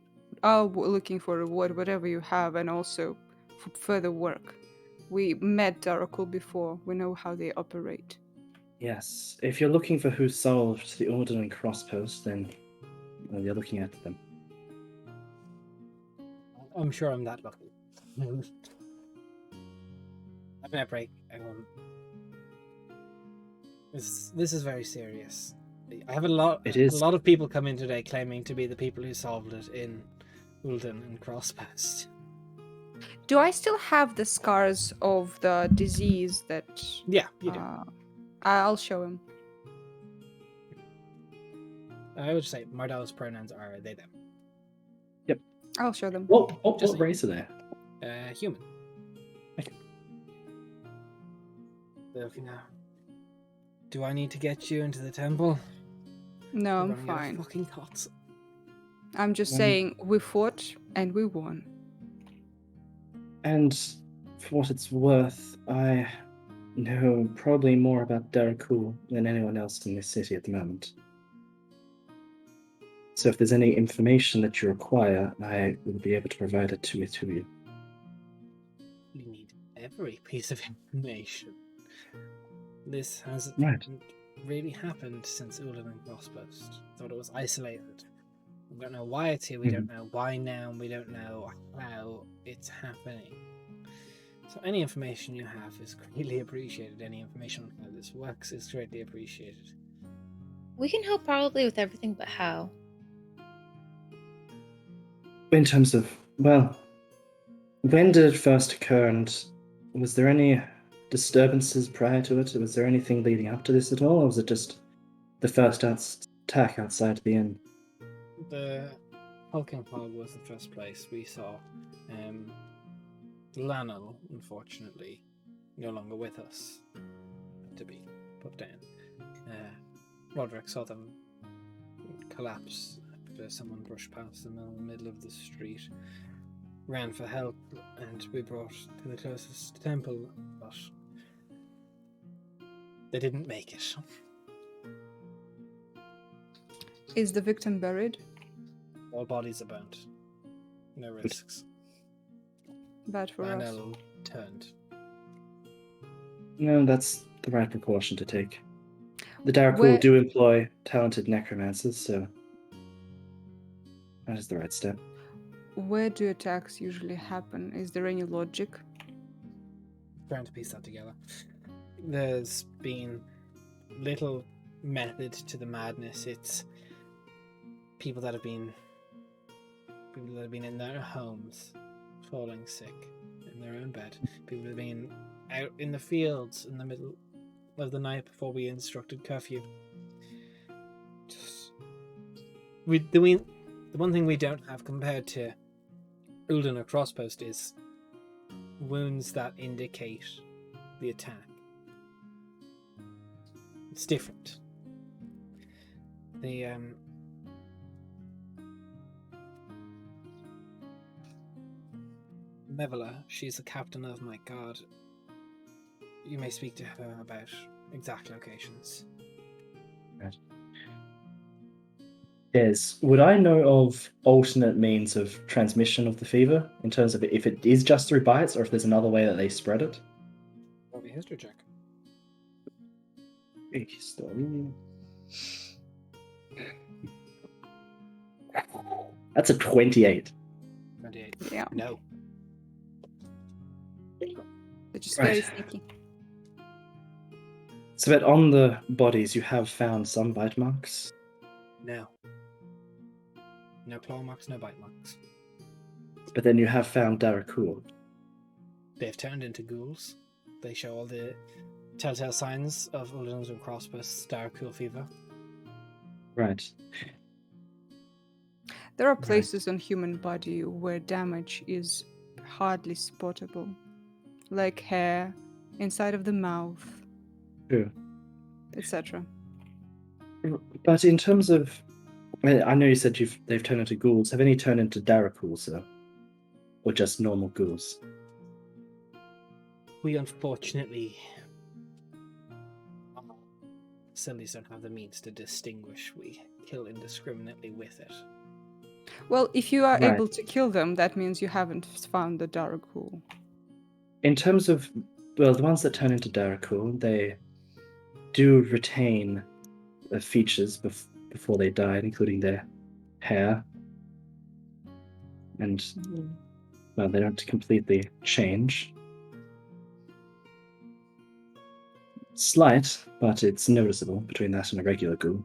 are looking for a reward, whatever you have, and also for further work. We met Oracle before. We know how they operate. Yes. If you're looking for who solved the Ordnance Crosspost, then well, you're looking at them. I'm sure I'm that lucky. I'm gonna break. This is very serious. I have a lot. It is. A lot of people come in today claiming to be the people who solved it in Ulden and Crosspost. Do I still have the scars of the disease that... Yeah, you do. I'll show him. I would say Mardel's pronouns are they them. I'll show them. Just What race are they? Human. Okay. They're looking now. Do I need to get you into the temple? No, You're I'm running out of fine. Fucking cots. I'm just saying we fought and we won. And for what it's worth, I know probably more about Daraku than anyone else in this city at the moment. So if there's any information that you require, I will be able to provide it to you. We need every piece of information. This hasn't Right. really happened since Ulden and Crosspost. Thought it was isolated. We don't know why it's here, we don't know why now, and we don't know how it's happening. So any information you have is greatly appreciated. Any information on how this works is greatly appreciated. We can help probably with everything, but how? In terms of, well, when did it first occur, and was there any disturbances prior to it? Was there anything leading up to this at all, or was it just the first attack outside the inn? The Hulking Hog was the first place we saw. Lanel, unfortunately, no longer with us. To be put down. Roderick saw them collapse after someone brushed past them in the middle of the street. Ran for help, and we brought to the closest temple, but they didn't make it. Is the victim buried? All bodies are burnt. No risks. Bad for us. Lanel turned. No, that's the right precaution to take. The Daraku Where- do employ talented necromancers, so That is the right step. Where do attacks usually happen? Is there any logic? Trying to piece that together. There's been little method to the madness. It's people that have been in their homes, falling sick in their own bed. People that have been out in the fields in the middle of the night before we instructed curfew. The one thing we don't have compared to Ulden or Crosspost is wounds that indicate the attack. It's different. The Mevela, she's the captain of my guard. You may speak to her about exact locations. Right. Yes. Would I know of alternate means of transmission of the fever in terms of if it is just through bites or if there's another way that they spread it? Roll me a history check. That's a 28. 28. Yeah. No. They're just Right. very sneaky. So that on the bodies you have found some bite marks. No. No claw marks, no bite marks. But then you have found Darakul. They've turned into ghouls. They show all the telltale signs of Ulden's and Crossbow's Darakul fever. Right. There are places on human body where damage is hardly spottable, like hair, inside of the mouth, True. etc. But in terms of, I know you said they've turned into ghouls. Have any turned into Darakul, sir? Or just normal ghouls? We unfortunately facilities don't have the means to distinguish. We kill indiscriminately with it. Well, if you are Right. able to kill them, that means you haven't found the Darakul. In terms of, well, the ones that turn into Darakul, they do retain the features before they died, including their hair. And, well, they don't completely change. Slight, but it's noticeable between that and a regular ghoul.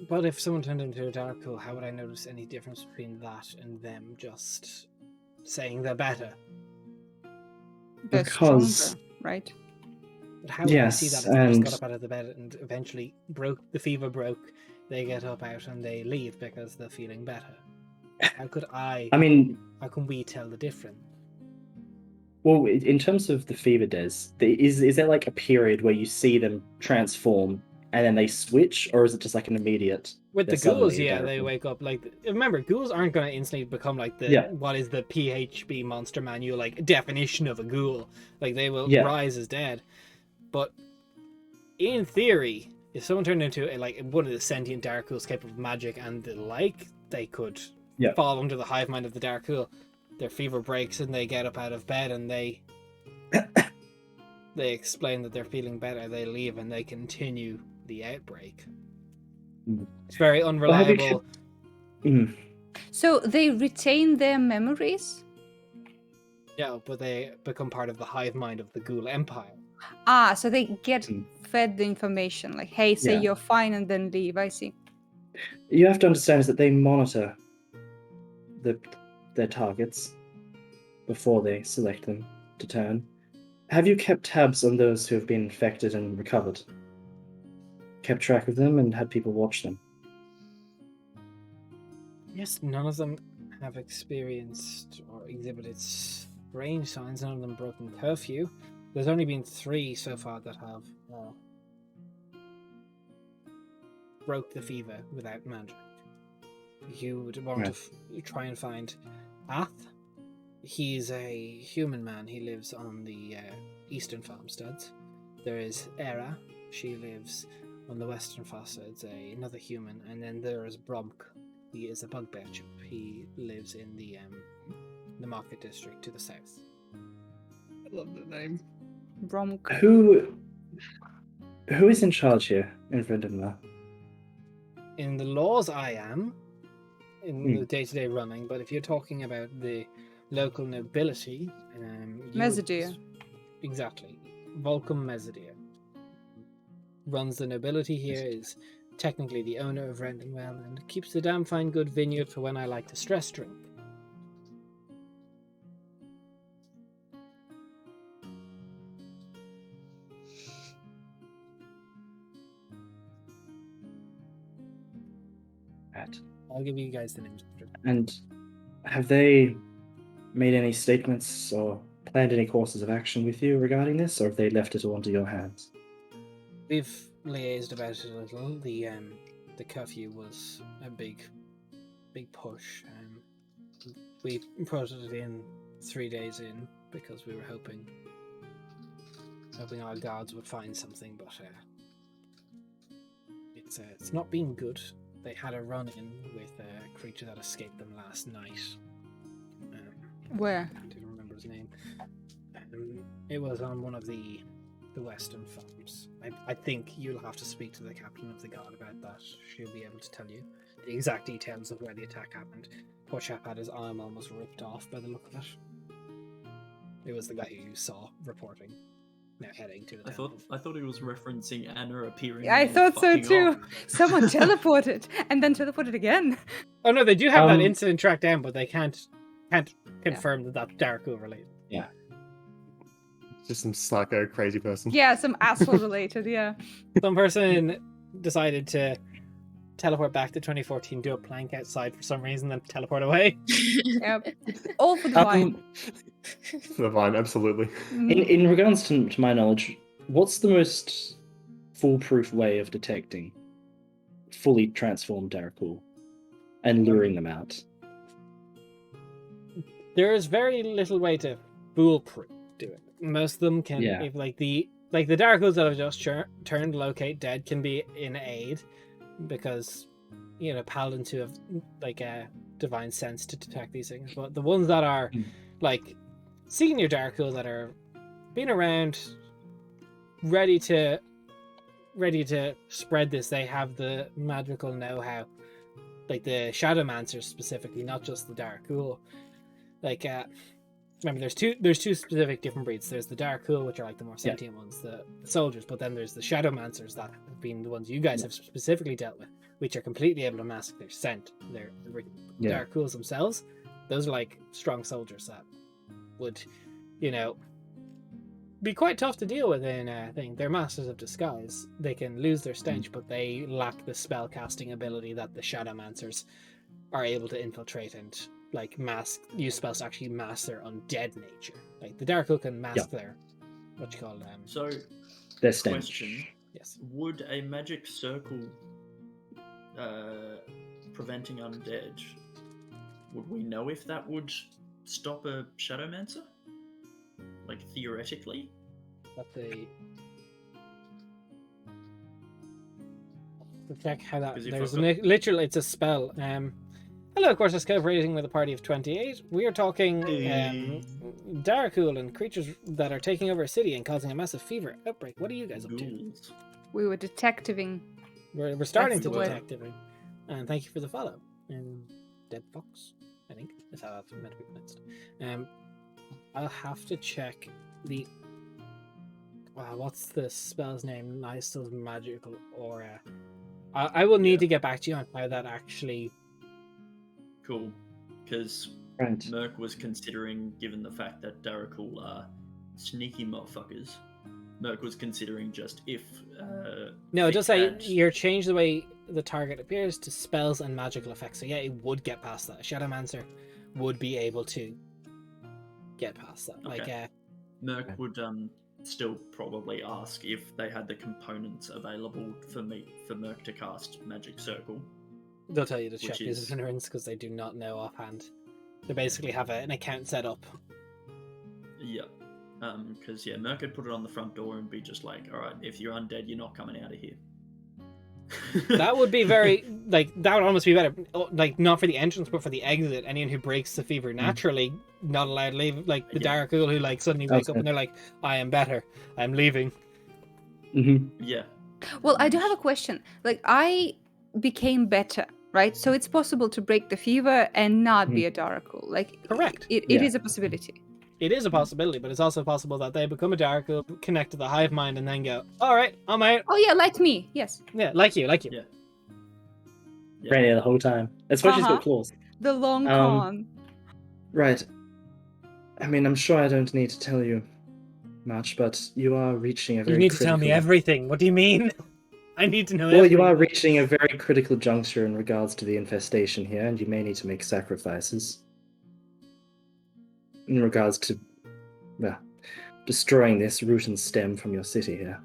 But if someone turned into a Darakul, how would I notice any difference between that and them just saying they're better? They're Because- stronger, right? But how would I see Yes, that if they just and- got up out of the bed and eventually the fever broke, they get up out and they leave because they're feeling better? How could I mean, how can we tell the difference? well, in terms of the fever, is there like a period where you see them transform and then they switch, or is it just like an immediate? With the they're ghouls, suddenly yeah, they Darakul? wake up like. Remember, ghouls aren't going to instantly become like the Yeah. what is the PHB monster manual like definition of a ghoul. Like they will Yeah. rise as dead. But in theory, if someone turned into one of the sentient Darakul capable of magic and the like, they could Yeah. fall under the hive mind of the Darakul. Their fever breaks and they get up out of bed and they explain that they're feeling better. They leave and they continue the outbreak. Mm. It's very have you unreliable. So they retain their memories? Yeah, but they become part of the hive mind of the Ghoul Empire. Ah, so they get Mm. fed the information, like, hey, say Yeah. you're fine and then leave. I see. You have to understand is that they monitor their targets before they select them to turn. Have you kept tabs on those who have been infected and recovered? Kept track of them and had people watch them? Yes, none of them have experienced or exhibited strange signs. None of them broken curfew. There's only been 3 so far that have broke the fever without magic. You would want to try and find Ath. He's a human man. He lives on the eastern farmsteads. There is Era. She lives on the western farmsteads, another human. And then there is Bromk. He is a bugbear chip. He lives in the market district to the south. I love the name. Bromk. Who is in charge here in Vrendenwel? In the laws, I am. in the day-to-day running, but if you're talking about the local nobility, Mesodia. Exactly. Volcom Mesodia runs the nobility here, is technically the owner of Vrendenwel, and keeps the damn fine good vineyard for when I like to stress drink. Right. I'll give you guys the names. And have they made any statements or planned any courses of action with you regarding this, or have they left it all into your hands? We've liaised about it a little. The curfew was a big push. We put it in 3 days in because we were hoping our guards would find something, but it's not been good. They had a run-in with a creature that escaped them last night. Where? I didn't remember his name. It was on one of the western farms. I think you'll have to speak to the captain of the guard about that. She'll be able to tell you the exact details of where the attack happened. Poor chap had his arm almost ripped off by the look of it. It was the guy who you saw reporting, now heading to the temple. I thought he was referencing Anna appearing. Yeah, I and thought so fucking too. off. Someone teleported and then teleported again. Oh no, they do have that Um, incident tracked down, but they can't confirm that that's Darkul related. Just some psycho crazy person. Yeah, some asshole related, yeah. Some person decided to teleport back to 2014, do a plank outside for some reason, then teleport away. Yep. All for the vine. The vine, absolutely. In regards to my knowledge, what's the most foolproof way of detecting fully transformed Darkul and luring them out? There is very little way to foolproof do it. Most of them can, Yeah. if like the Darkuls that have just turned locate dead can be in aid, because paladins who have like a divine sense to detect these things. But the ones that are like senior Darkuls that are been around, ready to spread this, they have the magical know-how. Like the Shadowmancers specifically, not just the Darkul. Like remember, there's two specific different breeds. There's the Darkul, which are like the more sentient ones, the soldiers, but then there's the Shadowmancers that have been the ones you guys have specifically dealt with, which are completely able to mask their scent. They're Darkuls themselves. Those are like strong soldiers that would, be quite tough to deal with in a thing. They're masters of disguise. They can lose their stench, but they lack the spell casting ability that the Shadowmancers are able to infiltrate and use spells to actually mask their undead nature. Like the Darkul can mask their So, Their stench. question: yes. would a magic circle preventing undead? Would we know if that would stop a Shadowmancer? Like theoretically? But to check how that 'Cause if there's I've got- literally it's a spell. Hello, of course, a skill rating with a party of 28. We are talking Darkul and creatures that are taking over a city and causing a massive fever outbreak. What are you guys up to? Ghouls. We were detectiving. We're starting That's to the word. detect it. And thank you for the follow. Dead Fox, I think, is how that's meant to be pronounced. I'll have to check the. Wow, what's the spell's name? Nystel's magical aura. I will need to get back to you on how that actually. Cool. Because Right. Merc was considering, given the fact that Darkul are sneaky motherfuckers, Merc was considering just if. No, it Fate does say had- you're changed the way the target appears to spells and magical effects. So yeah, it would get past that. A Shadowmancer would be able to get past that. Like, Okay. Merc would still probably ask if they had the components available for Merc to cast Magic Circle. they'll tell you to Which check his is- ignorance because they do not know offhand. They basically have an account set up. Yep. Because Merc could put it on the front door and be just like, all right, if you're undead, you're not coming out of here. That would be very that would almost be better. Like not for the entrance, but for the exit. Anyone who breaks the fever naturally not allowed to leave. Like the Yeah. Darkul who suddenly wake up and they're like, "I am better. I'm leaving." Mm-hmm. Yeah. Well, I do have a question. Like, I became better right? So it's possible to break the fever and not be a Daraku. Like, Correct. It Yeah. is a possibility. It is a possibility, but it's also possible that they become a Darkle, connect to the hive mind, and then go, all right, I'm out. Oh yeah, like me. Yes. Yeah, like you. Yeah. Rainy the whole time. That's why she's Uh-huh. got claws. The long Um, con. Right. I mean, I'm sure I don't need to tell you much, but you are reaching a very You need to tell me critical- everything. What do you mean? I need to know Well, everything. you are reaching a very critical juncture in regards to the infestation here, and you may need to make sacrifices. In regards to, well, destroying this root and stem from your city here.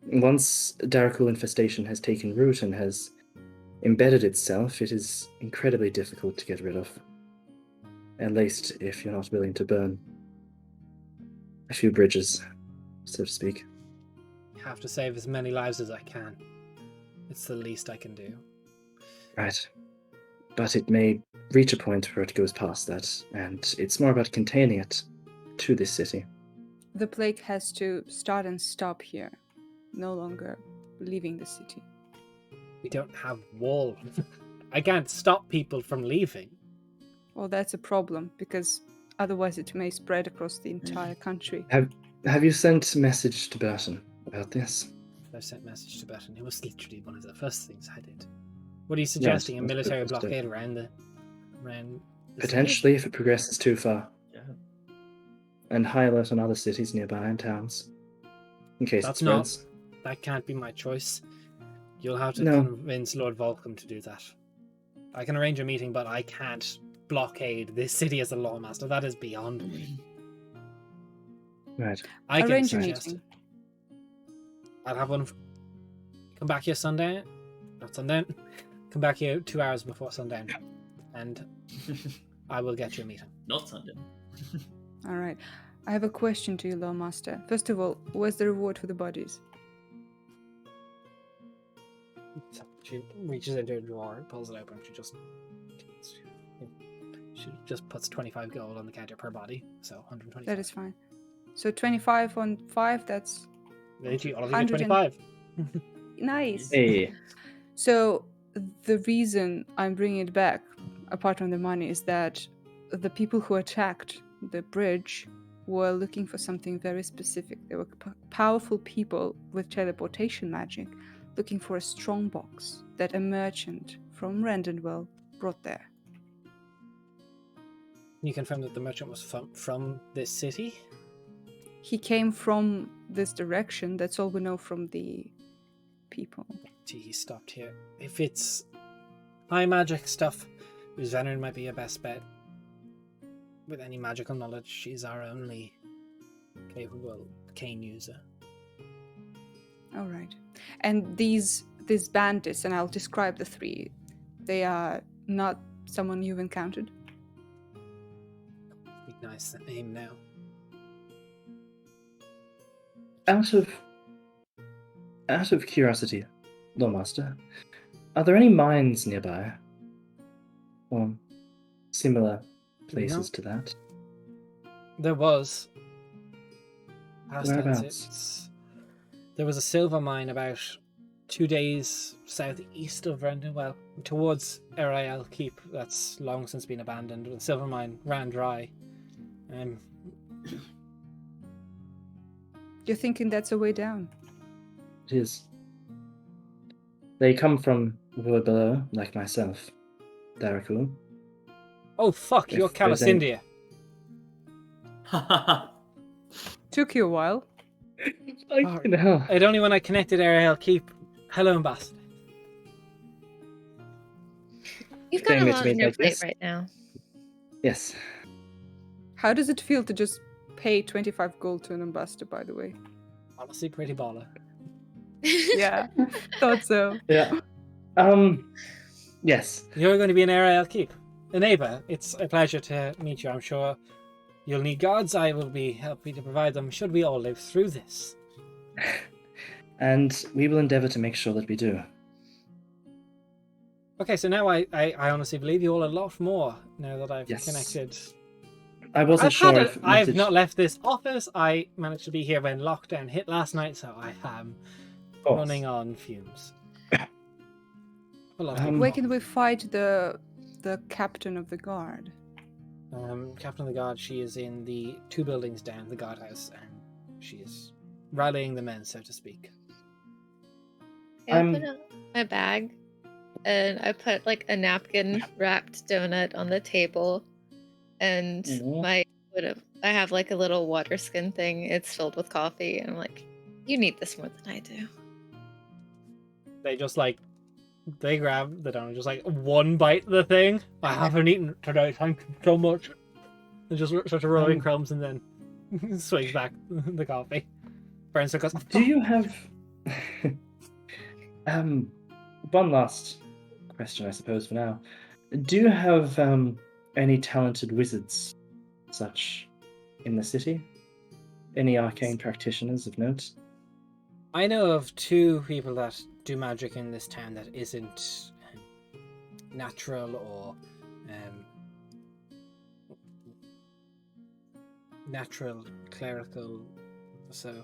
Once Darakul infestation has taken root and has embedded itself, it is incredibly difficult to get rid of. At least if you're not willing to burn a few bridges, so to speak. I have to save as many lives as I can. It's the least I can do. Right. But it may reach a point where it goes past that, and it's more about containing it to this city. The plague has to start and stop here, no longer leaving the city. We don't have walls. I can't stop people from leaving. Well, that's a problem, because otherwise it may spread across the entire country. Have you sent a message to Burton about this? I sent a message to Burton. It was literally one of the first things I did. What are you suggesting? A that's military the first step. blockade around the city? Potentially, if it progresses too far. Yeah. And high alert on other cities nearby and towns. In case That's it not- spreads. That can't be my choice. You'll have to No. convince Lord Volcom to do that. I can arrange a meeting, but I can't blockade this city as a lawmaster. That is beyond me. Right. I can Arrange a suggest meeting. I'll have one. Come back here sundown. Not sundown. Come back here 2 hours before sundown, and I will get you a meeting. Not Sunday. All right. I have a question to you, Lawmaster. First of all, where's the reward for the bodies? She reaches into a drawer, pulls it open. She just puts 25 gold on the counter per body, so 125. That is fine. So 25 on 5, that's Literally, I'll give you 100 and- 25. nice. Hey. So the reason I'm bringing it back, apart from the money, is that the people who attacked the bridge were looking for something very specific. They were powerful people with teleportation magic, looking for a strong box that a merchant from Vrendenwel brought there. You confirm that the merchant was from this city? He came from this direction. That's all we know from the people. He stopped here. If it's high magic stuff, Venerin might be your best bet. With any magical knowledge, she's our only capable cane user. All right. And these bandits, and I'll describe the three, they are not someone you've encountered? Recognize the name now. Out of curiosity, Lawmaster, are there any mines nearby? Or similar places to that? There was. Past tense, Whereabouts? there was a silver mine about 2 days southeast of Vrendenwel, towards Erael Keep. That's long since been abandoned. The silver mine ran dry. You're thinking that's a way down? It is. They come from word below, like myself, Darakul. Oh fuck! If You're there's any- Calasindia. Took you a while. Fucking hell. It only when I connected Erael Keep. Hello, Ambassador. You've got a Saying it to lot me on your like plate this? right now. Yes. How does it feel to just pay 25 gold to an ambassador, by the way? Honestly, pretty baller. Yeah, thought so. Yeah. Yes. You're going to be an Erael Keep. A neighbour. It's a pleasure to meet you. I'm sure you'll need guards. I will be happy to provide them should we all live through this. And we will endeavor to make sure that we do. Okay, so now I honestly believe you all a lot more now that I've Yes. connected. I wasn't sure if I've message- not left this office. I managed to be here when lockdown hit last night, so I am Of course. running on fumes. A lot of people Where call can we fight the captain of the guard? Captain of the Guard, she is in the 2 buildings down, the guardhouse, and she is rallying the men, so to speak. I open up my bag and I put like a napkin wrapped donut on the table, and Mhm. I have like a little water skin thing. It's filled with coffee, and I'm like, you need this more than I do. They just like, they grab the donut, just like one bite of the thing. I haven't eaten it today, thank you so much. And just start to roll in crumbs and then swings back the coffee. Bernstein goes, Do you have one last question, I suppose, for now? Do you have any talented wizards, such, in the city? Any arcane practitioners of note? I know of 2 people that do magic in this town that isn't natural or natural clerical, so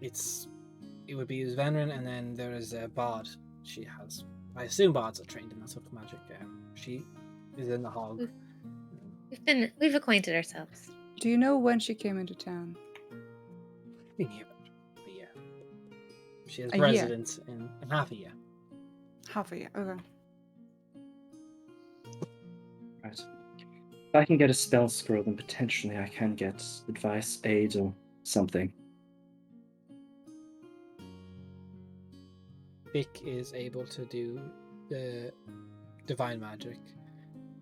it would be Vrendenwel, and then there is Bod. She has, I assume Bod's are trained in that sort of magic. She is in the hog. We've acquainted ourselves. Do you know when she came into town? Been here about a year. She has A year? residence in half a year. Half a year. Okay. Right. If I can get a spell scroll, then potentially I can get advice, aid, or something. Vic is able to do the divine magic,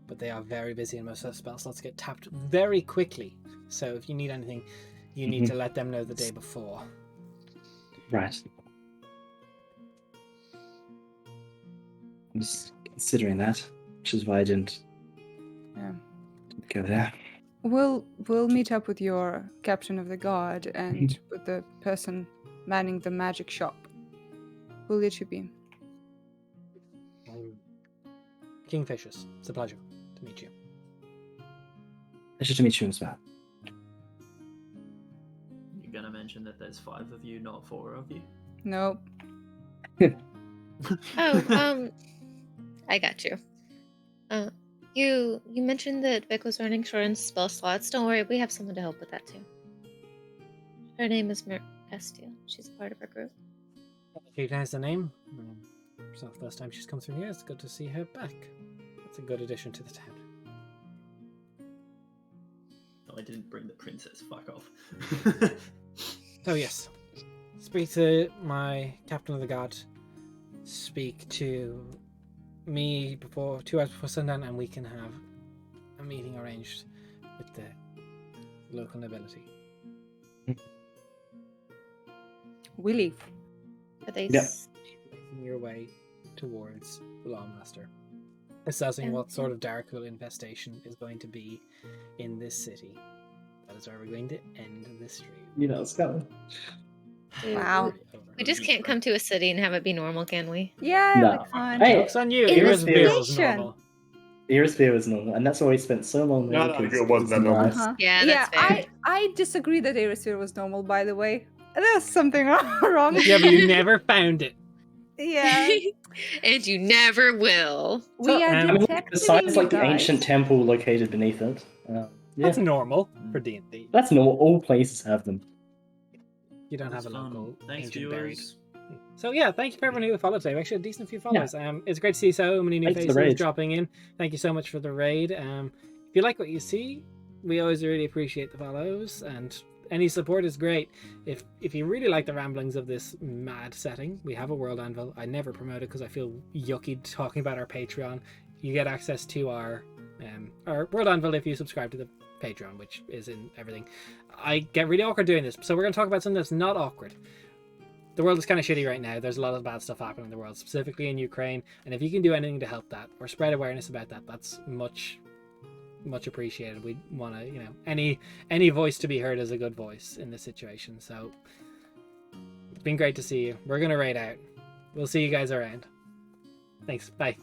but they are very busy and most of the spell slots get tapped very quickly. So if you need anything, you need to let them know the day before. Right. I'm just considering that, which is why I didn't Yeah. go there. We'll meet up with your captain of the guard and with the person manning the magic shop. Who will you be? Kingfishers, it's a pleasure to meet you. Pleasure to meet you as well. You're gonna mention that there's 5 of you, not 4 of you. Nope. Oh, I got you. You mentioned that Vic was running short on spell slots. Don't worry, we have someone to help with that too. Her name is Estiel. She's a part of our group. She has the name. It's not the first time she's come through here. It's good to see her back. It's a good addition to the town. No, I didn't bring the princess. Fuck off. So yes, speak to my captain of the guard. Speak to me before 2 hours before sundown, and we can have a meeting arranged with the local nobility. We leave. Are they Yeah. Making your way towards the Lawmaster, assessing what sort of Darkwood infestation is going to be in this city. That is where we're going to end this stream. You know, it's coming. Wow. We just can't come to a city and have it be normal, can we? Yeah, No. we can't. Hey, Joke's on you. Investigation. Iris was normal. Iris was normal, and that's why we spent so long there. No, no, because it wasn't that it's normal. nice. Uh-huh. Yeah, that's fair. I disagree that Aerosphere was normal, by the way. There's something wrong. Yeah, but you never found it. Yeah. And you never will. We are I I mean, detecting besides like you the guys. ancient temple located beneath it. Yeah, That's normal for D&D. that's normal. All places have them. You don't That's have a fun. local Thanks, ancient buried. viewers. So yeah, thank you for everyone who followed today. We actually had a decent few followers. It's great to see so many new Thanks for the faces raid. dropping in. Thank you so much for the raid. If you like what you see, we always really appreciate the follows, and any support is great. If you really like the ramblings of this mad setting, we have a World Anvil. I never promote it because I feel yucky talking about our Patreon. You get access to our World Anvil if you subscribe to the Patreon, which is in everything. I get really awkward doing this, so we're going to talk about something that's not awkward. The world is kind of shitty right now. There's a lot of bad stuff happening in the world, specifically in Ukraine, and if you can do anything to help that or spread awareness about that, that's much appreciated. We want to, any voice to be heard is a good voice in this situation. So it's been great to see you. We're going to raid out. We'll see you guys around. Thanks. Bye.